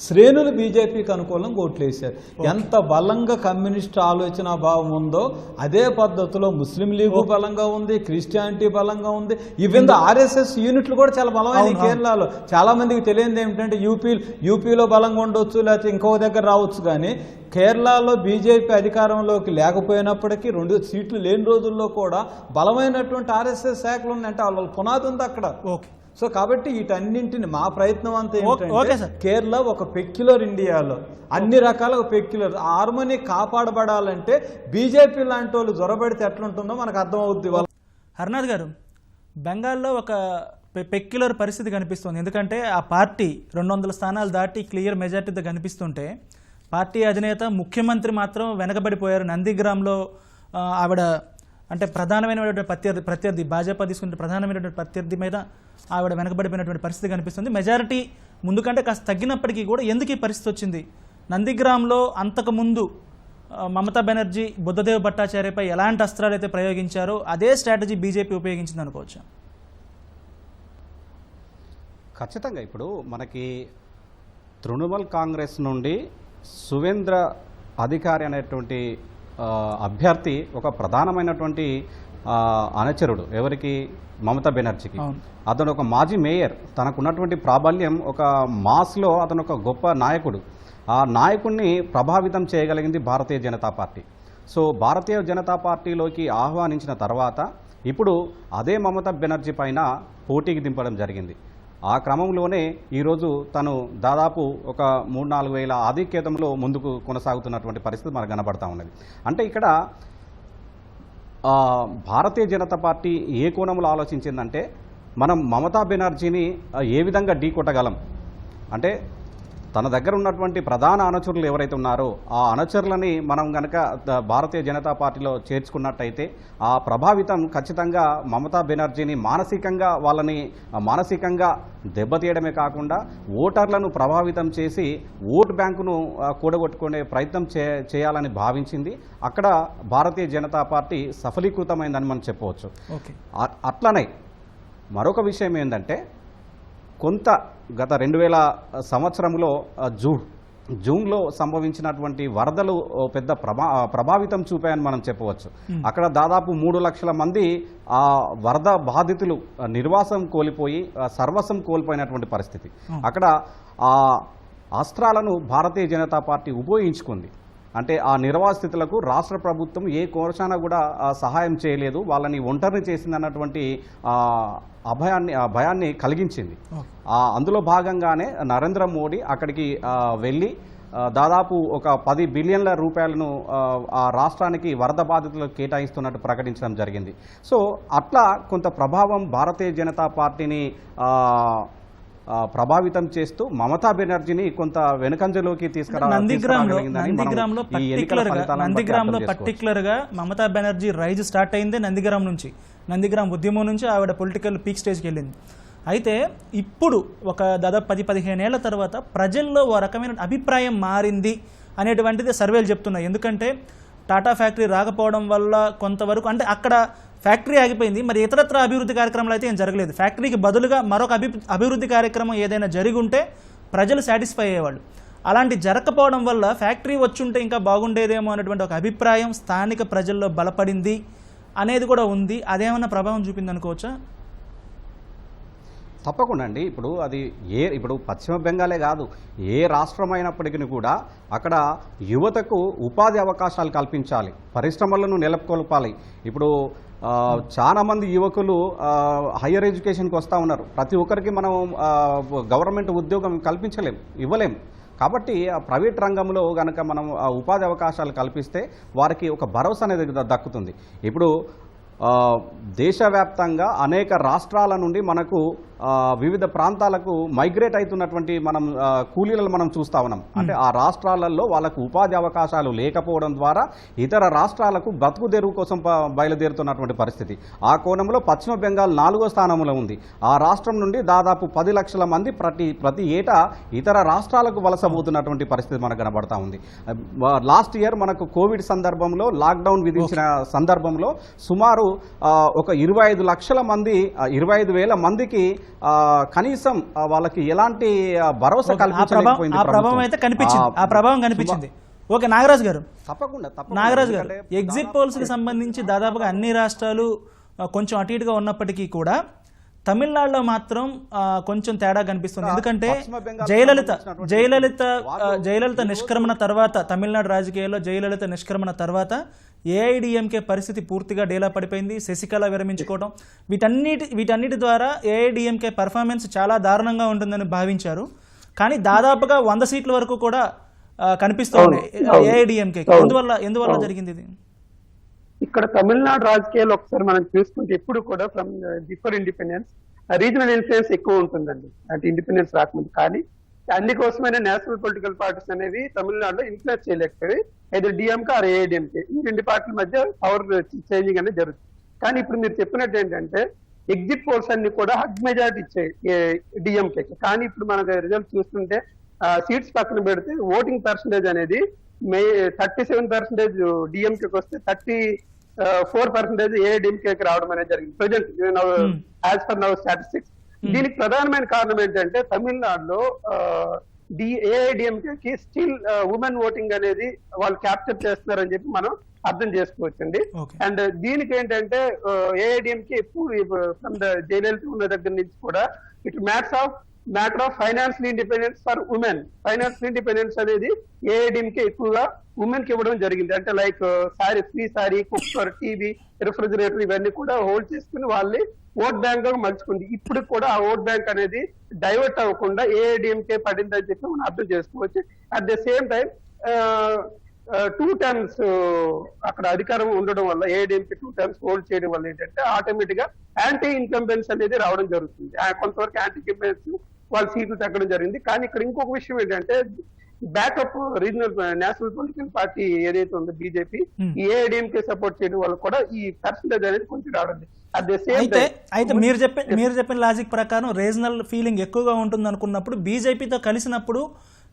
శ్రేణులు బీజేపీకి అనుకూలంగా ఓట్లేశారు. ఎంత బలంగా కమ్యూనిస్ట్ ఆలోచన భావం ఉందో అదే పద్ధతిలో ముస్లిం లీగు బలంగా ఉంది, క్రిస్టియానిటీ బలంగా ఉంది. ఈవెన్ ఆర్ఎస్ఎస్ యూనిట్లు కూడా చాలా బలమైన కేరళలో. చాలా మందికి తెలియదు ఏమిటంటే యూపీలో బలంగా ఉండొచ్చు, లేకపోతే ఇంకొక దగ్గర రావచ్చు. కానీ కేరళలో బీజేపీ అధికారంలోకి లేకపోయినప్పటికీ 2 సీట్లు లేని రోజుల్లో కూడా బలమైనటువంటి ఆర్ఎస్ఎస్ శాఖలు ఉన్నాయంటే వాళ్ళ పునాది ఉంది అక్కడ. ఓకే. సో కాబట్టి వీటన్నింటిని మా ప్రయత్నం అంతా ఏంటంటే కేరళ ఒక పెక్యులర్ ఇండియాలో అన్ని రకాల పెక్యులర్ హార్మోనీ కాపాడబడాలంటే బీజేపీ లాంటి వాళ్ళు జొరబడితే ఎట్లుంటుందో మనకు అర్థమవుద్ది. హర్నాథ్ గారు, బెంగాల్లో ఒక పెక్యులర్ పరిస్థితి కనిపిస్తుంది. ఎందుకంటే ఆ పార్టీ 200 స్థానాలు దాటి క్లియర్ మెజార్టీతో కనిపిస్తుంటే పార్టీ అధినేత ముఖ్యమంత్రి మాత్రం వెనకబడిపోయారు. నందిగ్రామ్లో ఆవిడ అంటే ప్రధానమైనటువంటి ప్రత్యర్థి భాజపా తీసుకునే ప్రధానమైనటువంటి ప్రత్యర్థి మీద ఆవిడ వెనకబడిపోయినటువంటి పరిస్థితి కనిపిస్తుంది. మెజారిటీ ముందు కంటే కాస్త తగ్గినప్పటికీ కూడా ఎందుకు ఈ పరిస్థితి వచ్చింది? నందిగ్రామ్లో అంతకుముందు మమతా బెనర్జీ బుద్ధదేవ్ భట్టాచార్యపై ఎలాంటి అస్త్రాలు అయితే ప్రయోగించారో అదే స్ట్రాటజీ బీజేపీ ఉపయోగించింది అనుకోవచ్చు. ఖచ్చితంగా ఇప్పుడు మనకి తృణమూల్ కాంగ్రెస్ నుండి సువేంద్ర అధికారి అనేటువంటి అభ్యర్థి ఒక ప్రధానమైనటువంటి అనుచరుడు ఎవరికి? మమతా బెనర్జీకి. అతను ఒక మాజీ మేయర్, తనకున్నటువంటి ప్రాబల్యం ఒక మాస్లో అతను ఒక గొప్ప నాయకుడు. ఆ నాయకుడిని ప్రభావితం చేయగలిగింది భారతీయ జనతా పార్టీ. సో భారతీయ జనతా పార్టీలోకి ఆహ్వానించిన తర్వాత ఇప్పుడు అదే మమతా బెనర్జీ పైన పోటీకి దింపడం జరిగింది. ఆ క్రమంలోనే ఈరోజు తను దాదాపు ఒక 3-4 వేల ఆధిక్యతంలో ముందుకు కొనసాగుతున్నటువంటి పరిస్థితి మనకు కనబడతా ఉన్నది. అంటే ఇక్కడ భారతీయ జనతా పార్టీ ఏ కోణంలో ఆలోచించిందంటే మనం మమతా బెనర్జీని ఏ విధంగా ఢీకొట్టగలం అంటే తన దగ్గర ఉన్నటువంటి ప్రధాన అనుచరులు ఎవరైతే ఉన్నారో ఆ అనుచరులని మనం కనుక భారతీయ జనతా పార్టీలో చేర్చుకున్నట్టయితే ఆ ప్రభావితం ఖచ్చితంగా మమతా బెనర్జీని మానసికంగా దెబ్బతీయడమే కాకుండా ఓటర్లను ప్రభావితం చేసి ఓటు బ్యాంకును కూడగొట్టుకునే ప్రయత్నం చేయాలని భావించింది. అక్కడ భారతీయ జనతా పార్టీ సఫలీకృతమైందని మనం చెప్పవచ్చు. అట్లనే మరొక విషయం ఏంటంటే కొంత గత 2000 సంవత్సరంలో జూన్లో సంభవించినటువంటి వరదలు పెద్ద ప్రభావితం చూపాయని మనం చెప్పవచ్చు. అక్కడ దాదాపు 3 లక్షల మంది ఆ వరద బాధితులు నిర్వాసం కోల్పోయి సర్వస్వం కోల్పోయినటువంటి పరిస్థితి. అక్కడ ఆ అస్త్రాలను భారతీయ జనతా పార్టీ ఉపయోగించుకుంది. అంటే ఆ నిర్వాసితులకు రాష్ట్ర ప్రభుత్వం ఏ కోశాన కూడా సహాయం చేయలేదు, వాళ్ళని ఒంటరిని చేసిందన్నటువంటి భయాన్ని కలిగించింది. అందులో భాగంగానే నరేంద్ర మోడీ అక్కడికి వెళ్ళి దాదాపు ఒక 10 బిలియన్ల రూపాయలను ఆ రాష్ట్రానికి వరద బాధితులకు కేటాయిస్తున్నట్టు ప్రకటించడం జరిగింది. సో అట్లా కొంత ప్రభావం భారతీయ జనతా పార్టీని ప్రభావితం చేస్తూ మమతా బెనర్జీని కొంత వెనుకంజలోకి నందిగ్రామ్లో పర్టికులర్ గా మమతా బెనర్జీ రైజ్ స్టార్ట్ అయింది నందిగ్రామ్ ఉద్యమం నుంచి ఆవిడ పొలిటికల్ పీక్ స్టేజ్కి వెళ్ళింది. అయితే ఇప్పుడు ఒక దాదాపు 10-15 ఏళ్ల తర్వాత ప్రజల్లో ఓ రకమైన అభిప్రాయం మారింది అనేటువంటిది సర్వేలు చెప్తున్నాయి. ఎందుకంటే టాటా ఫ్యాక్టరీ రాకపోవడం వల్ల కొంతవరకు అంటే అక్కడ ఫ్యాక్టరీ ఆగిపోయింది, మరి ఇతరత్ర అభివృద్ధి కార్యక్రమాలు అయితే ఏం జరగలేదు. ఫ్యాక్టరీకి బదులుగా మరొక అభివృద్ధి కార్యక్రమం ఏదైనా జరిగి ఉంటే ప్రజలు సాటిస్ఫై అయ్యేవాళ్ళు. అలాంటి జరగకపోవడం వల్ల ఫ్యాక్టరీ వచ్చుంటే ఇంకా బాగుండేదేమో అనేటువంటి ఒక అభిప్రాయం స్థానిక ప్రజల్లో బలపడింది అనేది కూడా ఉంది. అదేమన్నా ప్రభావం చూపింది అనుకోవచ్చా? తప్పకుండా అండి. ఇప్పుడు పశ్చిమ బెంగాలే కాదు, ఏ రాష్ట్రం అయినప్పటికీ కూడా అక్కడ యువతకు ఉపాధి అవకాశాలు కల్పించాలి, పరిశ్రమలను నెలకొల్పాలి. ఇప్పుడు చాలా మంది యువకులు హయ్యర్ ఎడ్యుకేషన్కి వస్తూ ఉన్నారు. ప్రతి ఒక్కరికి మనం గవర్నమెంట్ ఉద్యోగం ఇవ్వలేం. కాబట్టి ప్రైవేట్ రంగంలో కనుక మనం ఉపాధి అవకాశాలు కల్పిస్తే వారికి ఒక భరోసా అనేది దక్కుతుంది. ఇప్పుడు దేశవ్యాప్తంగా అనేక రాష్ట్రాల నుండి మనకు వివిధ ప్రాంతాలకు మైగ్రేట్ అవుతున్నటువంటి కూలీలను మనం చూస్తా ఉన్నాం. అంటే ఆ రాష్ట్రాలలో వాళ్ళకు ఉపాధి అవకాశాలు లేకపోవడం ద్వారా ఇతర రాష్ట్రాలకు బతుకు తెరువు కోసం బయలుదేరుతున్నటువంటి పరిస్థితి. ఆ కోణంలో పశ్చిమ బెంగాల్ 4వ స్థానంలో ఉంది. ఆ రాష్ట్రం నుండి దాదాపు 10 లక్షల మంది ప్రతి ఏటా ఇతర రాష్ట్రాలకు వలసపోతున్నటువంటి పరిస్థితి మనకు కనబడతా ఉంది. లాస్ట్ ఇయర్ మనకు కోవిడ్ సందర్భంలో లాక్డౌన్ విధించిన సందర్భంలో సుమారు ఒక 25,000 మందికి కనీసం వాళ్ళకి ఎలాంటి భరోసా కల్పించలేకపోయింది. ఆ ప్రభావం కనిపించింది. ఓకే నాగరాజు గారు, తప్పకుండా నాగరాజు గారు, ఎగ్జిట్ పోల్స్ కి సంబంధించి దాదాపుగా అన్ని రాష్ట్రాలు కొంచెం అటు ఇటుగా ఉన్నప్పటికీ కూడా తమిళనాడులో మాత్రం కొంచెం తేడా కనిపిస్తుంది. ఎందుకంటే జయలలిత నిష్క్రమణ తర్వాత, తమిళనాడు రాజకీయాల్లో జయలలిత నిష్క్రమణ తర్వాత ఏఐడిఎంకే పరిస్థితి పూర్తిగా డేలా పడిపోయింది. శశికళ విరమించుకోవడం, వీటన్నిటి ద్వారా ఏఐడిఎంకే పర్ఫార్మెన్స్ చాలా దారుణంగా ఉంటుందని భావించారు. కానీ దాదాపుగా 100 సీట్ల వరకు కూడా కనిపిస్తుంది ఏఐడిఎంకే. ఎందువల్ల జరిగింది ఇది? ఇక్కడ తమిళనాడు రాజకీయాలు ఒకసారి మనం చూసుకుంటే ఎప్పుడు కూడా from before independence regional influence ఎక్కువ ఉంటుందండి, అంటే ఇండిపెండెన్స్ రాకముందు. కానీ అందుకోసమైన నేషనల్ పొలిటికల్ పార్టీస్ అనేవి తమిళనాడులో ఇన్ఫ్లుయెన్స్ చేయలేకపోయి ఏదో డిఎంకే ఆర్ ఏఐడిఎంకే ఈ 2 పార్టీల మధ్య పవర్ చేంజింగ్ అనేది జరుగుతుంది. కానీ ఇప్పుడు మీరు చెప్పినట్టు ఏంటంటే ఎగ్జిట్ పోల్స్ అన్ని కూడా హగ్ మెజారిటీ ఇచ్చాయి డిఎంకే. కానీ ఇప్పుడు మనకు రిజల్ట్ చూస్తుంటే సీట్స్ పక్కన పెడితే ఓటింగ్ పర్సంటేజ్ అనేది 37% డిఎంకేకి వస్తే 34% ఏఐడిఎంకేకి రావడం అనేది జరిగింది present as per now statistics. దీనికి ప్రధానమైన కారణం ఏంటంటే తమిళనాడులో ఏఐడిఎంకేకి స్టిల్ ఉమెన్ ఓటింగ్ అనేది వాళ్ళు క్యాప్చర్ చేస్తున్నారని చెప్పి మనం అర్థం చేసుకోవచ్చండి. అండ్ దీనికి ఏంటంటే ఏఐడిఎంకే ఎప్పుడు ఫ్రమ్ ద జయలలిత ఉన్న దగ్గర నుంచి కూడా it matter of financial independence for women. Financial independence అనేది ఏఐడిఎంకే ఎక్కువగా ఉమెన్ కి ఇవ్వడం జరిగింది. అంటే like free sorry, cooker, TV, refrigerator ఇవన్నీ కూడా హోల్డ్ చేసుకుని వాళ్ళని ఓట్ బ్యాంక్ గా మలుచుకుంది. ఇప్పుడు కూడా ఆ ఓట్ బ్యాంక్ అనేది డైవర్ట్ అవ్వకుండా ఏఐడిఎంకే పడిందని చెప్పి మనం అర్థం చేసుకోవచ్చు. At the same time 2 terms అక్కడ అధికారం ఉండడం వల్ల ఏఐడిఎంకే 2 టర్మ్స్ హోల్డ్ చేయడం వల్ల ఏంటంటే ఆటోమేటిక్ గా యాంటీ ఇన్కంబెన్స్ అనేది రావడం జరుగుతుంది. కొంతవరకు యాంటీ ఇన్కంబెన్స్ వాళ్ళ సీట్లు తగ్గడం జరిగింది. కానీ ఇక్కడ ఇంకొక విషయం ఏంటంటే backup regional national political party ఏదైతే ఉందో బీజేపీ, ఈ ఏఐడిఎంకే సపోర్ట్ చేయడం వల్ల కూడా ఈ పర్సంటేజ్ అనేది కొంచెం రావడం. అయితే మీరు చెప్పిన లాజిక్ ప్రకారం రీజనల్ ఫీలింగ్ ఎక్కువగా ఉంటుంది అనుకున్నప్పుడు బీజేపీతో కలిసినప్పుడు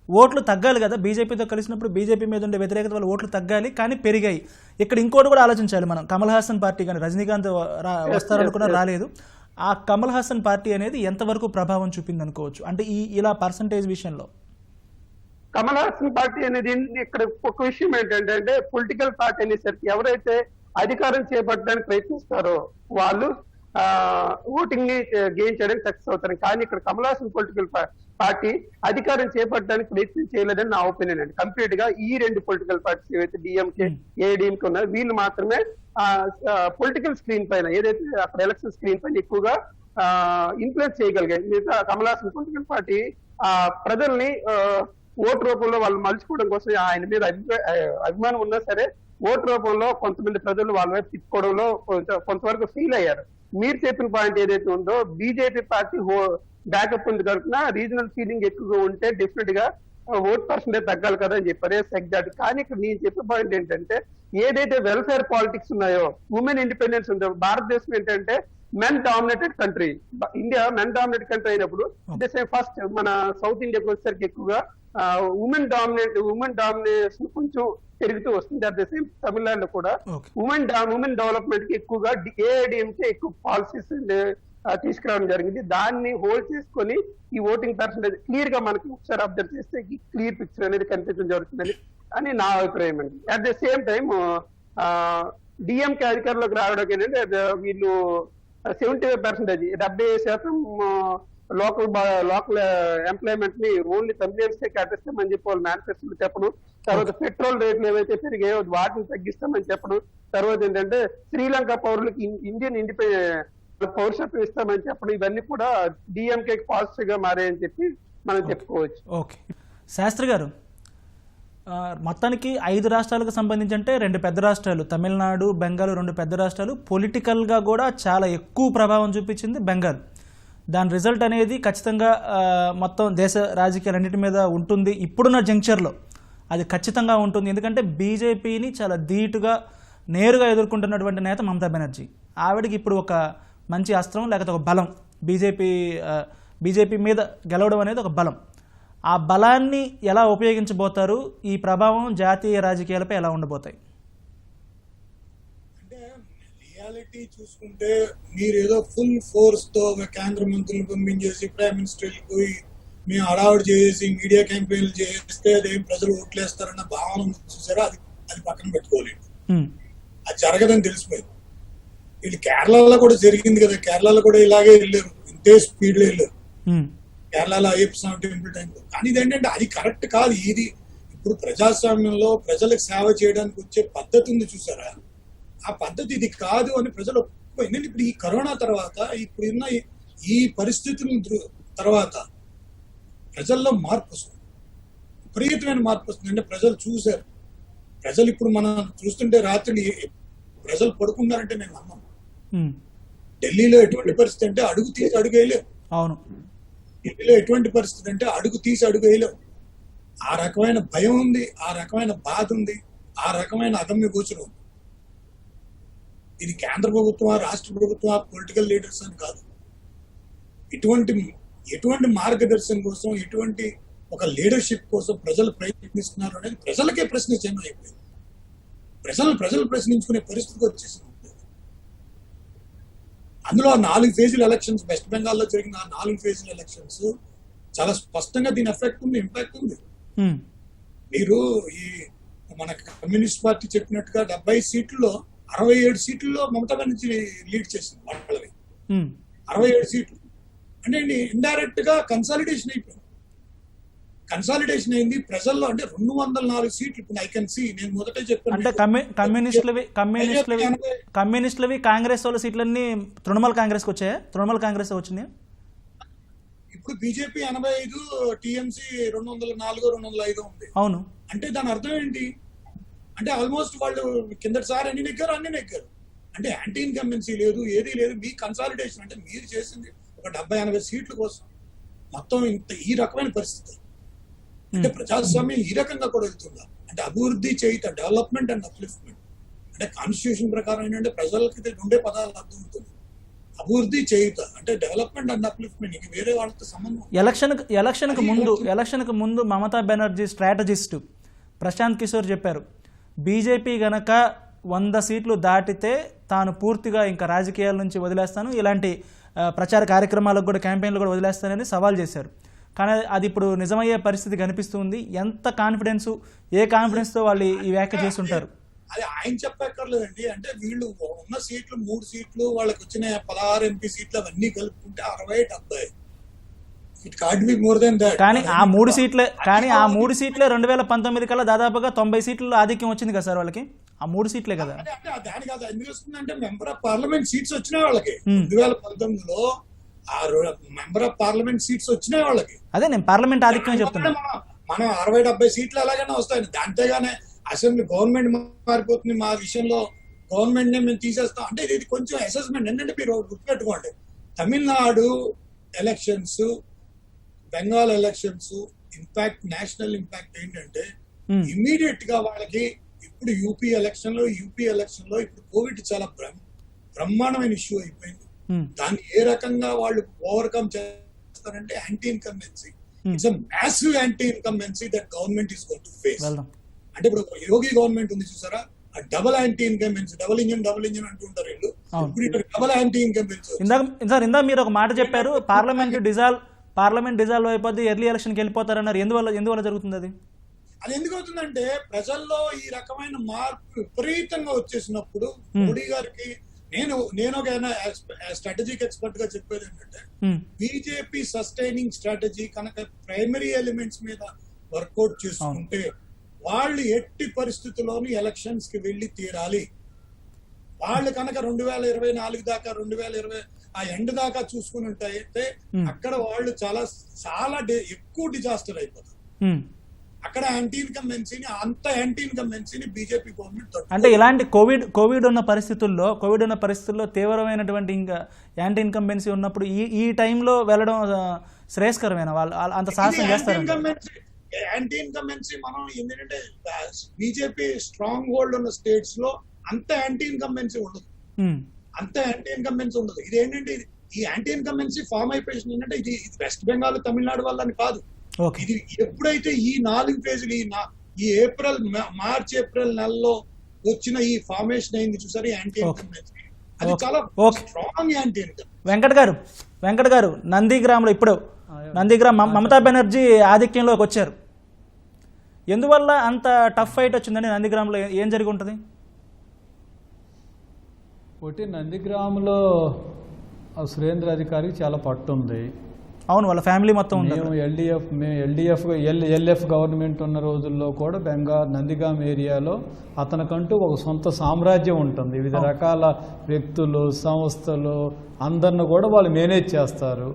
ఓట్లు తగ్గాలి కదా. బీజేపీతో కలిసినప్పుడు బీజేపీ మీద ఉండే వ్యతిరేకత వల్ల ఓట్లు తగ్గాలి, కానీ పెరిగాయి. ఇక్కడ ఇంకోటి కూడా ఆలోచించాలి మనం. కమల్ హాసన్ పార్టీ కానీ రజనీకాంత్ వస్తారనుకున్నా రాలేదు. ఆ కమల్ హాసన్ పార్టీ అనేది ఎంతవరకు ప్రభావం చూపింది అనుకోవచ్చు అంటే ఇలా పర్సంటేజ్ విషయంలో? కమల్ హాసన్ పార్టీ అనేది ఇక్కడ ఒక విషయం ఏంటంటే పొలిటికల్ పార్టీ అనేసరికి ఎవరైతే అధికారం చేపట్టడానికి ప్రయత్నిస్తారో వాళ్ళు ఓటింగ్ ని గెయిన్ చేయడానికి సక్సెస్ అవుతారు. కానీ ఇక్కడ కమల్ హాసన్ పొలిటికల్ పార్టీ అధికారం చేపట్టడానికి ప్రయత్నం చేయలేదని నా ఒపీనియన్ అండి. కంప్లీట్ గా ఈ 2 పొలిటికల్ పార్టీస్ ఏవైతే డిఎంకే ఏఐడిఎంకే ఉన్నారో వీళ్ళు మాత్రమే పొలిటికల్ స్క్రీన్ పైన ఏదైతే అక్కడ ఎలక్షన్ స్క్రీన్ పైన ఎక్కువగా ఇన్ఫ్లుయెన్స్ చేయగలిగాయి. మిగతా కమల్ హాసన్ పొలిటికల్ పార్టీ ప్రజల్ని ఓటు రూపంలో వాళ్ళు మలుచుకోవడం కోసం ఆయన మీద అభిమానం ఉన్నా సరే ఓటు రూపంలో కొంతమంది ప్రజలు వాళ్ళ వైపు తిప్పుకోవడంలో కొంతవరకు ఫీల్ అయ్యారు. మీరు చెప్పిన పాయింట్ ఏదైతే ఉందో బీజేపీ పార్టీ బ్యాకప్ ఉంది కనుక రీజనల్ ఫీలింగ్ ఎక్కువగా ఉంటే డెఫినెట్ గా ఓట్ పర్సెంటేజ్ తగ్గాలి కదా అని చెప్పారు ఎగ్జాక్ట్. కానీ ఇక్కడ నేను చెప్పే పాయింట్ ఏంటంటే ఏదైతే వెల్ఫేర్ పాలిటిక్స్ ఉన్నాయో, ఉమెన్ ఇండిపెండెన్స్ ఉందో, భారతదేశం ఏంటంటే men dominated country, India men dominated country అయినప్పుడు ఫస్ట్ మన సౌత్ ఇండియాకి వచ్చేసరికి ఎక్కువగా ఉమెన్ డామినేషన్ కొంచెం పెరుగుతూ వస్తుంది. అట్ ద సేమ్ తమిళనాడులో కూడా ఉమెన్ డెవలప్మెంట్ కి ఎక్కువగా ఏఐడిఎంకే ఎక్కువ పాలసీస్ తీసుకురావడం జరిగింది. దాన్ని హోల్డ్ చేసుకొని ఈ ఓటింగ్ పర్సెంటేజ్ క్లియర్ గా మనకి ఒకసారి అబ్జర్వ్ చేస్తే క్లియర్ పిక్చర్ అనేది కనిపించడం జరుగుతుందని అని నా అభిప్రాయం అండి. At the same time DMK అధికారంలోకి రావడం ఏంటంటే వీళ్ళు 75%, 70% లోకల్ ఎంప్లాయ్మెంట్ ని ఓన్లీ తమిళన్స్ కే కేటాయిస్తామని చెప్పి వాళ్ళు మేనిఫెస్టోలో చెప్పడం, తర్వాత పెట్రోల్ రేట్లు ఏవైతే పెరిగాయో వాటిని తగ్గిస్తామని చెప్పడం, తర్వాత ఏంటంటే శ్రీలంక పౌరులకి ఇండియన్ పౌరసత్వం ఇస్తామని చెప్పడం, ఇవన్నీ కూడా డిఎంకే పాజిటివ్ గా మారాయని చెప్పి మనం చెప్పుకోవచ్చు. ఓకే శాస్త్రి గారు, మొత్తానికి 5 రాష్ట్రాలకు సంబంధించి అంటే 2 పెద్ద రాష్ట్రాలు తమిళనాడు, బెంగాల్ 2 పెద్ద రాష్ట్రాలు. పొలిటికల్గా కూడా చాలా ఎక్కువ ప్రభావం చూపించింది బెంగాల్. దాని రిజల్ట్ అనేది ఖచ్చితంగా మొత్తం దేశ రాజకీయాలన్నిటి మీద ఉంటుంది. ఇప్పుడున్న జంక్షర్లో అది ఖచ్చితంగా ఉంటుంది. ఎందుకంటే బీజేపీని చాలా ధీటుగా నేరుగా ఎదుర్కొంటున్నటువంటి నేత మమతా బెనర్జీ. ఆవిడకి ఇప్పుడు ఒక మంచి అస్త్రం లేకపోతే ఒక బలం, బీజేపీ మీద గెలవడం అనేది ఒక బలం. ఆ బలాన్ని ఎలా ఉపయోగించబోతారు? ఈ ప్రభావం జాతీయ రాజకీయాలపై ఎలా ఉండబోతాయి? అంటే రియాలిటీ చూసుకుంటే మీరు ఏదో ఫుల్ ఫోర్స్ తో కేంద్ర మంత్రులు పంపించేసి ప్రైమ్ మినిస్టర్ పోయి మేము హడావుడి చేసి మీడియా క్యాంపెయిన్లు చేస్తే అదేం ప్రజలు ఓట్లేస్తారన్న భావన చూసారా, అది పక్కన పెట్టుకోలేదు. అది జరగదని తెలిసిపోయింది. వీళ్ళు కేరళలో కూడా జరిగింది కదా, కేరళలో కూడా ఇలాగే వెళ్ళారు, ఇంతే స్పీడ్ లో వెళ్ళారు కేరళలో అయ్యప్ప స్వామి టెంపుల్ టైంలో. కానీ ఇదేంటంటే అది కరెక్ట్ కాదు. ఇది ఇప్పుడు ప్రజాస్వామ్యంలో ప్రజలకు సేవ చేయడానికి వచ్చే పద్ధతి ఉంది చూసారా, ఆ పద్ధతి ఇది కాదు అని ప్రజలు ఒప్పుకోయింది. ఇప్పుడు ఈ కరోనా తర్వాత ఇప్పుడున్న ఈ పరిస్థితుల తర్వాత ప్రజల్లో మార్పు వస్తుంది, విపరీతమైన మార్పు వస్తుంది. అంటే ప్రజలు చూశారు. ప్రజలు ఇప్పుడు మనం చూస్తుంటే రాత్రి ప్రజలు పడుకున్నారంటే నేను నమ్మను. ఢిల్లీలో ఎటువంటి పరిస్థితి అంటే అడుగు తీసి అడుగు వేయలేవు. అవును, ఢిల్లీలో ఎటువంటి పరిస్థితి అంటే అడుగు తీసి అడుగు వేయలేవు. ఆ రకమైన భయం ఉంది, ఆ రకమైన బాధ ఉంది, ఆ రకమైన అగమ్య గోచరం ఉంది. ఇది కేంద్ర ప్రభుత్వం, రాష్ట్ర ప్రభుత్వం, పొలిటికల్ లీడర్స్ అని కాదు. ఎటువంటి మార్గదర్శనం కోసం, ఎటువంటి ఒక లీడర్షిప్ కోసం ప్రజలు ప్రయత్నిస్తున్నారు అనేది ప్రజలకే ప్రశ్నించడం అయిపోయింది. ప్రజలు ప్రశ్నించుకునే పరిస్థితికి వచ్చేసింది. అందులో 4 ఫేజుల ఎలక్షన్స్, వెస్ట్ బెంగాల్లో జరిగిన 4 ఫేజుల ఎలక్షన్స్ చాలా స్పష్టంగా దీని ఎఫెక్ట్ ఉంది, ఇంపాక్ట్ ఉంది. మీరు ఈ మన కమ్యూనిస్ట్ పార్టీ చెప్పినట్టుగా 70 సీట్లలో 67 సీట్లలో మమతా బెనర్జీ లీడ్ చేసింది వాళ్ళని. 67 సీట్లు అంటే ఇండైరెక్ట్ గా కన్సాలిడేషన్ అయిపోయింది. కన్సాలిడేషన్ అయింది ప్రజల్లో. అంటే 204 సీట్లు ఇప్పుడు ఐ కెన్ సీ. నేను మొదటే చెప్పాను అంటే కమ్యూనిస్టులవి కాంగ్రెస్ వాళ్ళ సీట్లన్నీ తృణమూల్ కాంగ్రెస్కి వచ్చాయా? తృణమూల్ కాంగ్రెస్ వచ్చినాయి. ఇప్పుడు బీజేపీ 85, టీఎంసీ 204, 205 ఉంది. అవును, అంటే దాని అర్థం ఏంటి అంటే ఆల్మోస్ట్ వాళ్ళు కిందటిసారి అన్ని నెగ్గారు. అంటే యాంటీ ఇన్కంబెన్సీ లేదు, ఏదీ లేదు. మీ కన్సాలిడేషన్ అంటే మీరు చేసింది ఒక 70-80 సీట్ల కోసం మొత్తం ఈ రకమైన పరిస్థితి. అంటే ప్రజాస్వామ్యం ఈ రకంగా కూడా వెళ్తుందా అంటే అభివృద్ధి చేయుత, డెవలప్మెంట్ అండ్ అప్లిఫ్ట్మెంట్. అంటే కాన్స్టిట్యూషన్ ప్రకారం ఏంటంటే ప్రజలకి ఉండే పదాలు అర్థం అవుతుంది. అభివృద్ధి చేయుత అంటే డెవలప్మెంట్ అండ్ అప్లిఫ్ట్మెంట్. ఇంక వేరే వాళ్ళతో సంబంధం. ఎలక్షన్కు ముందు మమతా బెనర్జీ స్ట్రాటజిస్ట్ ప్రశాంత్ కిషోర్ చెప్పారు, బీజేపీ గనక 100 సీట్లు దాటితే తాను పూర్తిగా ఇంకా రాజకీయాల నుంచి వదిలేస్తాను, ఇలాంటి ప్రచార కార్యక్రమాలకు కూడా, క్యాంపెయిన్లు కూడా వదిలేస్తానని సవాల్ చేశారు. కానీ అది ఇప్పుడు నిజమయ్యే పరిస్థితి కనిపిస్తుంది. ఎంత కాన్ఫిడెన్స్, ఏ కాన్ఫిడెన్స్తో వాళ్ళు ఈ వ్యాఖ్య చేస్తుంటారు? అది ఆయన చెప్పక్కర్లేదండి. అంటే వీళ్ళు ఉన్న సీట్లు 3 సీట్లు, వాళ్ళకి వచ్చిన 16 ఎంపీ సీట్లు అవన్నీ కలుపుకుంటే 60-70. It can't be more than that. కానీ ఆ 3 సీట్లే 2019 కల్లా దాదాపుగా 90 సీట్లు ఆధిక్యం వచ్చింది కదా సార్ వాళ్ళకి. ఆ 3 సీట్లే కదా. దాని కాదు ఎందుకు వస్తుందంటే మెంబర్ ఆఫ్ పార్లమెంట్ సీట్స్ వచ్చినాయి వాళ్ళకి. 2019లో మెంబర్ ఆఫ్ పార్లమెంట్ సీట్స్ వచ్చినాయి వాళ్ళకి. అదే నేను పార్లమెంట్ ఆధిక్యం చెప్తున్నా. మనం 60-70 సీట్లు ఎలాగైనా వస్తాయి. అంతేగానే అసెంబ్లీ గవర్నమెంట్ మారిపోతుంది, మా విషయంలో గవర్నమెంట్ నే మేము తీసేస్తాం అంటే ఇది కొంచెం అసెస్మెంట్. ఏంటంటే మీరు గుర్తుపెట్టుకోండి, Tamil Nadu elections, Bengal elections impact, national impact ఏంటంటే ఇమ్మీడియట్ గా వాళ్ళకి ఇప్పుడు యూపీ ఎలక్షన్ లో ఇప్పుడు కోవిడ్ చాలా బ్రహ్మాండమైన ఇష్యూ అయిపోయింది. దాన్ని ఏ రకంగా వాళ్ళు ఓవర్కమ్ చేస్తారంటే anti incumbency. It's a massive anti incumbency that government is going to face. అంటే ఇప్పుడు యోగి గవర్నమెంట్ ఉంది చూసారా, ఆ double anti incumbency, double engine అంటుంటారు వీళ్ళు. ఇప్పుడు ఇక్కడ డబుల్ యాంటీ ఇన్కంబెన్సీ. ఇందాక మీరు ఒక మాట చెప్పారు, పార్లమెంట్ డిజాల్వ్ అయిపోద్ది, ఎర్లీ ఎలక్షన్కి వెళ్ళిపోతారన్నారు. ఎందువల్ల జరుగుతుంది అది? అది ఎందుకు అవుతుందంటే ప్రజల్లో ఈ రకమైన మార్పు విపరీతంగా వచ్చేసినప్పుడు మోడీ గారికి నేను ఒక స్ట్రాటజిక్ ఎక్స్పర్ట్ గా చెప్పేది ఏంటంటే బీజేపీ సస్టైనింగ్ స్ట్రాటజీ కనుక ప్రైమరీ ఎలిమెంట్స్ మీద వర్కౌట్ చేసుకుంటే వాళ్ళు ఎట్టి పరిస్థితుల్లోనూ ఎలక్షన్స్ కి వెళ్లి తీరాలి. వాళ్ళు కనుక 2024 దాకా 2020 ఆ ఎండ్ దాకా చూసుకుని అయితే అక్కడ వాళ్ళు చాలా ఎక్కువ డిజాస్టర్ అయిపోతారు. అక్కడ యాంటీ ఇన్కంబెన్సీని బీజేపీ గవర్నమెంట్ అంటే ఇలాంటి కోవిడ్ ఉన్న పరిస్థితుల్లో తీవ్రమైనటువంటి ఇంకా యాంటీ ఇన్కంబెన్సీ ఉన్నప్పుడు ఈ టైంలో వెళ్ళడం శ్రేయస్కరమైన వాళ్ళు అంత సాహసం చేస్తారు. యాంటీ ఇన్కంబెన్సీ మనం ఏంటంటే బీజేపీ స్ట్రాంగ్ హోల్డ్ ఉన్న స్టేట్స్ లో అంత యాంటీ ఇన్కంబెన్సీ ఉండదు. ఇది ఏంటంటే ఈ యాంటీ ఇన్కంబెన్సీ ఫామ్ అయిపోయింది ఏంటంటే ఇది వెస్ట్ బెంగాల్, తమిళనాడు వల్ల అని కాదు. ఇది ఎప్పుడైతే ఈ 4 ఫేజులు ఈ మార్చ్ ఏప్రిల్ నెలలో వచ్చిన ఈ ఫార్మేషన్ అయింది చూసారు యాంటీ ఇన్కంబెన్సీ, అది చాలా స్ట్రాంగ్ యాంటీ ఇన్కంబెన్సీ. వెంకట్ గారు నందిగ్రామ్లో ఇప్పుడు మమతా బెనర్జీ ఆధిక్యంలోకి వచ్చారు. ఎందువల్ల అంత టఫ్ ఫైట్ వచ్చిందని నందిగ్రామ్లో ఏం జరిగి ఉంటుంది? ఒకటి, నందిగ్రామ్లో సురేంద్ర అధికారికి చాలా పట్టు ఉంది. అవును, వాళ్ళ ఫ్యామిలీ మొత్తం ఉంది. ఎల్ఎఫ్ గవర్నమెంట్ ఉన్న రోజుల్లో కూడా నందిగాం ఏరియాలో అతనికంటూ ఒక సొంత సామ్రాజ్యం ఉంటుంది. వివిధ రకాల వ్యక్తులు, సంస్థలు అందరిని కూడా వాళ్ళు మేనేజ్ చేస్తారు.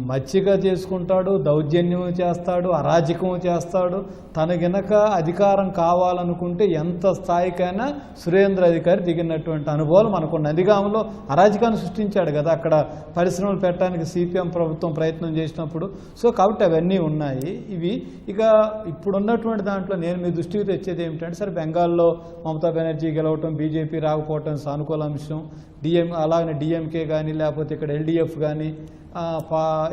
మచ్చిగా చేసుకుంటాడు, దౌర్జన్యం చేస్తాడు, అరాజకం చేస్తాడు. తన గనక అధికారం కావాలనుకుంటే ఎంత స్థాయికైనా సురేంద్ర అధికారి దిగినటువంటి అనుభవాలు మనకు. నందిగాంలో అరాజకాన్ని సృష్టించాడు కదా, అక్కడ పరిశ్రమలు పెట్టడానికి సిపిఎం ప్రభుత్వం ప్రయత్నం చేసినప్పుడు. సో కాబట్టి అవన్నీ ఉన్నాయి. ఇవి ఇక ఇప్పుడున్నటువంటి దాంట్లో నేను మీ దృష్టికి తెచ్చేది ఏమిటంటే, సరే బెంగాల్లో మమతా బెనర్జీ గెలవటం, బీజేపీ రాకపోవటం సానుకూల అంశం. అలాగనే డిఎంకే కానీ లేకపోతే ఇక్కడ ఎల్డిఎఫ్ కానీ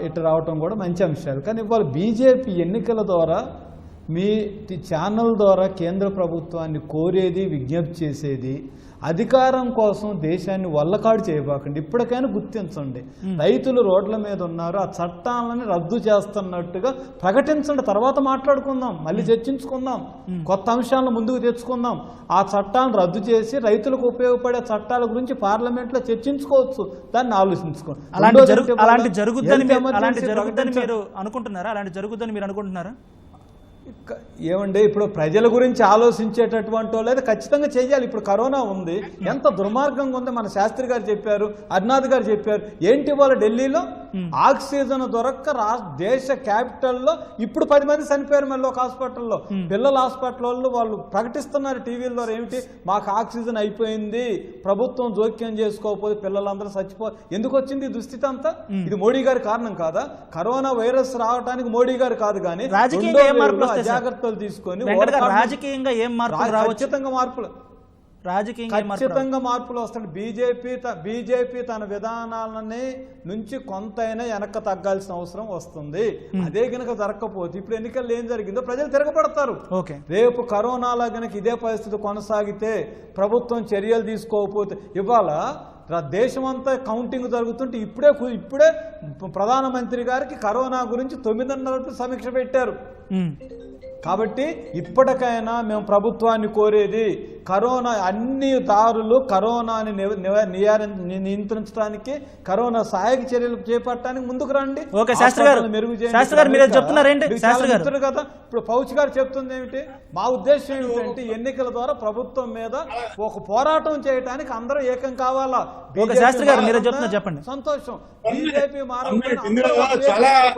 ఇటు రావటం కూడా మంచి అంశాలు. కానీ ఇవాళ బీజేపీ ఎన్నికల ద్వారా మీ ఛానల్ ద్వారా కేంద్ర ప్రభుత్వాన్ని కోరేది, విజ్ఞప్తి చేసేది, అధికారం కోసం దేశాన్ని వల్లకాడు చేయబాకండి. ఇప్పటికైనా గుర్తించండి, రైతులు రోడ్ల మీద ఉన్నారు, ఆ చట్టాలను రద్దు చేస్తున్నట్టుగా ప్రకటించండి. తర్వాత మాట్లాడుకుందాం, మళ్ళీ చర్చించుకుందాం, కొత్త అంశాలను ముందుకు తెచ్చుకుందాం. ఆ చట్టాలను రద్దు చేసి రైతులకు ఉపయోగపడే చట్టాల గురించి పార్లమెంట్లో చర్చించుకోవచ్చు, దాన్ని ఆలోచించుకోండి. అలాంటి జరుగుద్దని మీరు అనుకుంటున్నారా? ఏమండి, ఇప్పుడు ప్రజల గురించి ఆలోచించేటటువంటి వాళ్ళు ఖచ్చితంగా చేయాలి. ఇప్పుడు కరోనా ఉంది, ఎంత దుర్మార్గంగా ఉంది. మన శాస్త్రి గారు చెప్పారు, అర్నాథ్ గారు చెప్పారు. ఏంటి వాళ్ళ ఢిల్లీలో ఆక్సిజన్ దొరక్క దేశ క్యాపిటల్లో ఇప్పుడు 10 మంది చనిపోయారు. మళ్ళీ ఒక హాస్పిటల్లో, పిల్లల హాస్పిటల్ వాళ్ళు ప్రకటిస్తున్నారు టీవీల ద్వారా, ఏమిటి మాకు ఆక్సిజన్ అయిపోయింది, ప్రభుత్వం జోక్యం చేసుకోకపోతే పిల్లలందరూ ఎందుకు వచ్చింది ఈ దుస్థితి అంతా? ఇది మోడీ గారి కారణం కాదా? కరోనా వైరస్ రావడానికి మోడీ గారు కాదు, కానీ జాగ్రత్తలు తీసుకొని రాజకీయంగా ఏం ఖచ్చితంగా మార్పులు వస్తాయి. బీజేపీ తన విధానాలని నుంచి కొంతైనా వెనక్కి తగ్గాల్సిన అవసరం వస్తుంది. అదే గనక జరగకపోతే ఇప్పుడు ఎన్నికల్లో ఏం జరిగిందో ప్రజలు తిరగబడతారు. రేపు కరోనాలో గనక ఇదే పరిస్థితి కొనసాగితే, ప్రభుత్వం చర్యలు తీసుకోకపోతే, ఇవాళ దేశమంతా కౌంటింగ్ జరుగుతుంటే ఇప్పుడే ప్రధానమంత్రి గారికి కరోనా గురించి 9:30 సమీక్ష పెట్టారు. కాబట్టి ఇప్పటికైనా మేము ప్రభుత్వాన్ని కోరేది, కరోనా అన్ని దారులు కరోనాని నియంత్రించడానికి, కరోనా సహాయక చర్యలు చేపట్టడానికి ముందుకు రండి. మెరుగు చేయండి కదా. ఇప్పుడు పౌచ్ గారు చెప్తుంది ఏమిటి? మా ఉద్దేశం ఏమిటంటే ఎన్నికల ద్వారా ప్రభుత్వం మీద ఒక పోరాటం చేయడానికి అందరూ ఏకం కావాలా. చెప్పండి. సంతోషం. బీజేపీ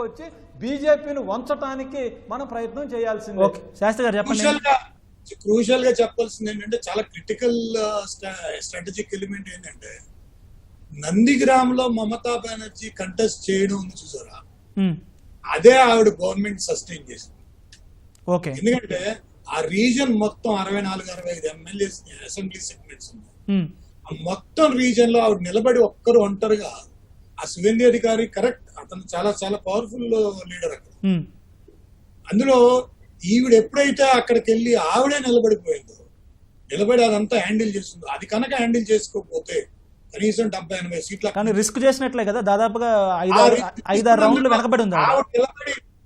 వచ్చి బీజేపీని వంచటానికి మనం ప్రయత్నం చేయాల్సిందే. శాస్త్రి గారు చెప్పండి. క్రూషియల్ గా చెప్పాల్సింది ఏంటంటే చాలా క్రిటికల్ స్ట్రాటజిక్ ఎలిమెంట్ ఏంటంటే నందిగ్రామ్ లో మమతా బెనర్జీ కంటెస్ట్ చేయడం ఉంది చూసారా, అదే ఆవిడ గవర్నమెంట్ సస్టైన్ చేసింది. ఓకే. ఎందుకంటే ఆ రీజన్ మొత్తం 64-65 ఎమ్మెల్యేస్ అసెంబ్లీ సెగ్మెంట్స్ ఉన్నాయి. ఆ మొత్తం రీజన్ లో ఆవిడ నిలబడి ఒక్కరు ఒంటరిగా, ఆ సువేంద్ర అధికారి కరెక్ట్, అతను చాలా చాలా పవర్ఫుల్ లీడర్ అక్కడ. అందులో ఈవిడ ఎప్పుడైతే అక్కడికి వెళ్ళి ఆవిడే నిలబడి అదంతా హ్యాండిల్ చేస్తుందో, అది కనుక హ్యాండిల్ చేసుకోకపోతే కనీసం 70-80 సీట్ల కానీ రిస్క్ చేసినట్లే కదా, దాదాపుగా 5-6 రౌండ్లు వెనకబడి ఉంది.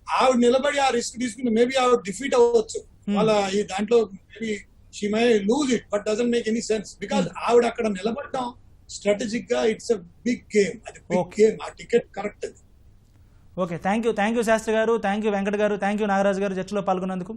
ఆవిడ నిలబడి ఆ రిస్క్ తీసుకుంటే మేబీ ఆవిడ డిఫీట్ అవ్వచ్చు. వాళ్ళ ఈ దాంట్లో maybe she may lose it, but doesn't make any sense because ఆవిడ అక్కడ నిలబడటం స్ట్రాటజిక్ గా ఇట్స్ అ బిగ్ గేమ్. అది బిగ్ గేమ్. ఆ టికెట్ కరెక్ట్ అది. ఓకే, థ్యాంక్ యూ శాస్త్రి గారు, థ్యాంక్ యూ వెంకట్ గారు, థ్యాంక్ యూ నాగరాజు గారు చర్చలో పాల్గొన్నందుకు.